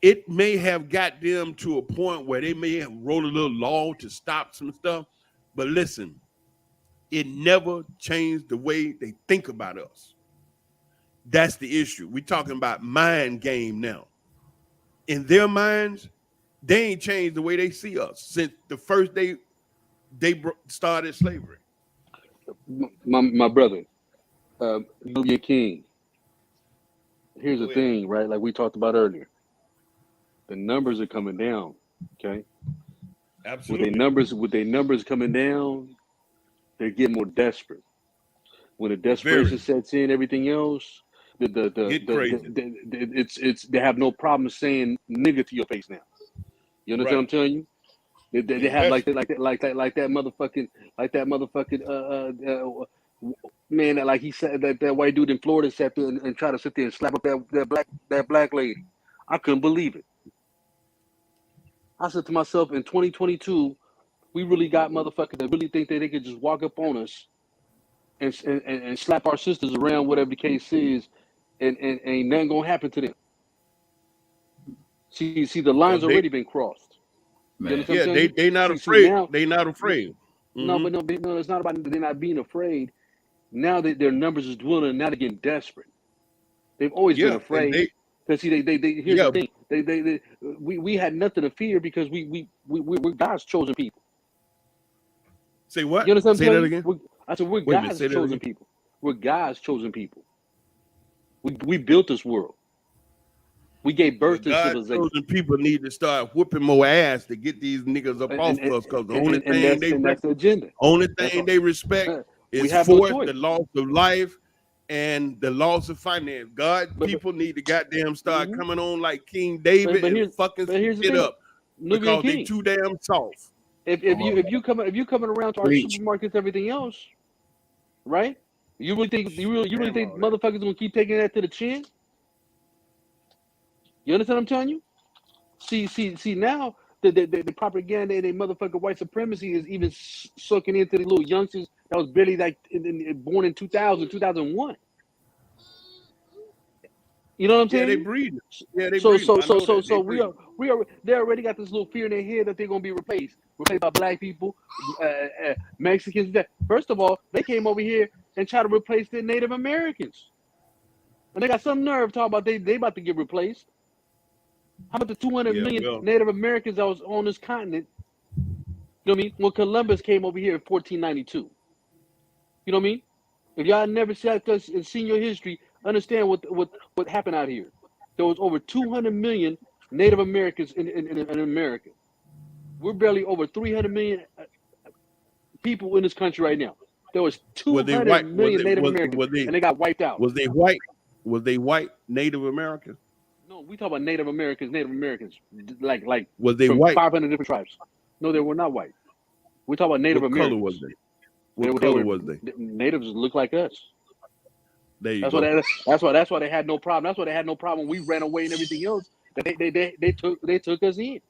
It may have got them to a point where they may have wrote a little law to stop some stuff, but listen, it never changed the way they think about us. That's the issue. We're talking about mind game now. In their minds, they ain't changed the way they see us since the first day they started slavery. My brother, Julian King. Here's the thing, right? Like we talked about earlier, the numbers are coming down. Okay, absolutely. With their numbers coming down, they're getting more desperate. When the desperation sets in, everything else, they have no problem saying nigga to your face now. You understand what I'm telling you? They have like that motherfucking man, that like he said that white dude in Florida sat there and tried to sit there and slap up that black lady. I couldn't believe it. I said to myself, in 2022, we really got motherfuckers that really think that they could just walk up on us and slap our sisters around, whatever the case is, and ain't nothing gonna happen to them. See, the line's They- already been crossed. You Man. understand Yeah, what I'm saying? they not See, afraid. now, They not afraid. no, Mhm. but no, it's not about they're not being afraid. Now that their numbers is dwindling, now they're getting desperate. They've always been Yeah, and afraid. they Because see, here's yeah. the thing. We had nothing to fear because we're God's chosen people. Say what? You understand? Say that again. I said we're Wait a minute, God's say that chosen again. people. We're God's chosen people. We built this world. We gave birth to God civilization. chosen people need to start whooping more ass to get these niggas up off us, because the only thing that's the agenda. only That's thing all. they respect We is have no force, choice. the loss of life, and the loss of finance. People need to goddamn start coming on like King David and fucking but here's the shit thing. up, Nubian because they King. too damn soft. If you coming around to our Preach. supermarkets, everything else, right? You really think motherfuckers gonna keep taking that to the chin? You understand what I'm telling you? See now the propaganda and the motherfucking white supremacy is even sucking into the little youngsters that was barely like born in 2000, 2001. You know what I'm saying? Yeah, they breeding. Yeah, they So breeding. I know that. They we are they already got this little fear in their head that they're gonna be replaced by black people, Mexicans. That first of all, they came over here and tried to replace the Native Americans, and they got some nerve talking about they about to get replaced. How about the 200 million Native Americans that was on this continent? You know what I mean? When Columbus came over here in 1492. You know what I mean? If y'all never sat us and seen your history, understand what happened out here. There was over 200 million Native Americans in America. We're barely over 300 million people in this country right now. There was 200 million Native Americans, and they got wiped out. Was they white? Was they white Native American? No, we talk about Native Americans, like was they from white? 500 different tribes. No, they were not white. We talk about Native What Americans. color was they? What color was they? Natives look like us. There you That's go. That's why they had no problem. That's why they had no problem. We ran away and everything else. They took us in.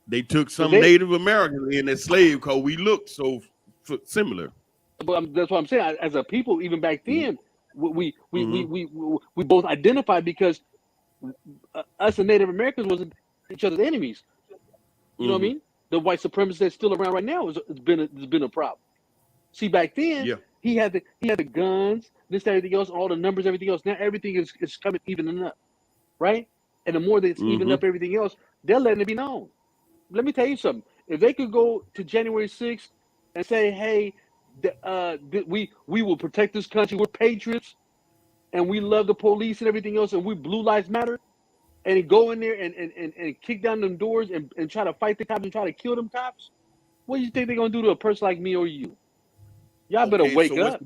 They took some Native Americans in as slave because we looked so similar. But that's what I'm saying. As a people, even back then, we both identified because us and Native Americans wasn't each other's enemies. You know what I mean? The white supremacists that's still around right now has been a problem. See, back then, he had the guns, this, everything else, all the numbers, everything else. Now everything is coming evening up, right? And the more that it's even up everything else, they're letting it be known. Let me tell you something. If they could go to January 6th and say, hey, we will protect this country, we're patriots, and we love the police and everything else, and we Blue Lives Matter, and go in there and kick down them doors and try to fight the cops and try to kill them cops, what do you think they're going to do to a person like me or you? Y'all better wake up.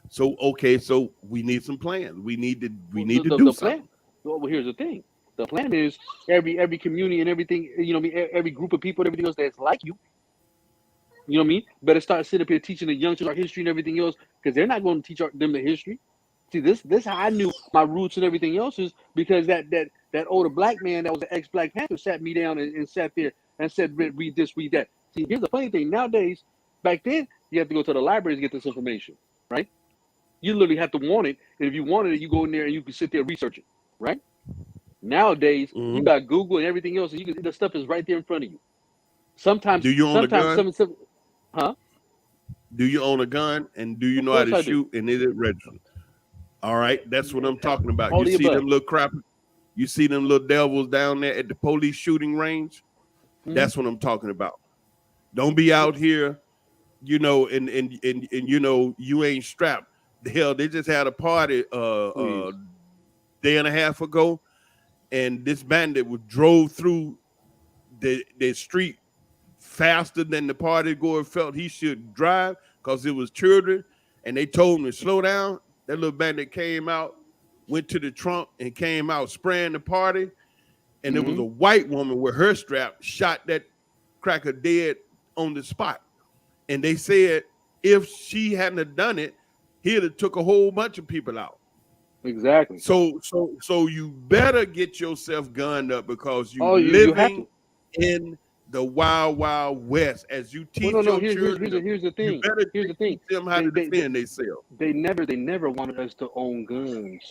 So we need some plans. We need to do something. Well, here's the thing. The plan is every community and everything, you know what I mean, every group of people and everything else that's like you. You know what I mean? Better start sitting up here teaching the youngsters our history and everything else, because they're not going to teach them the history. See, this how I knew my roots and everything else is because that older black man that was an ex-Black Panther sat me down and sat there and said, read this, read that. See, here's the funny thing. Nowadays, back then, you have to go to the library to get this information, right? You literally have to want it. And if you wanted it, you go in there and you can sit there and research it, right? Nowadays, you got Google and everything else, and the stuff is right there in front of you. Sometimes, do you own a gun? Huh? Do you own a gun, and do you know how to shoot, and is it registered? All right, that's what I'm talking about. All You see them little crap, you see them little devils down there at the police shooting range. That's what I'm talking about. Don't be out here, you know, and you know you ain't strapped. The hell, they just had a party day and a half ago, and this bandit drove through the street faster than the party goer felt he should drive because it was children, and they told him to slow down. That little bandit came out, went to the trunk, and came out spraying the party, and there was a white woman with her strap shot that cracker dead on the spot. And they said if she hadn't have done it, he'd have took a whole bunch of people out. Exactly. So you better get yourself gunned up because you're living in the wild, wild west. As you teach your children, here's the thing. You better here's the thing. Teach them how to defend themselves. They never wanted us to own guns.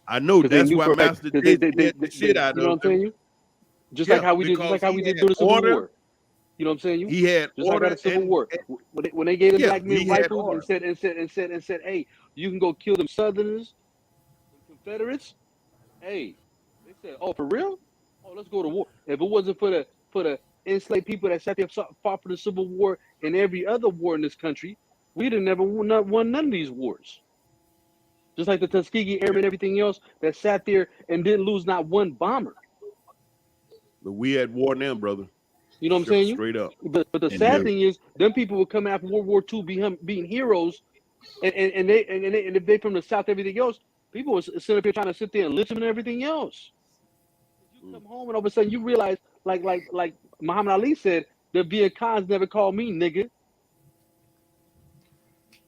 I know that's why Master Jay scared the shit out You know of what I'm him. saying? Just like how we did, during the Civil War. You know what I'm saying? He had just order like the Civil War. When they gave the black men rifles and said, hey, you can go kill them Southerners, Confederates. Hey, they said, oh, for real? Oh, let's go to war. If it wasn't for the enslaved people that sat there fought for the Civil War and every other war in this country, we'd have never won none of these wars. Just like the Tuskegee Airmen and everything else that sat there and didn't lose not one bomber. But we at war now, brother. You know what I'm saying? Straight up. But the sad thing is, them people would come after World War II being heroes, and if they from the South, everything else, people was sitting up here trying to sit there and listen and everything else. You come home and all of a sudden you realize, like Muhammad Ali said, the Viet Congs never called me nigga.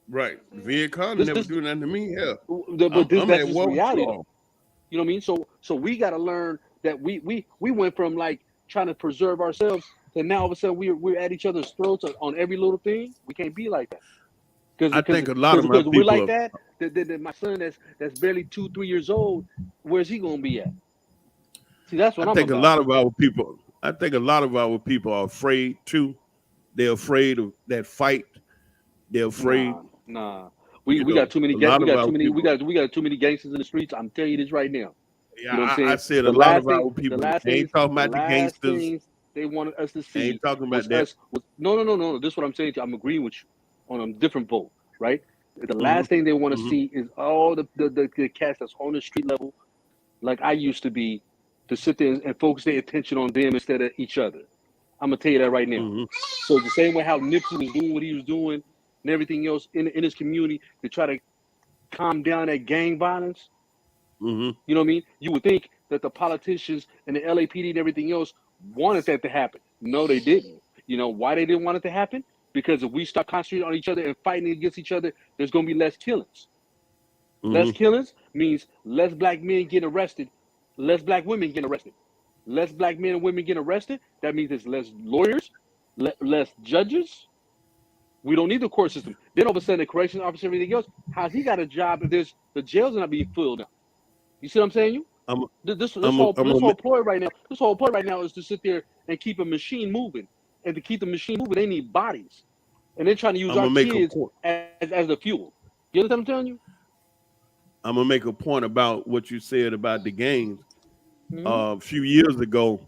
Right. Viet Cong never do nothing to me. Yeah. But that's just reality. You know what I mean? So we got to learn that we went from like trying to preserve ourselves to now all of a sudden we're at each other's throats on every little thing. We can't be like that. I think a lot of my people we're like that. My son that's barely 2-3 years old, where's he gonna be at? See, that's what I think a lot of our people are afraid too. They're afraid of that fight. They're afraid. Nah. We got too many we got too many gangsters in the streets. I'm telling you this right now. Yeah, you know what I'm I said a lot of our people ain't talking about the gangsters. They wanted us to see. Ain't talking about that. No. This is what I'm saying to you. I'm agreeing with you on a different vote, right? The last thing they want to see is all the cats that's on the street level, like I used to be, to sit there and focus their attention on them instead of each other. I'm gonna tell you that right now. So the same way how Nipsey was doing what he was doing and everything else in his community to try to calm down that gang violence. You know what I mean? You would think that the politicians and the LAPD and everything else wanted that to happen. No, they didn't. You know why they didn't want it to happen? Because if we start concentrating on each other and fighting against each other, there's going to be less killings. Less killings means less black men getting arrested, less black women getting arrested. Less black men and women getting arrested, that means there's less lawyers, less judges. We don't need the court system. Then all of a sudden, the corrections officer and everything else, how's he got a job if the jails are not being filled up? You see what I'm saying? This whole ploy right now is to sit there and keep a machine moving. And to keep the machine moving, they need bodies. And they're trying to use our kids as the fuel. You understand what I'm telling you? I'm going to make a point about what you said about the gangs. A few years ago,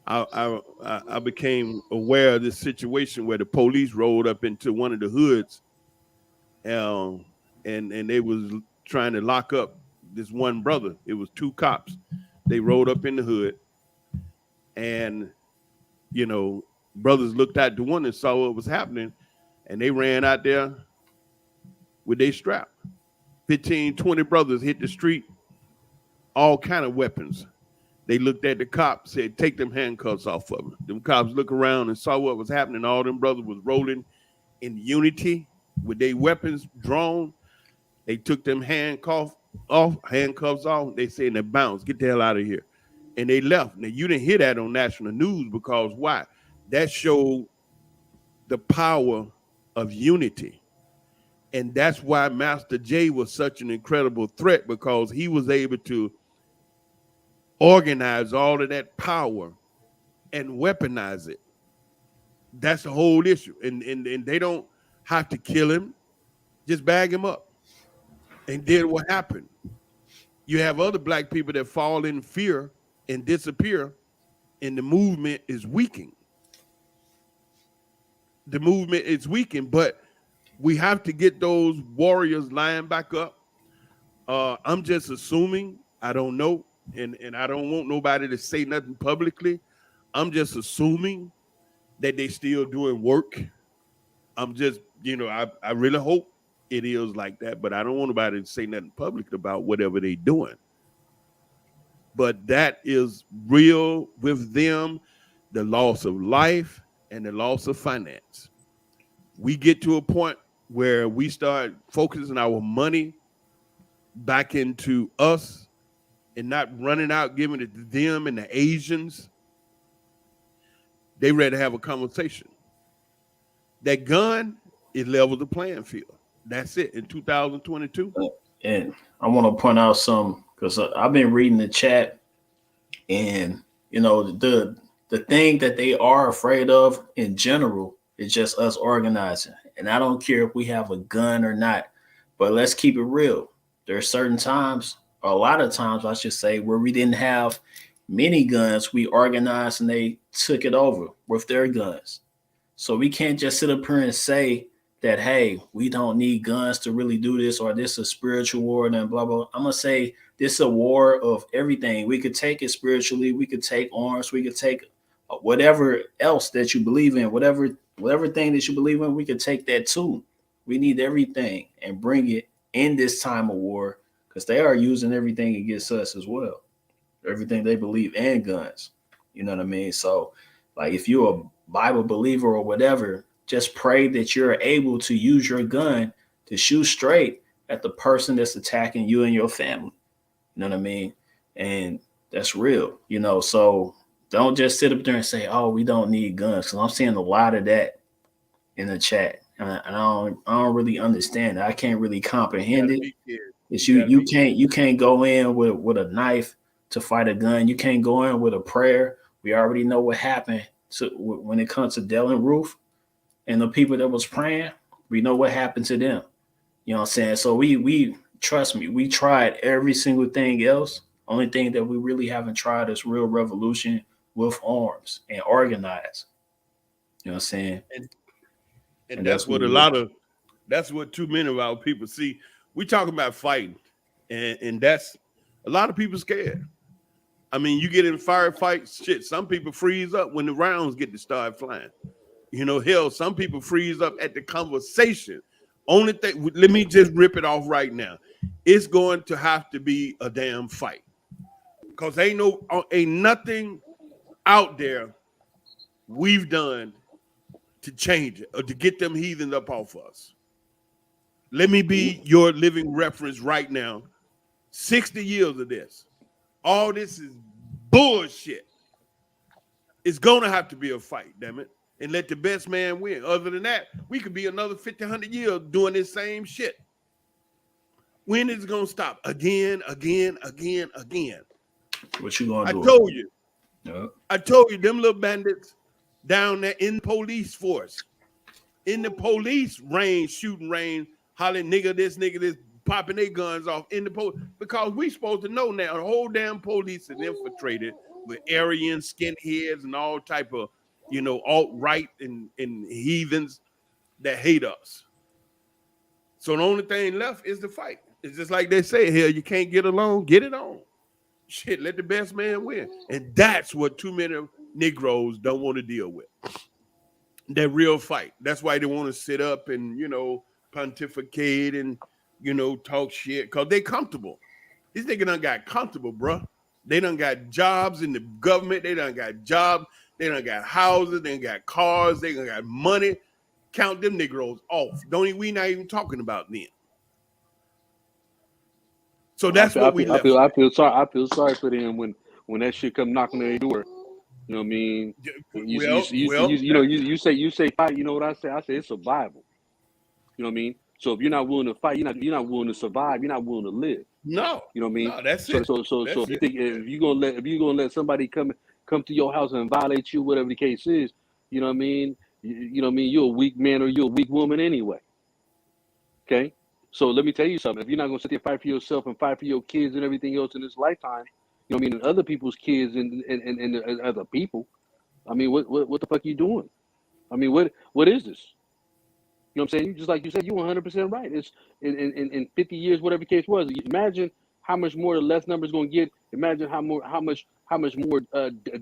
I became aware of this situation where the police rolled up into one of the hoods and they was trying to lock up this one brother. It was 2 cops. They rolled up in the hood and, you know, brothers looked out the one and saw what was happening and they ran out there with their strap. 15, 20 brothers hit the street, all kind of weapons. They looked at the cops, said, take them handcuffs off of them. Them cops looked around and saw what was happening. All them brothers was rolling in unity with their weapons drawn. They took them handcuffs off. They said, now bounce, get the hell out of here. And they left. Now, you didn't hear that on national news because why? That showed the power of unity. And that's why Master Jay was such an incredible threat, because he was able to organize all of that power and weaponize it. That's the whole issue. And they don't have to kill him, just bag him up. And then what happened? You have other black people that fall in fear and disappear, and the movement is weakening. The movement is weakened, but we have to get those warriors lined back up. I'm just assuming, I don't know, and I don't want nobody to say nothing publicly. I'm just assuming that they still doing work. I'm just, you know, I really hope it is like that, but I don't want nobody to say nothing public about whatever they doing. But that is real with them, the loss of life and the loss of finance. We get to a point where we start focusing our money back into us and not running out, giving it to them and the Asians. They ready to have a conversation. That gun, it levels the playing field. That's it in 2022. And I want to point out something, because I've been reading the chat, and you know the thing that they are afraid of in general is just us organizing. And I don't care if we have a gun or not, but let's keep it real. There are certain times, or a lot of times, I should say, where we didn't have many guns. We organized and they took it over with their guns. So we can't just sit up here and say that, hey, we don't need guns to really do this, or this is a spiritual war and then blah, blah. I'm going to say this is a war of everything. We could take it spiritually. We could take arms. We could take whatever else that you believe in, whatever thing that you believe in, we could take that too. We need everything and bring it in this time of war, because they are using everything against us as well. Everything they believe, and guns. You know what I mean? So, like, if you're a Bible believer or whatever, just pray that you're able to use your gun to shoot straight at the person that's attacking you and your family. You know what I mean? And that's real, you know. So don't just sit up there and say, oh, we don't need guns. Because I'm seeing a lot of that in the chat. And I don't really understand it. I can't really comprehend it. It's you can't go in with a knife to fight a gun. You can't go in with a prayer. We already know what happened when it comes to Dell and Ruth and the people that was praying. We know what happened to them. You know what I'm saying? So we trust me, we tried every single thing else. Only thing that we really haven't tried is real revolution with arms and organized. You know what I'm saying? And that's what that's what too many of our people see. We talk about fighting, and that's a lot of people scared. I mean, you get in firefights, shit, some people freeze up when the rounds get to start flying. You know, hell, some people freeze up at the conversation. Only thing, let me just rip it off right now. It's going to have to be a damn fight. Because ain't nothing out there we've done to change it or to get them heathens up off us. Let me be your living reference right now. 60 years of this. All this is bullshit. It's going to have to be a fight, damn it. And let the best man win. Other than that, we could be another 50, 100 years doing this same shit. When is it going to stop? Again. What you going to do? I told you. Yep. I told you, them little bandits down there in police force, in the police range, shooting range, hollering nigga this, popping their guns off in the police, because we supposed to know now the whole damn police is infiltrated with Aryan skinheads and all type of, you know, alt-right and heathens that hate us. So the only thing left is the fight. It's just like they say here, you can't get along, get it on. Shit, let the best man win. And that's what too many Negroes don't want to deal with. That real fight. That's why they want to sit up and, you know, pontificate and, you know, talk shit, because they comfortable. These niggas done got comfortable, bro. They done got jobs in the government. They done got jobs. They done got houses. They done got cars. They done got money. Count them Negroes off. We not even talking about them. So that's what we left. I feel sorry for them when that shit come knocking on their door. You know what I mean? You say fight. You know what I say? I say it's survival. You know what I mean? So if you're not willing to fight, you're not willing to survive. You're not willing to live. No. You know what I mean? No, that's it. So if you think if you're gonna let somebody come to your house and violate you, whatever the case is, you know what I mean? You know what I mean? You're a weak man or you're a weak woman anyway. Okay? So let me tell you something. If you're not gonna sit there and fight for yourself and fight for your kids and everything else in this lifetime, you know what I mean, and other people's kids and other people, I mean, what the fuck are you doing? I mean, what is this? You know what I'm saying? Just like you said, you're 100% right. It's in 50 years, whatever the case was. Imagine how much more the less numbers going to get. Imagine how much more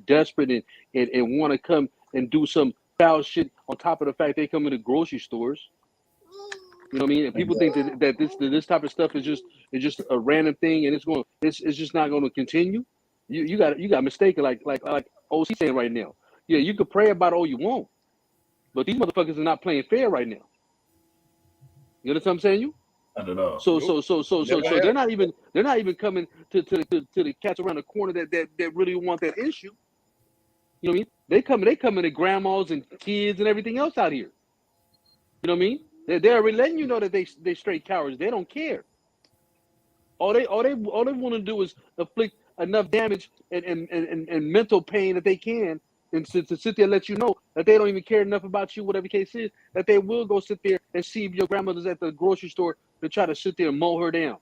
desperate and want to come and do some foul shit on top of the fact they come into grocery stores. You know what I mean? And people think that this type of stuff is just a random thing and it's just not going to continue. You got mistaken like OC saying right now. Yeah, you could pray about it all you want, but these motherfuckers are not playing fair right now. You understand what I'm saying? Not at all. So they're not even coming to the cats around the corner that really want that issue. You know what I mean? They coming to grandmas and kids and everything else out here. You know what I mean? They're already letting you know that they straight cowards. They don't care. All they want to do is inflict enough damage and mental pain that they can, and to sit there and let you know that they don't even care enough about you, whatever the case is, that they will go sit there and see if your grandmother's at the grocery store to try to sit there and mow her down.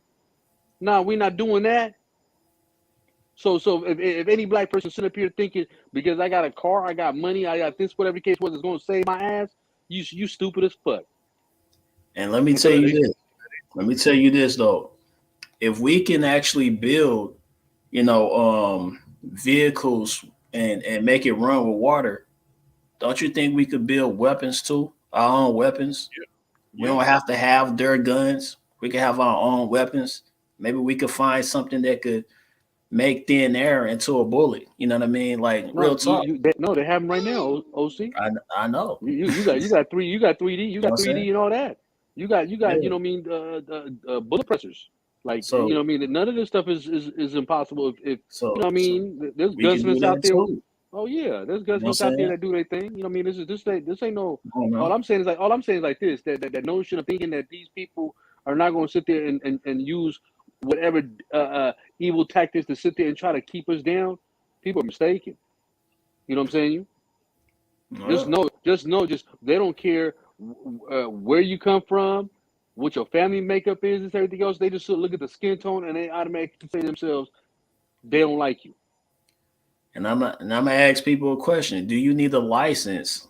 Nah, we're not doing that. So if any black person sitting up here thinking because I got a car, I got money, I got this, whatever the case was, it's going to save my ass, you stupid as fuck. And let me tell you this. Let me tell you this though. If we can actually build, vehicles and make it run with water, don't you think we could build weapons too? Our own weapons. Yeah. We don't have to have their guns. We can have our own weapons. Maybe we could find something that could make thin air into a bullet. You know what I mean? Like real talk. No, they have them right now. OC. I know. You got 3D. You got 3D and all that. You got you know what I mean, bullet pressers. Like, so, you know what I mean? None of this stuff is impossible if you know what I mean? There's gunsmiths out there. Oh yeah, there's gunsmiths out there that do their thing. You know what I mean? This ain't no. All I'm saying is like this, that notion of thinking that these people are not going to sit there and use whatever evil tactics to sit there and try to keep us down. People are mistaken. You know what I'm saying? Just know, they don't care where you come from, what your family makeup is, and everything else. They just look at the skin tone and they automatically say to themselves, they don't like you. And I'm gonna ask people a question: do you need a license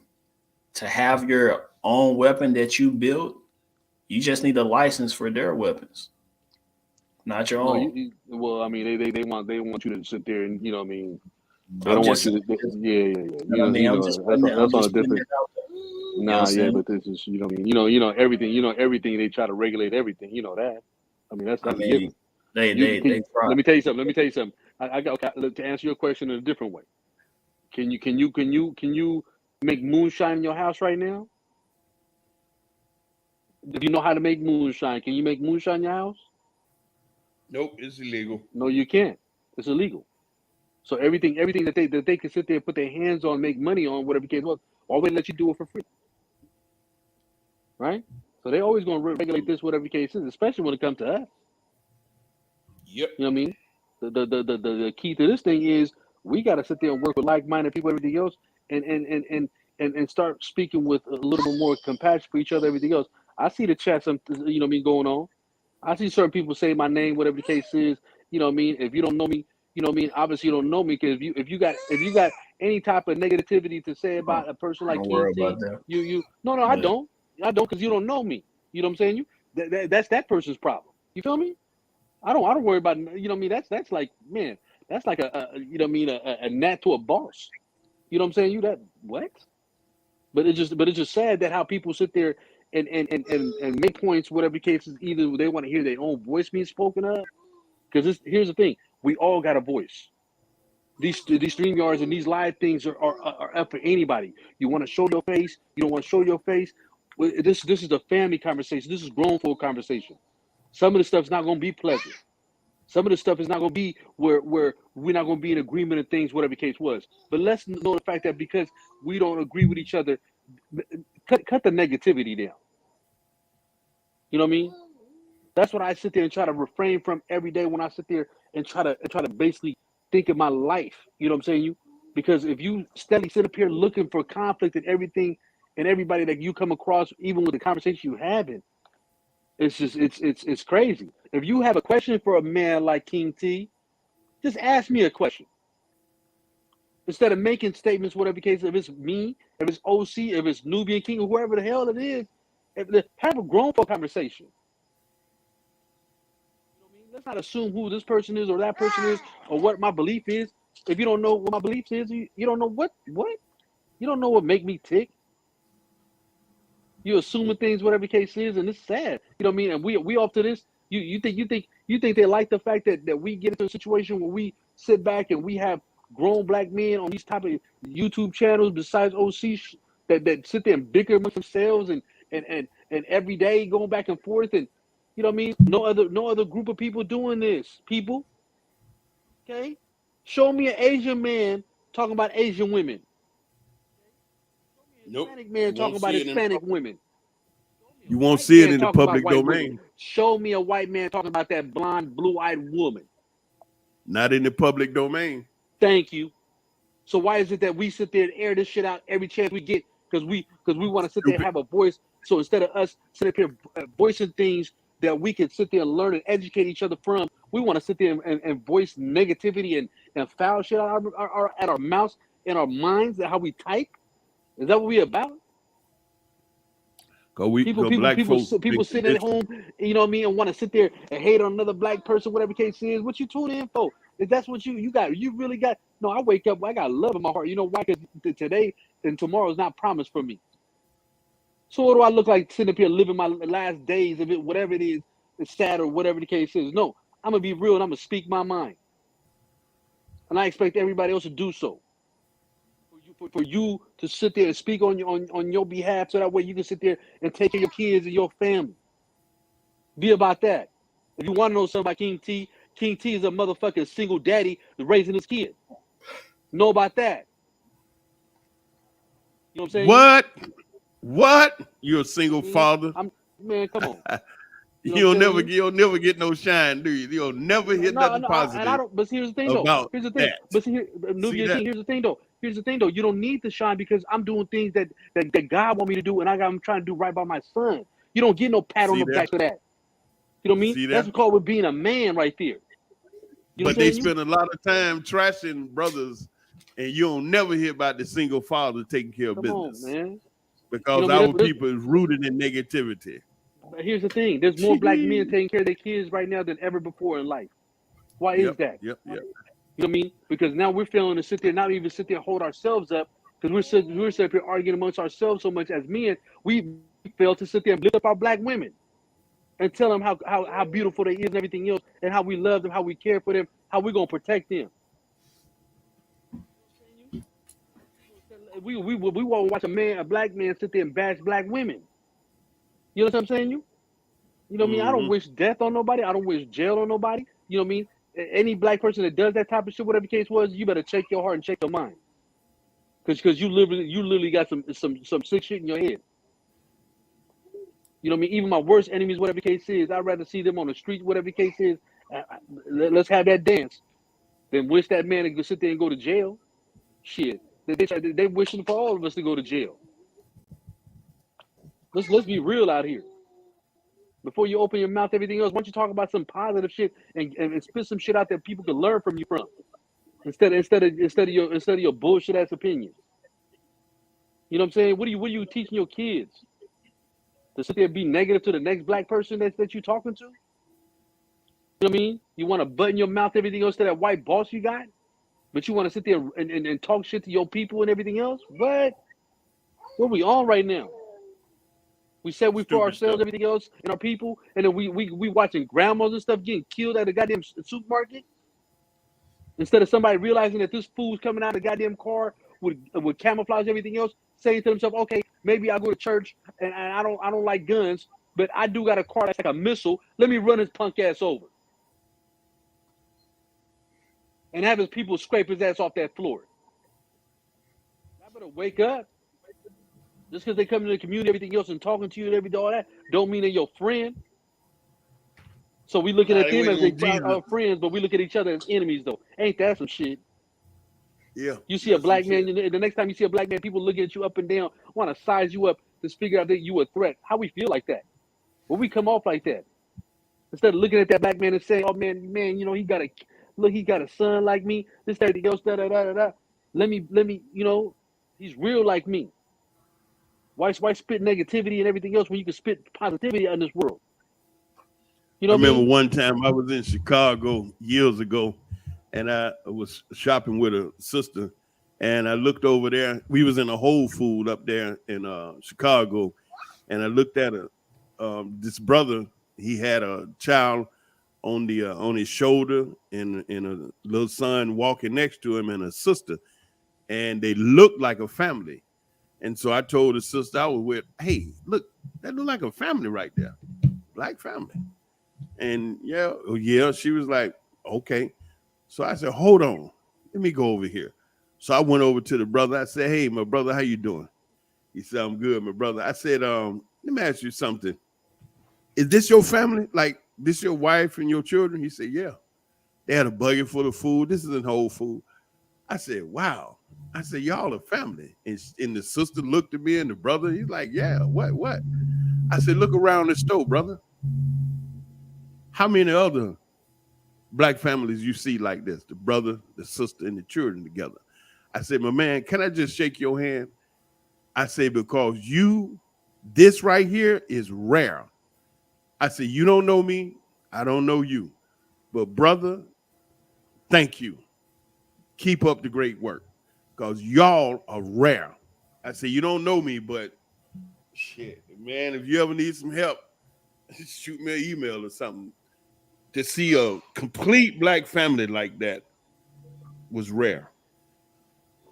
to have your own weapon that you built? You just need a license for their weapons, not your own. Well, I mean, they want you to sit there and, you know what I mean. They don't want you to. Yeah. That's on a different. Nah, yeah, but this is, you know what I mean. Everything they try to regulate everything. You know that. I mean, that's I mean, they let me tell you something. I got to answer your question in a different way. Can you make moonshine in your house right now? Do you know how to make moonshine? Can you make moonshine in your house? Nope, it's illegal. No, you can't. It's illegal. So everything that they can sit there and put their hands on, make money on, whatever the case was, always let you do it for free. Right? So they always going to regulate this, whatever the case is, especially when it comes to us. Yep. You know what I mean? The key to this thing is we got to sit there and work with like-minded people, everything else, and start speaking with a little bit more compassion for each other, everything else. I see the chat, you know what I mean, going on. I see certain people say my name, whatever the case is. You know what I mean? If you don't know me, you know what I mean? Obviously, you don't know me, because if you got any type of negativity to say about a person like King T, I don't, because you don't know me. You know what I'm saying? That's that person's problem. You feel me? I don't worry about, you know what I mean? That's like, man, that's like a you know what I mean, a gnat to a boss. You know what I'm saying? You that what? But it's just sad that how people sit there and make points, whatever the case is, either they want to hear their own voice being spoken of. Because here's the thing, we all got a voice. These StreamYards and these live things are up for anybody. You want to show your face, you don't want to show your face. This is a family conversation. This is grown folk conversation. Some of the stuff is not going to be pleasant. Some of the stuff is not going to be where we're not going to be in agreement of things, whatever the case was. But let's know the fact that because we don't agree with each other, cut the negativity down. You know what I mean? That's what I sit there and try to refrain from every day when I sit there and try to basically think of my life. You know what I'm saying? Because if you steadily sit up here looking for conflict and everything and everybody that you come across, even with the conversation you having, it's just it's crazy. If you have a question for a man like King T, just ask me a question. Instead of making statements, whatever the case, if it's me, if it's OC, if it's Nubian King, or whoever the hell it is, have a grown folk conversation. Let's not assume who this person is or that person is or what my belief is. If you don't know what my belief is, you don't know what? You don't know what make me tick. You assuming things, whatever the case is, and it's sad. You know what I mean? And we off to this. You think they like the fact that we get into a situation where we sit back and we have grown black men on these type of YouTube channels besides OC that sit there and bicker amongst themselves and every day going back and forth, and you know what I mean? No other group of people doing this. People, okay? Show me an Asian man talking about Asian women. Nope. Hispanic man talking about Hispanic women. You won't see it in the talking about public white domain. women. Show me a white man talking about that blonde, blue-eyed woman. Not in the public domain. Thank you. So why is it that we sit there and air this shit out every chance we get? Because we want to sit there and have a voice. So instead of us sitting up here voicing things that we can sit there and learn and educate each other from, we want to sit there and voice negativity and foul shit out at our mouths and our minds and how we type. Is that what we about? People sitting at home, you know what I mean, and want to sit there and hate on another black person, whatever the case is. What you tune in for? If that's what you really got. No, I wake up, I got love in my heart. You know why? Because today and tomorrow is not promised for me. So what do I look like sitting up here living my last days of it, whatever it is, it's sad or whatever the case is? No, I'm gonna be real and I'm gonna speak my mind, and I expect everybody else to do so. For you to sit there and speak on your behalf, so that way you can sit there and take care of your kids and your family. Be about that. If you want to know something about King T is a motherfucking single daddy raising his kid. Know about that. You know what I'm saying? What? You're a single father? Man, come on. You'll never get no shine, do you? You'll never hit nothing positive. And I don't. But here's the thing, though. Here's the thing. But here's the thing, though. Here's the thing, though. You don't need to shine because I'm doing things that God want me to do, and I'm trying to do right by my son. You don't get no pat on the back for that. You know what I mean? That's called with being a man, right there. But they spend a lot of time trashing brothers, and you don't never hear about the single father taking care of business. Come on, man. Because our people is rooted in negativity. But here's the thing: there's more black men taking care of their kids right now than ever before in life. Why is that? Yep. You know what I mean? Because now we're failing to sit there, not even sit there and hold ourselves up, because we're sitting here arguing amongst ourselves so much as men. We fail to sit there and lift up our black women and tell them how beautiful they is and everything else, and how we love them, how we care for them, how we're gonna protect them. We want to watch a black man sit there and bash black women. You know what I'm saying? You know what I mean? I don't wish death on nobody. I don't wish jail on nobody. You know what I mean? Any black person that does that type of shit, whatever the case was, you better check your heart and check your mind. Because you literally got some sick shit in your head. You know what I mean? Even my worst enemies, whatever the case is, I'd rather see them on the street, whatever the case is. Let's have that dance than wish that man to go sit there and go to jail. Shit. They wishing for all of us to go to jail. Let's be real out here. Before you open your mouth, everything else, why don't you talk about some positive shit and spit some shit out that people can learn from you from, instead of your bullshit ass opinions. You know what I'm saying? What are you teaching your kids? To sit there and be negative to the next black person that you're talking to? You know what I mean? You want to button your mouth, everything else to that white boss you got, but you want to sit there and talk shit to your people and everything else? What are we on right now? We said we for ourselves, everything else, and our people, and then we watching grandmas and stuff getting killed at the goddamn supermarket. Instead of somebody realizing that this fool's coming out of the goddamn car with camouflage, everything else, saying to themselves, okay, maybe I'll go to church and I don't like guns, but I do got a car that's like a missile. Let me run his punk ass over. And have his people scrape his ass off that floor. I better wake up. Just because they come into the community, everything else, and talking to you and all that, don't mean they're your friend. So we looking at them as our friends, but we look at each other as enemies, though. Ain't that some shit? Yeah. You see a black man, the next time you see a black man, people looking at you up and down, want to size you up to figure out that you a threat. How we feel like that? When we come off like that, instead of looking at that black man and saying, "Oh man, you know he got a son like me, this, that, everything else, da da da da da." Let me, you know, he's real like me. Why spit negativity and everything else when you can spit positivity in this world? You know, I remember one time I was in Chicago years ago, and I was shopping with a sister, and I looked over there. We was in a Whole Food up there in Chicago, and I looked at this brother. He had a child on his shoulder, and a little son walking next to him, and a sister, and they looked like a family. And so I told the sister I was with, "Hey, look, that look like a family right there, black family." And yeah, she was like, "Okay." So I said, "Hold on, let me go over here." So I went over to the brother. I said, "Hey, my brother, how you doing?" He said, "I'm good, my brother." I said, let me ask you something. Is this your family? Like, this your wife and your children? He said, yeah. They had a bucket full of food. This isn't whole food. I said, wow. I said, y'all are family. And the sister looked at me and the brother, he's like, yeah, what? I said, look around the store, brother. How many other black families you see like this? The brother, the sister, and the children together. I said, my man, can I just shake your hand? I say, because this right here is rare. I said, you don't know me. I don't know you. But brother, thank you. Keep up the great work. Because y'all are rare. I said, you don't know me, but shit, man, if you ever need some help, shoot me an email or something. To see a complete black family like that was rare.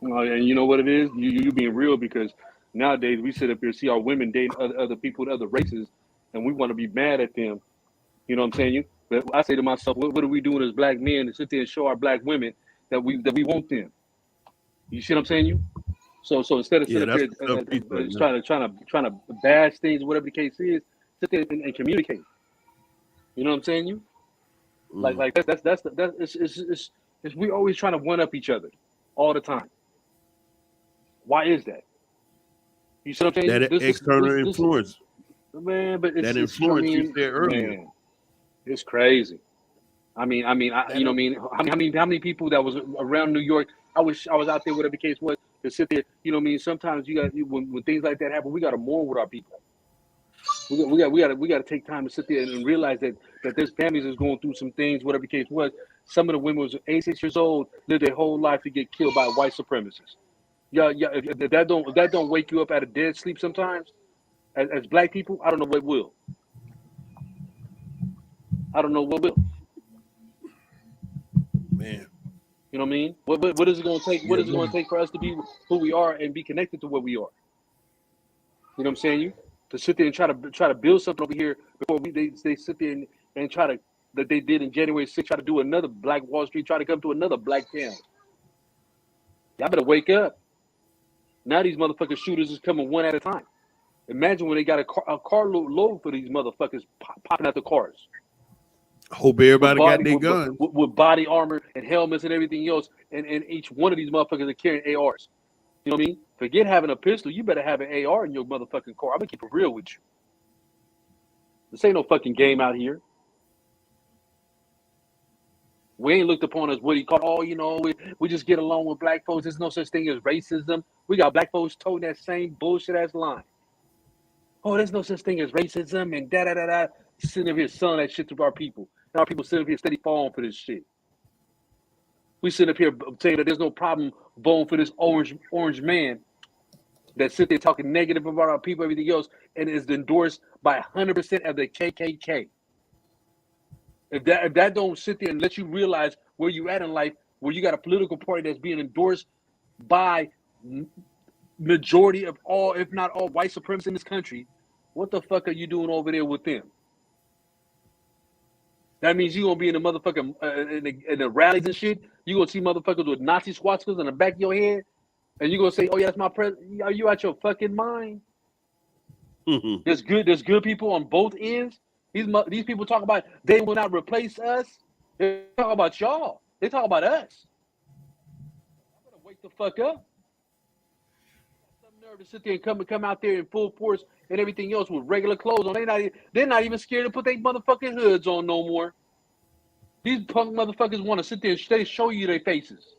And you know what it is? You being real, because nowadays we sit up here, see our women dating other people, other races, and we want to be mad at them. You know what I'm saying? But I say to myself, what are we doing as black men to sit there and show our black women that we want them? You see what I'm saying? So instead of sitting up here trying to bash things, whatever the case is, sit there and communicate. You know what I'm saying? Like that's we always trying to one up each other all the time. Why is that? You see what I'm saying? That external influence. Man, but it's, that influence you said earlier. Man, it's crazy. I mean, you know what I mean? How many people that was around New York? I was out there, whatever the case was, to sit there. You know what I mean? Sometimes when things like that happen, we got to mourn with our people. We got to take time to sit there and realize that there's families that's going through some things, whatever the case was. Some of the women was 86 years old, lived their whole life to get killed by white supremacists. Yeah. If that don't wake you up out of dead sleep sometimes, as black people, I don't know what will. I don't know what will. Man. You know what I mean? What is it going to take? What is it going to take for us to be who we are and be connected to what we are? You know what I'm saying? To sit there and try to build something over here before they sit there and try to, that they did in January 6th, try to do another Black Wall Street, try to come to another black town. Y'all better wake up. Now these motherfucking shooters is coming one at a time. Imagine when they got a carload for these motherfuckers popping out the cars. Hope everybody got their guns. With body armor and helmets and everything else, and each one of these motherfuckers are carrying ARs. You know what I mean? Forget having a pistol. You better have an AR in your motherfucking car. I'm gonna keep it real with you. This ain't no fucking game out here. We ain't looked upon as what he called, we just get along with black folks. There's no such thing as racism. We got black folks toting that same bullshit ass line. Oh, there's no such thing as racism and da-da-da-da. Sitting up here selling that shit to our people. And our people sitting up here steady falling for this shit. We sitting up here saying that there's no problem voting for this orange man that sit there talking negative about our people, everything else, and is endorsed by 100% of the KKK. If that don't sit there and let you realize where you at in life, where you got a political party that's being endorsed by majority of all, if not all, white supremacists in this country, what the fuck are you doing over there with them? That means you're going to be in the motherfucking, in the rallies and shit. You're going to see motherfuckers with Nazi swastikas on the back of your head. And you're going to say, oh, yeah, that's my president. Are you out your fucking mind? There's good people on both ends. These people talk about they will not replace us. They talk about y'all. They talk about us. I better wake the fuck up. Some nerve to sit there and come out there in full force and everything else with regular clothes on. They're not even scared to put their motherfucking hoods on no more. These punk motherfuckers want to sit there and show you their faces.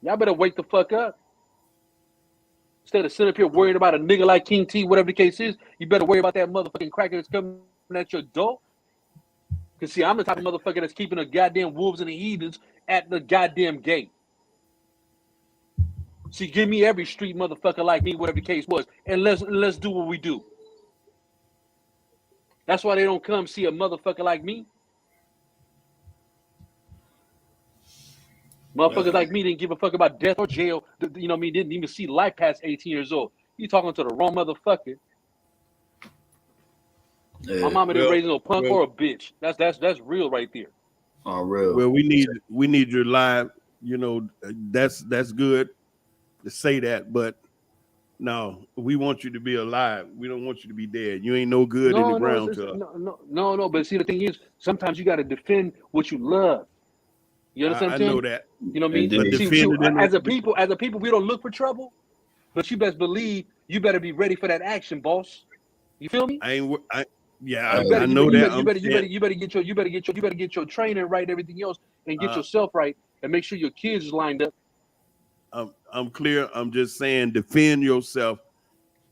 Y'all better wake the fuck up. Instead of sitting up here worrying about a nigga like King T, whatever the case is, you better worry about that motherfucking cracker that's coming at your door. Because, see, I'm the type of motherfucker that's keeping the goddamn wolves and the heathens at the goddamn gate. See, give me every street motherfucker like me, whatever the case was, and let's do what we do. That's why they don't come see a motherfucker like me. Motherfuckers like me didn't give a fuck about death or jail. You know what I mean? Didn't even see life past 18 years old. You talking to the wrong motherfucker. Yeah, my mama didn't raise no punk or a bitch. That's real right there. Oh, real. Well, we need your live. You know, that's good to say that, but No, we want you to be alive. We don't want you to be dead. You ain't no good in the ground to us. No. But see, the thing is, sometimes you got to defend what you love. You understand? I know that. You know what I mean? But See, as a people, we don't look for trouble. But you best believe you better be ready for that action, boss. You feel me? I know that. You better get your training right, and everything else, and get yourself right, and make sure your kids is lined up. I'm clear. I'm just saying, defend yourself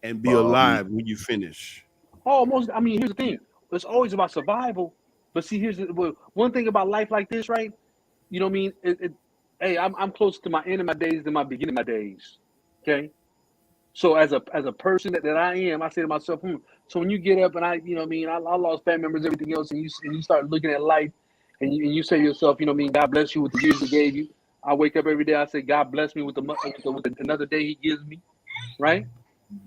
and be alive when you finish. Almost. I mean, here's the thing. It's always about survival. But see, here's one thing about life like this, right? You know what I mean? Hey, I'm closer to my end of my days than my beginning of my days. Okay. So as a person that I am, I say to myself, So when you get up and I lost family members, everything else, and you start looking at life, and you say to yourself, you know what I mean? God bless you with the years He gave you. I wake up every day. I say, God bless me with another day He gives me, right?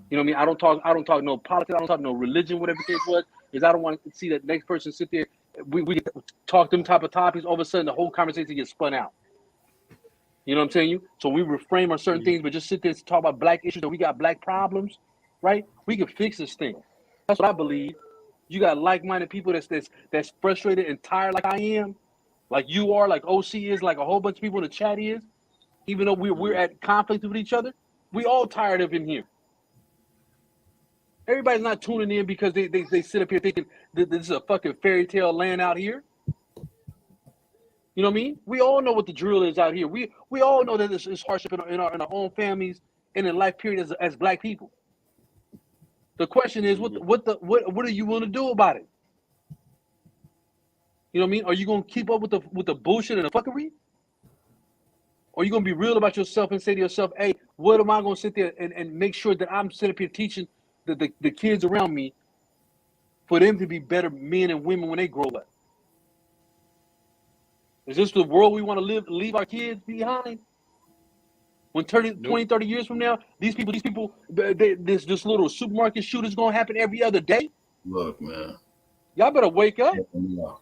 You know what I mean? I don't talk no politics. I don't talk no religion, whatever the case was, because I don't want to see that next person sit there. We get to talk them type of topics. All of a sudden, the whole conversation gets spun out. You know what I'm saying? So we reframe on certain things, but just sit there and talk about black issues, that we got black problems, right? We can fix this thing. That's what I believe. You got like-minded people that's frustrated and tired, like I am, like you are, like OC is, like a whole bunch of people in the chat is. Even though we're at conflict with each other, we all tired of him here. Everybody's not tuning in because they sit up here thinking that this is a fucking fairy tale land out here. You know what I mean? We all know what the drill is out here. We all know that it's hardship in our own families and in life period as black people. The question is, what are you willing to do about it? You know what I mean? Are you gonna keep up with the bullshit and the fuckery? Or are you gonna be real about yourself and say to yourself, hey, what am I gonna sit there and make sure that I'm sitting up here teaching the kids around me for them to be better men and women when they grow up? Is this the world we want to leave our kids behind? When 20, 30 years from now, these people, this little supermarket shooter is gonna happen every other day. Look, man, y'all better wake up. Yeah.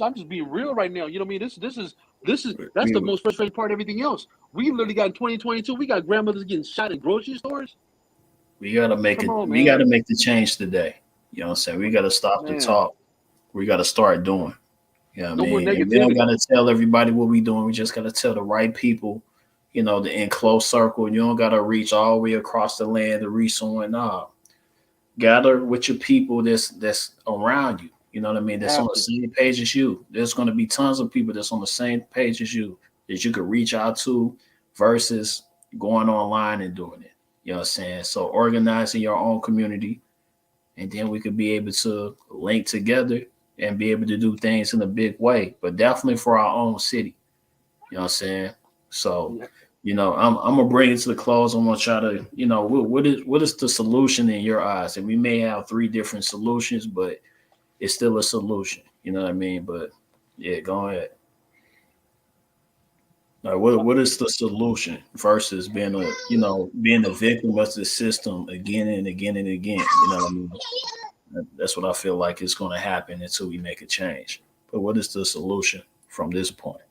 I'm just being real right now. You know what I mean? That's the most frustrating part of everything else. We literally got in 2022, we got grandmothers getting shot in grocery stores. We gotta make we gotta make the change today. You know what I'm saying? We gotta stop the talk. We gotta start doing. You know what I mean? And we don't gotta tell everybody what we doing. We just gotta tell the right people, you know, in close circle. You don't gotta reach all the way across the land to reach someone. Nah. Gather with your people that's around you. You know what I mean? That's on the same page as you. There's going to be tons of people that's on the same page as you that you could reach out to versus going online and doing it. You know what I'm saying? So organizing your own community, and then we could be able to link together and be able to do things in a big way, but definitely for our own city. You know what I'm saying? So, you know, I'm gonna bring it to the close. I'm gonna try to, you know, what is the solution in your eyes? And we may have 3 different solutions, but it's still a solution, you know what I mean? But yeah, go ahead. All right, what is the solution versus being a victim of the system again and again and again? You know what I mean? That's what I feel like is going to happen until we make a change. But what is the solution from this point?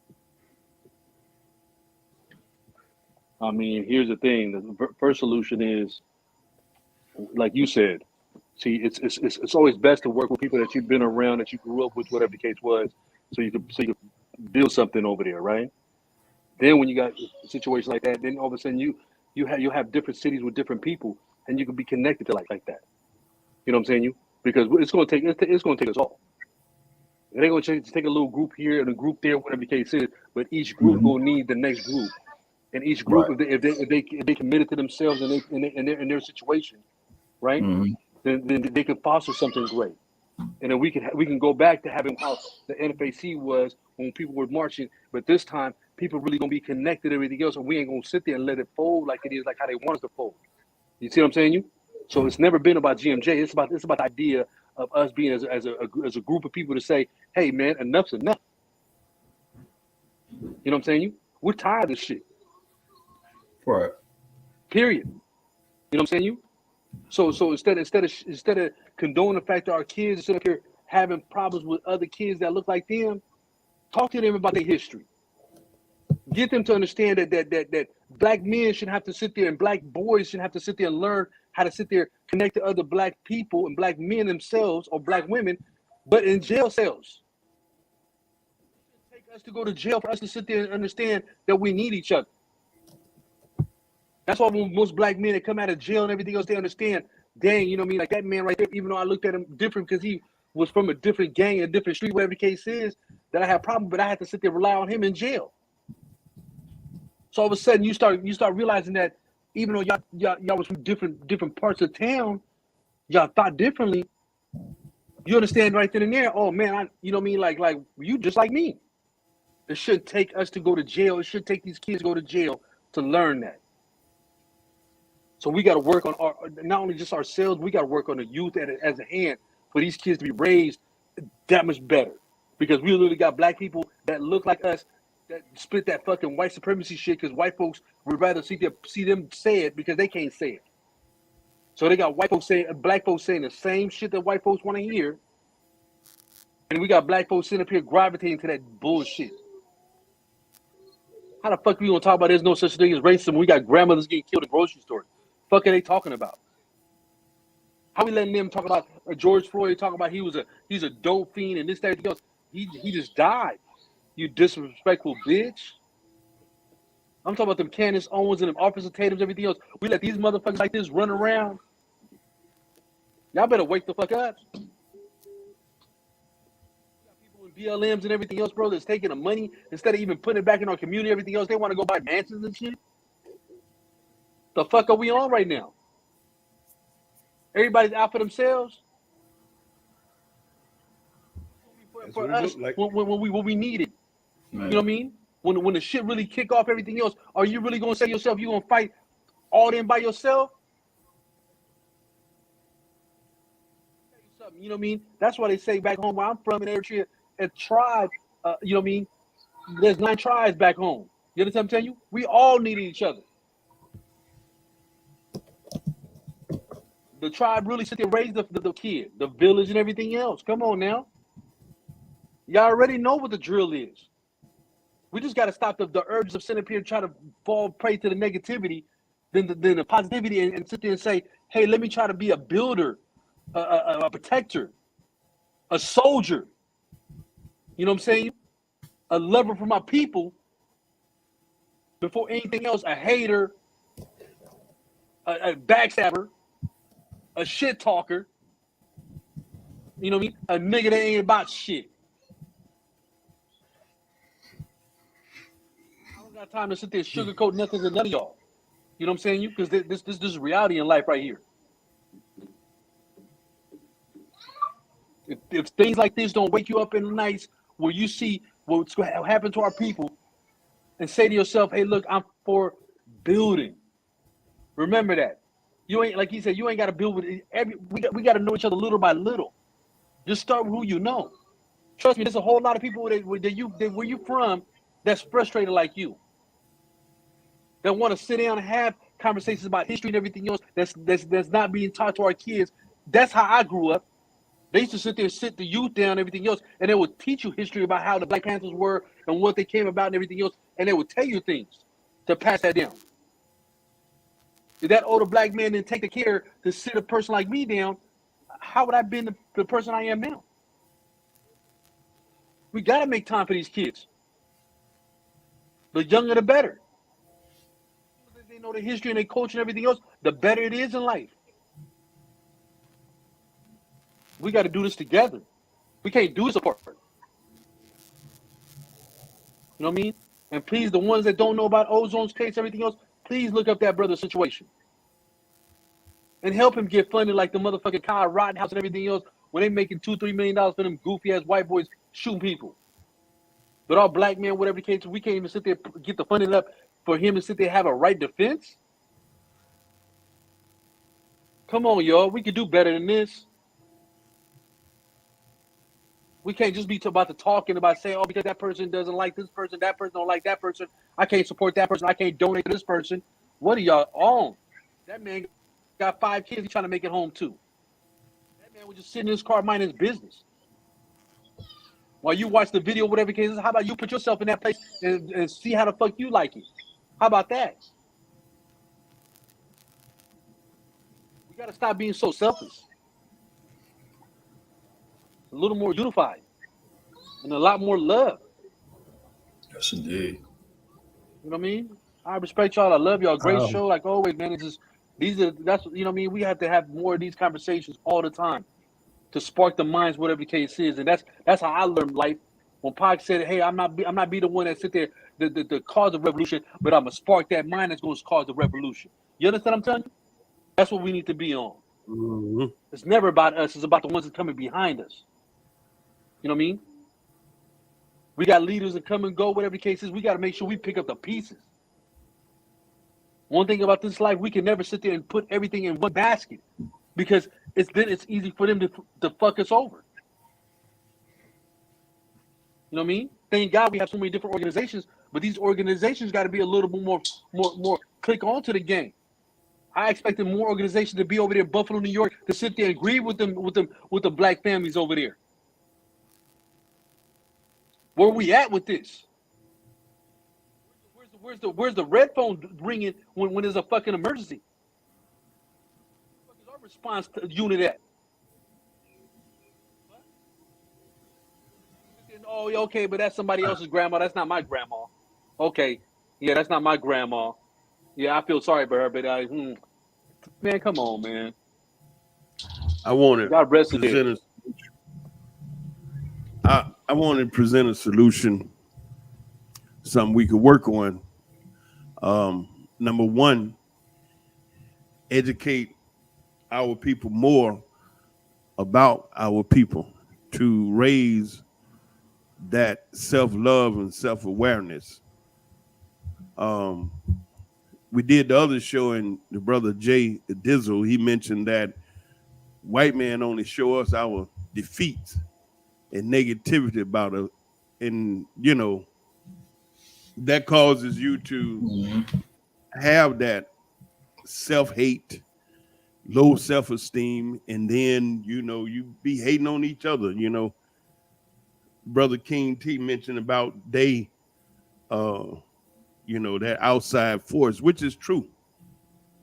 I mean, here's the thing. The first solution is, like you said, see, it's always best to work with people that you've been around, that you grew up with, whatever the case was, so you could build something over there, right? Then when you got a situation like that, then all of a sudden you'll have different cities with different people, and you can be connected to like that. You know what I'm saying? Because it's gonna take us all. It ain't gonna take a little group here and a group there, whatever the case is. But each group will need the next group, and each group, if they committed to themselves and in their situation, right? Mm-hmm. Then they can foster something great, and then we can go back to having how the NFAC was when people were marching. But this time, people really gonna be connected to everything else, and we ain't gonna sit there and let it fold like it is, like how they want us to fold. You see what I'm saying? So it's never been about GMJ. It's about the idea of us being as a group of people to say, hey man, enough's enough. You know what I'm saying? We're tired of this shit. Right. Period. You know what I'm saying? So instead of condoning the fact that our kids sit up here having problems with other kids that look like them, talk to them about their history. Get them to understand that black men shouldn't have to sit there and black boys shouldn't have to sit there and learn how to sit there, connect to other black people and black men themselves or black women, but in jail cells. It take us to go to jail for us to sit there and understand that we need each other. That's why when most black men that come out of jail and everything else, they understand, dang, you know what I mean? Like that man right there, even though I looked at him different because he was from a different gang, a different street, whatever the case is, that I had a problem, but I had to sit there and rely on him in jail. So all of a sudden you start realizing that even though y'all was from different parts of town, y'all thought differently. You understand right then and there, oh man, you know what I mean? Like you just like me. It should take us to go to jail. It should take these kids to go to jail to learn that. So we got to work on not only just ourselves, we got to work on the youth as a hand for these kids to be raised that much better. Because we literally got black people that look like us that spit that fucking white supremacy shit because white folks would rather see them say it because they can't say it. So they got white folks saying, black folks saying the same shit that white folks want to hear. And we got black folks sitting up here gravitating to that bullshit. How the fuck we gonna talk about there's no such thing as racism when we got grandmothers getting killed at grocery stores? Fuck are they talking about? How we letting them talk about George Floyd talking about he's a dope fiend and this, that, and else? He just died. You disrespectful bitch. I'm talking about them Candace Owens and them Officer Tatum's, everything else. We let these motherfuckers like this run around. Y'all better wake the fuck up. People in BLMs and everything else, bro, that's taking the money instead of even putting it back in our community, everything else. They want to go buy mansions and shit. The fuck are we on right now? Everybody's out for themselves. For us, like when we need it. Right. You know what I mean? When the shit really kick off everything else, are you really gonna say to yourself you gonna fight all in by yourself? You know what I mean? That's why they say back home where I'm from in Eritrea, a tribe, you know what I mean? There's 9 tribes back home. You understand what I'm telling you? We all needed each other. The tribe really sit there and raise the kid, the village and everything else. Come on now. Y'all already know what the drill is. We just got to stop the urges of sitting up here and try to fall prey to the negativity, then the positivity, and sit there and say, hey, let me try to be a builder, a protector, a soldier. You know what I'm saying? A lover for my people. Before anything else, a hater, a backstabber, a shit talker. You know what I mean? A nigga that ain't about shit. Got time to sit there and sugarcoat nothing to none of y'all. You know what I'm saying? Because this is reality in life right here. If things like this don't wake you up in the nights where you see what's going to happen to our people and say to yourself, hey, look, I'm for building. Remember that. You ain't, like he said, you ain't got to build with we got to know each other little by little. Just start with who you know. Trust me, there's a whole lot of people where you from that's frustrated like you. That want to sit down and have conversations about history and everything else that's not being taught to our kids. That's how I grew up. They used to sit there, sit the youth down and everything else, and they would teach you history about how the Black Panthers were and what they came about and everything else, and they would tell you things to pass that down. If that older black man didn't take the care to sit a person like me down, how would I have been the person I am now? We got to make time for these kids. The younger, the better. They know the history and their culture and everything else, the better it is in life. We got to do this together. We can't do this apart. You know what I mean? And please, the ones that don't know about Ozone's case, everything else, please look up that brother's situation. And help him get funded like the motherfucking Kyle Rittenhouse and everything else when they making $2-3 million for them goofy ass white boys shooting people. But all black men, whatever the case, we can't even sit there get the funding up for him to sit there and have a right defense. Come on, y'all. We can do better than this. We can't just be about the talking about saying, oh, because that person doesn't like this person, that person don't like that person, I can't support that person, I can't donate to this person. What are y'all on? That man got 5 kids he's trying to make it home too. That man was just sitting in his car minding his business. While you watch the video, whatever case is, how about you put yourself in that place and see how the fuck you like it? How about that? We got to stop being so selfish. A little more unified and a lot more love. Yes, indeed. You know what I mean? I respect y'all. I love y'all. Great show, like always, man. It's just that's you know what I mean. We have to have more of these conversations all the time to spark the minds, whatever the case is, and that's how I learned life. When Pac said, "Hey, I'm not be the one that sit there the cause of revolution, but I'm gonna spark that mind that's gonna cause the revolution." You understand what I'm telling you? That's what we need to be on. Mm-hmm. It's never about us. It's about the ones that coming behind us. You know what I mean? We got leaders that come and go, whatever the case is. We got to make sure we pick up the pieces. One thing about this life, we can never sit there and put everything in one basket because it's easy for them to fuck us over. You know what I mean? Thank God we have so many different organizations, but these organizations got to be a little bit more click onto the game. I expected more organizations to be over there in Buffalo, New York, to sit there and agree with the black families over there. Where we at with this? Where's the red phone ringing when there's a fucking emergency? What is our response to unit at? Oh, okay, but that's somebody else's grandma. That's not my grandma. Okay, yeah, that's not my grandma. Yeah, I feel sorry for her, but man, come on, man. I want to God rest present I want to present a solution, something we could work on. Number one, educate our people more about our people to raise that self-love and self-awareness. We did the other show, and the brother Jay Dizzle, he mentioned that white man only show us our defeats and negativity about us, and you know that causes you to have that self-hate, low self-esteem, and then you be hating on each other. Brother King T mentioned about that outside force, which is true.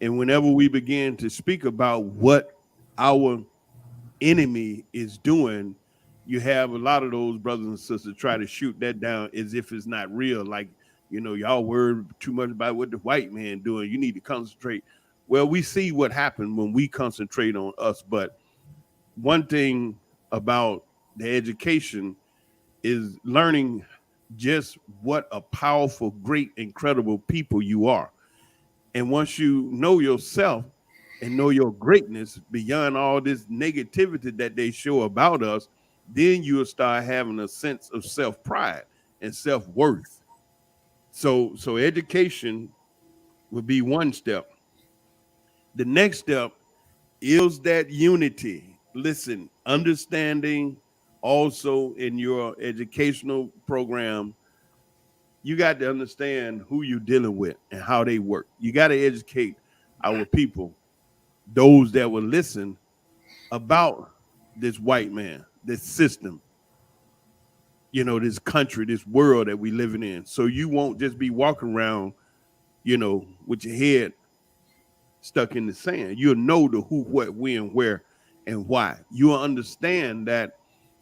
And whenever we begin to speak about what our enemy is doing, you have a lot of those brothers and sisters try to shoot that down as if it's not real. Like, y'all worried too much about what the white man doing. You need to concentrate. Well, we see what happened when we concentrate on us. But one thing about the education is learning just what a powerful, great, incredible people you are. And once you know yourself and know your greatness beyond all this negativity that they show about us, then you'll start having a sense of self-pride and self-worth. So education would be one step. The next step is that unity. Listen, understanding also in your educational program, you got to understand who you're dealing with and how they work. You got to educate our people, those that will listen, about this white man, this system, this country, this world that we living in. So you won't just be walking around, with your head stuck in the sand. You'll know the who, what, when, where, and why. You'll understand that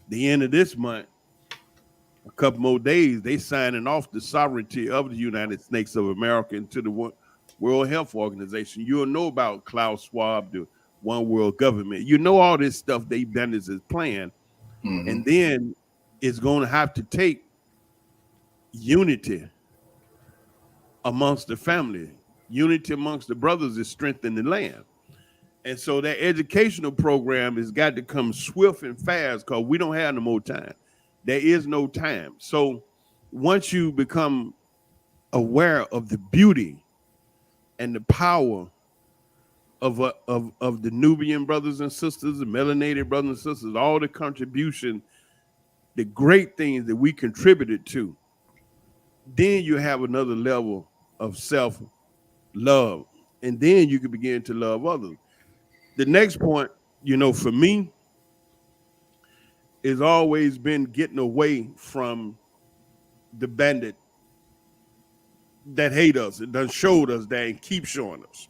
the end of this month, a couple more days, they signing off the sovereignty of the United States of America into the World Health Organization. You'll know about Klaus Schwab, the One World Government. You know all this stuff they've done as a plan. Mm-hmm. And then it's going to have to take unity amongst the family. Unity amongst the brothers is strengthening the land. And so that educational program has got to come swift and fast because we don't have no more time. There is no time. So once you become aware of the beauty and the power of the Nubian brothers and sisters, the melanated brothers and sisters, all the contribution, the great things that we contributed to, then you have another level of self-love. And then you can begin to love others. The next point, for me, has always been getting away from the bandit that hate us. It done showed us that and keep showing us.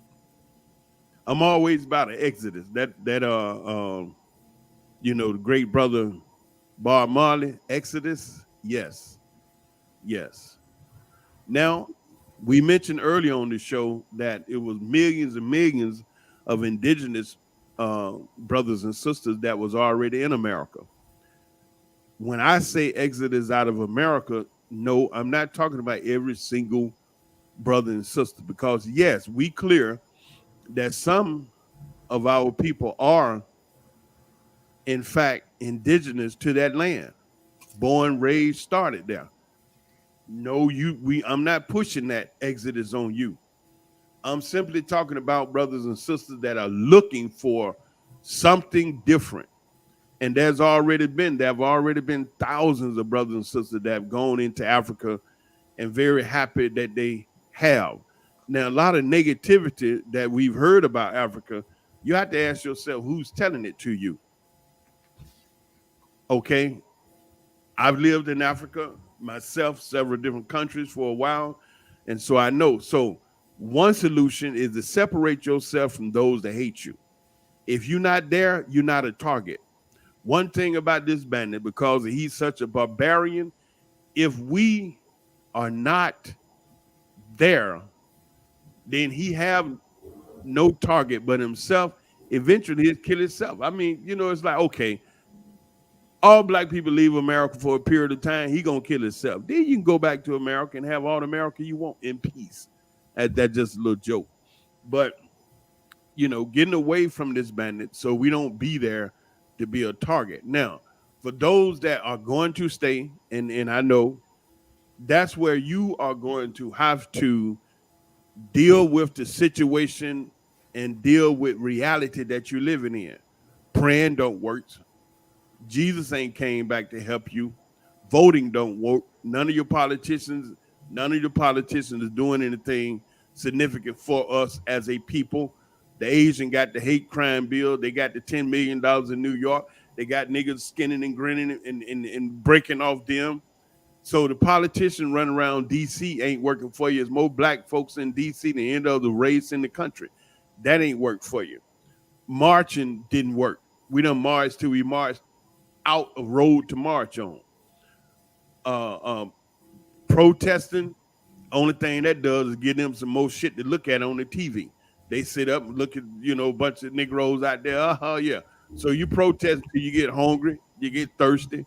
I'm always about an exodus. You know, the great brother Bob Marley, Exodus. Yes. Now, we mentioned earlier on the show that it was millions and millions of indigenous brothers and sisters that was already in America. When I say exodus out of America, no, I'm not talking about every single brother and sister, because yes, we clear that some of our people are in fact indigenous to that land, born, raised, started there. No, I'm not pushing that exodus on you. I'm simply talking about brothers and sisters that are looking for something different. And there have already been thousands of brothers and sisters that have gone into Africa, and very happy that they have. Now, a lot of negativity that we've heard about Africa, you have to ask yourself, who's telling it to you? Okay. I've lived in Africa myself, several different countries for a while. And so I know. So one solution is to separate yourself from those that hate you. If you're not there, you're not a target. One thing about this bandit, because he's such a barbarian, if we are not there, then he have no target but himself. Eventually he'll kill himself. I mean, you know, it's like, okay, all black people leave America for a period of time, he gonna kill himself. Then you can go back to America and have all the America you want in peace. That's just a little joke. But, you know, getting away from this bandit so we don't be there to be a target. Now, for those that are going to stay, and I know that's where you are going to have to deal with the situation and deal with reality that you're living in. Praying don't work. Jesus ain't came back to help you. Voting don't work. None of your politicians is doing anything significant for us as a people. The Asian got the hate crime bill. They got the $10 million in New York. They got niggas skinning and grinning and breaking off them. So the politician running around D.C. ain't working for you. There's more black folks in D.C. than any other race in the country. That ain't work for you. Marching didn't work. We done marched till we marched out a road to march on. Protesting, only thing that does is give them some more shit to look at on the TV. They sit up and look at, you know, a bunch of Negroes out there. Yeah. So you protest till you get hungry, you get thirsty,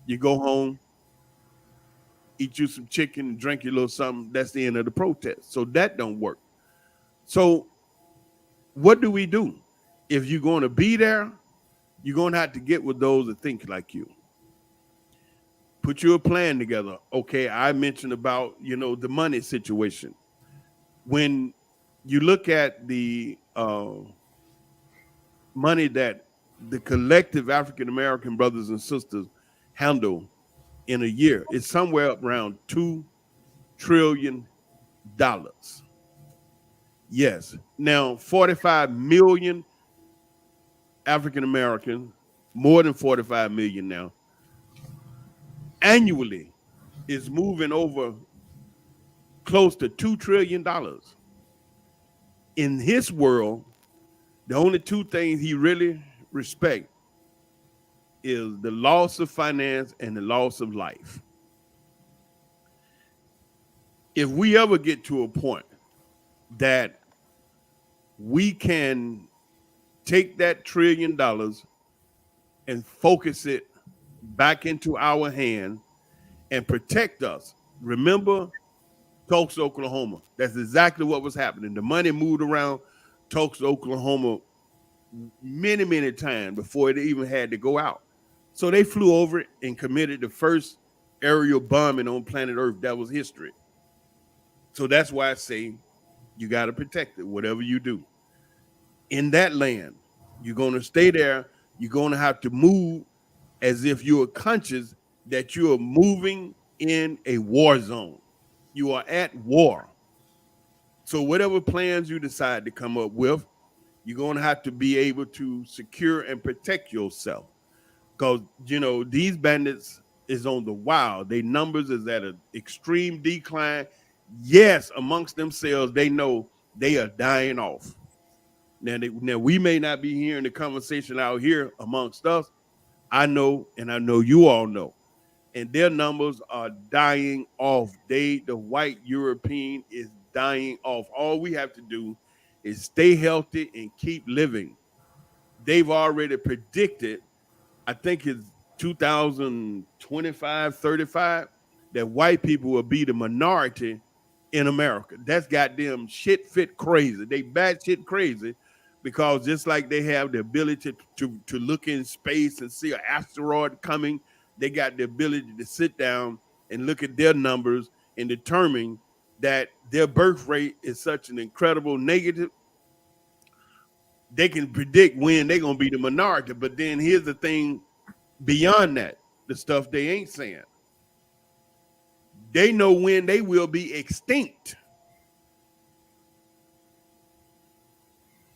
you go home, eat you some chicken and drink you a little something. That's the end of the protest. So that don't work. So what do we do? If you're going to be there, you're going to have to get with those that think like you. Put your plan together. Okay, I mentioned about, you know, the money situation. When you look at the money that the collective African-American brothers and sisters handle in a year, it's somewhere around $2 trillion. Yes. Now, 45 million African-American, more than 45 million now, annually is moving over close to $2 trillion. In his world, the only two things he really respects is the loss of finance and the loss of life. If we ever get to a point that we can take that $1 trillion and focus it back into our hand and protect us. Remember Tulsa, Oklahoma. That's exactly what was happening. The money moved around Tulsa, Oklahoma many, many times before it even had to go out. So they flew over it and committed the first aerial bombing on planet Earth. That was history. So that's why I say you got to protect it, whatever you do. In that land, you're going to stay there. You're going to have to move as if you're conscious that you are moving in a war zone. You are at war. So whatever plans you decide to come up with, you're going to have to be able to secure and protect yourself. because these bandits is on the wild. Their numbers is at an extreme decline. Yes, amongst themselves, they know they are dying off. Now we may not be hearing the conversation out here amongst us. I know, and I know you all know, and their numbers are dying off. The white European is dying off. All we have to do is stay healthy and keep living. They've already predicted, I think it's 2025, 35, that white people will be the minority in America. That's goddamn shit fit crazy. They batshit crazy because just like they have the ability to look in space and see an asteroid coming, they got the ability to sit down and look at their numbers and determine that their birth rate is such an incredible negative. They can predict when they're going to be the minority. But then here's the thing beyond that, the stuff they ain't saying. They know when they will be extinct.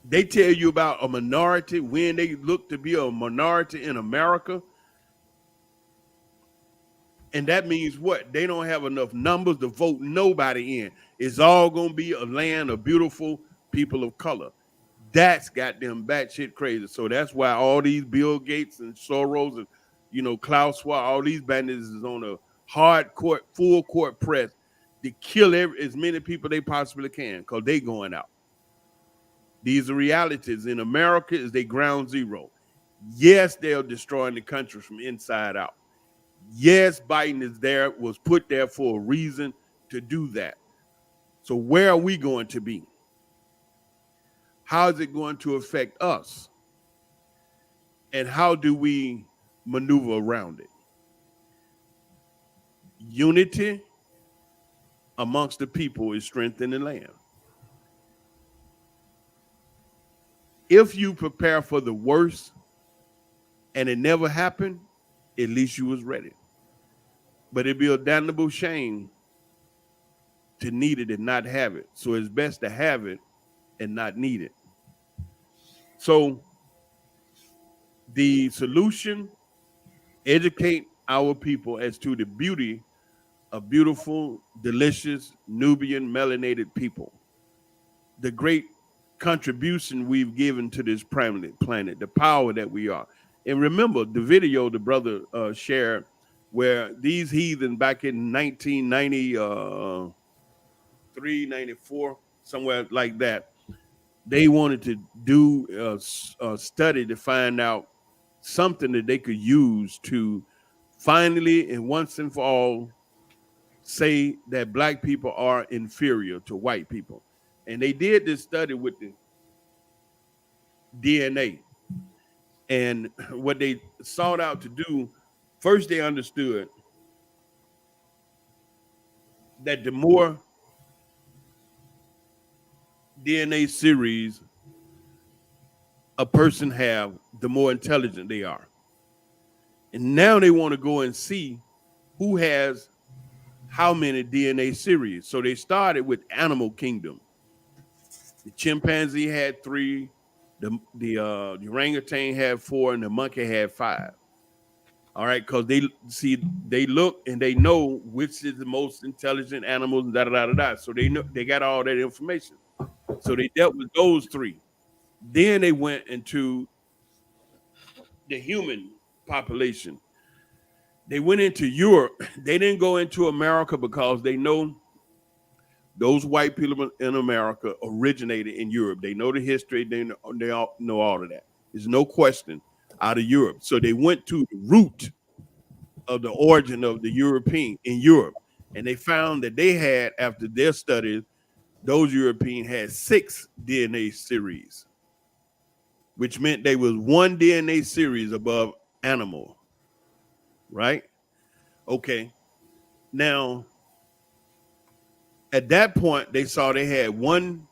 They tell you about a minority, when they look to be a minority in America. And that means what? They don't have enough numbers to vote nobody in. It's all going to be a land of beautiful people of color. That's got them batshit crazy. So that's why all these Bill Gates and Soros and, Klaus Schwab, all these bandits is on a hard court, full court press to kill as many people they possibly can because they going out. These are realities. In America is they ground zero. Yes, they're destroying the country from inside out. Yes, Biden was put there for a reason to do that. So where are we going to be? How is it going to affect us? And how do we maneuver around it? Unity amongst the people is strength in the land. If you prepare for the worst and it never happened, at least you was ready. But it'd be a damnable shame to need it and not have it. So it's best to have it and not need it. So the solution, educate our people as to the beauty of beautiful, delicious, Nubian, melanated people. The great contribution we've given to this planet, the power that we are. And remember the video the brother shared where these heathen back in 1993, 94, somewhere like that, they wanted to do a study to find out something that they could use to finally and once and for all say that black people are inferior to white people. And they did this study with the DNA. And what they sought out to do, first they understood that the more DNA series a person have, the more intelligent they are. And now they want to go and see who has how many DNA series. So they started with animal kingdom. The chimpanzee had 3, the orangutan had 4, and the monkey had 5. All right, because they look and they know which is the most intelligent animals, and da. So they know they got all that information. So they dealt with those 3. Then they went into the human population. They went into Europe. They didn't go into America because they know those white people in America originated in Europe. They know the history. They all know all of that. There's no question out of Europe. So they went to the root of the origin of the European in Europe. And they found that they had, after their studies, those Europeans had 6 DNA series, which meant they was 1 DNA series above animal, right? Okay. Now, at that point, they saw they had 1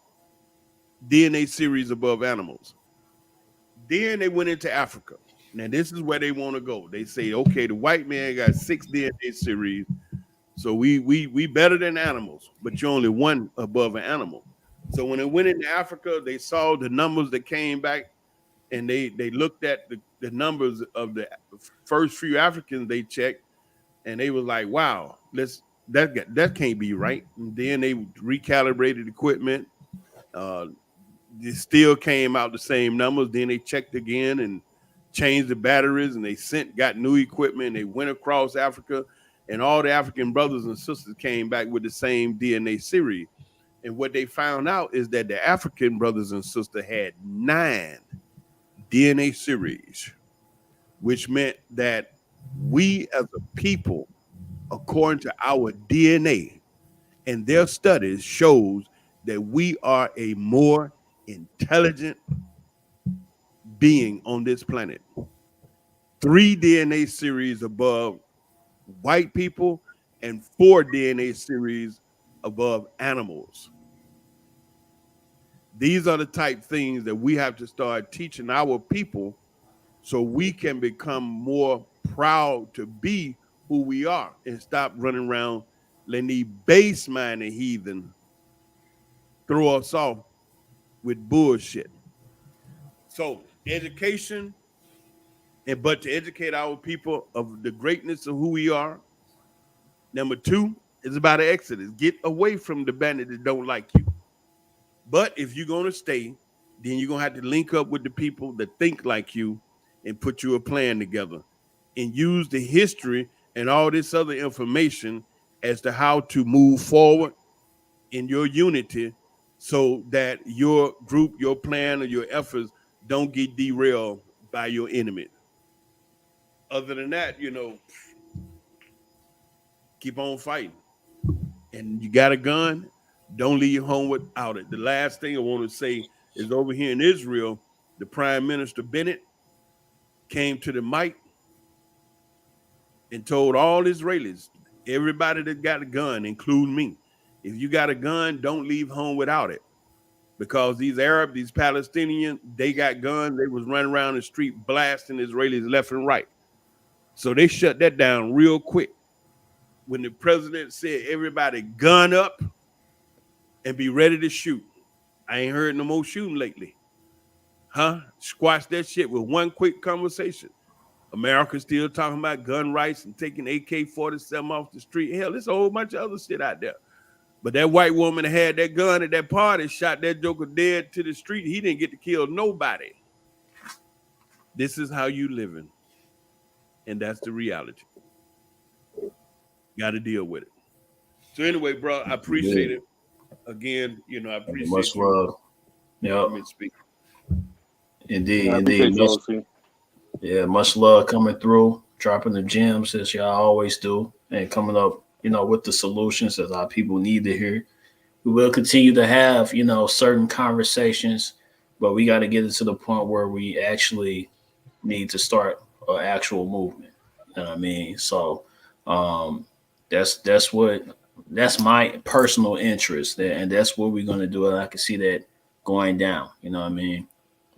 DNA series above animals. Then they went into Africa. Now, this is where they want to go. They say, okay, the white man got 6 DNA series, so we better than animals, but you're only 1 above an animal. So when they went into Africa, they saw the numbers that came back, and they looked at the numbers of the first few Africans they checked, and they was like, wow, that can't be right. And then they recalibrated equipment. It still came out the same numbers. Then they checked again and changed the batteries, and they got new equipment. And they went across Africa, and all the African brothers and sisters came back with the same DNA series. And what they found out is that the African brothers and sisters had 9 DNA series, which meant that we as a people, according to our DNA and their studies, shows that we are a more intelligent being on this planet. 3 DNA series above white people and 4 DNA series above animals. These are the type things that we have to start teaching our people so we can become more proud to be who we are and stop running around letting these base-minded heathen throw us off with bullshit. So education, but to educate our people of the greatness of who we are. Number 2 is about an exodus. Get away from the bandit that don't like you. But if you're going to stay, then you're going to have to link up with the people that think like you and put you a plan together and use the history and all this other information as to how to move forward in your unity so that your group, your plan, or your efforts don't get derailed by your enemy. Other than that, keep on fighting. And you got a gun, don't leave home without it. The last thing I want to say is over here in Israel, the Prime Minister Bennett came to the mic and told all Israelis, everybody that got a gun, including me, if you got a gun, don't leave home without it. Because these Arabs, these Palestinians, they got guns. They was running around the street blasting Israelis left and right. So they shut that down real quick. When the president said, everybody gun up and be ready to shoot. I ain't heard no more shooting lately. Squash that shit with one quick conversation. America's still talking about gun rights and taking AK-47 off the street. Hell, there's a whole bunch of other shit out there. But that white woman that had that gun at that party shot that joker dead to the street. He didn't get to kill nobody. This is how you living. And that's the reality. Got to deal with it. So anyway, bro, I appreciate it. Again, I appreciate much you. love. Yep. Indeed. Much love coming through, dropping the gems as y'all always do, and coming up, with the solutions that our people need to hear. We will continue to have, certain conversations, but we got to get it to the point where we actually need to start an actual movement. You know what I mean? So that's my personal interest, and that's what we're gonna do. And I can see that going down. You know what I mean?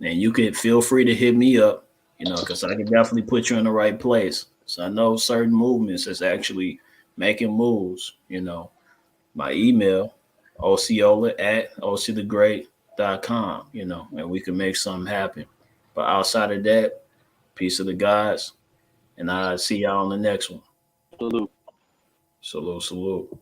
And you could feel free to hit me up, because I can definitely put you in the right place. So I know certain movements is actually making moves. My email, ociola@octhegreat.com, and we can make something happen. But outside of that, peace of the gods, and I'll see y'all on the next one. Salute. Salute.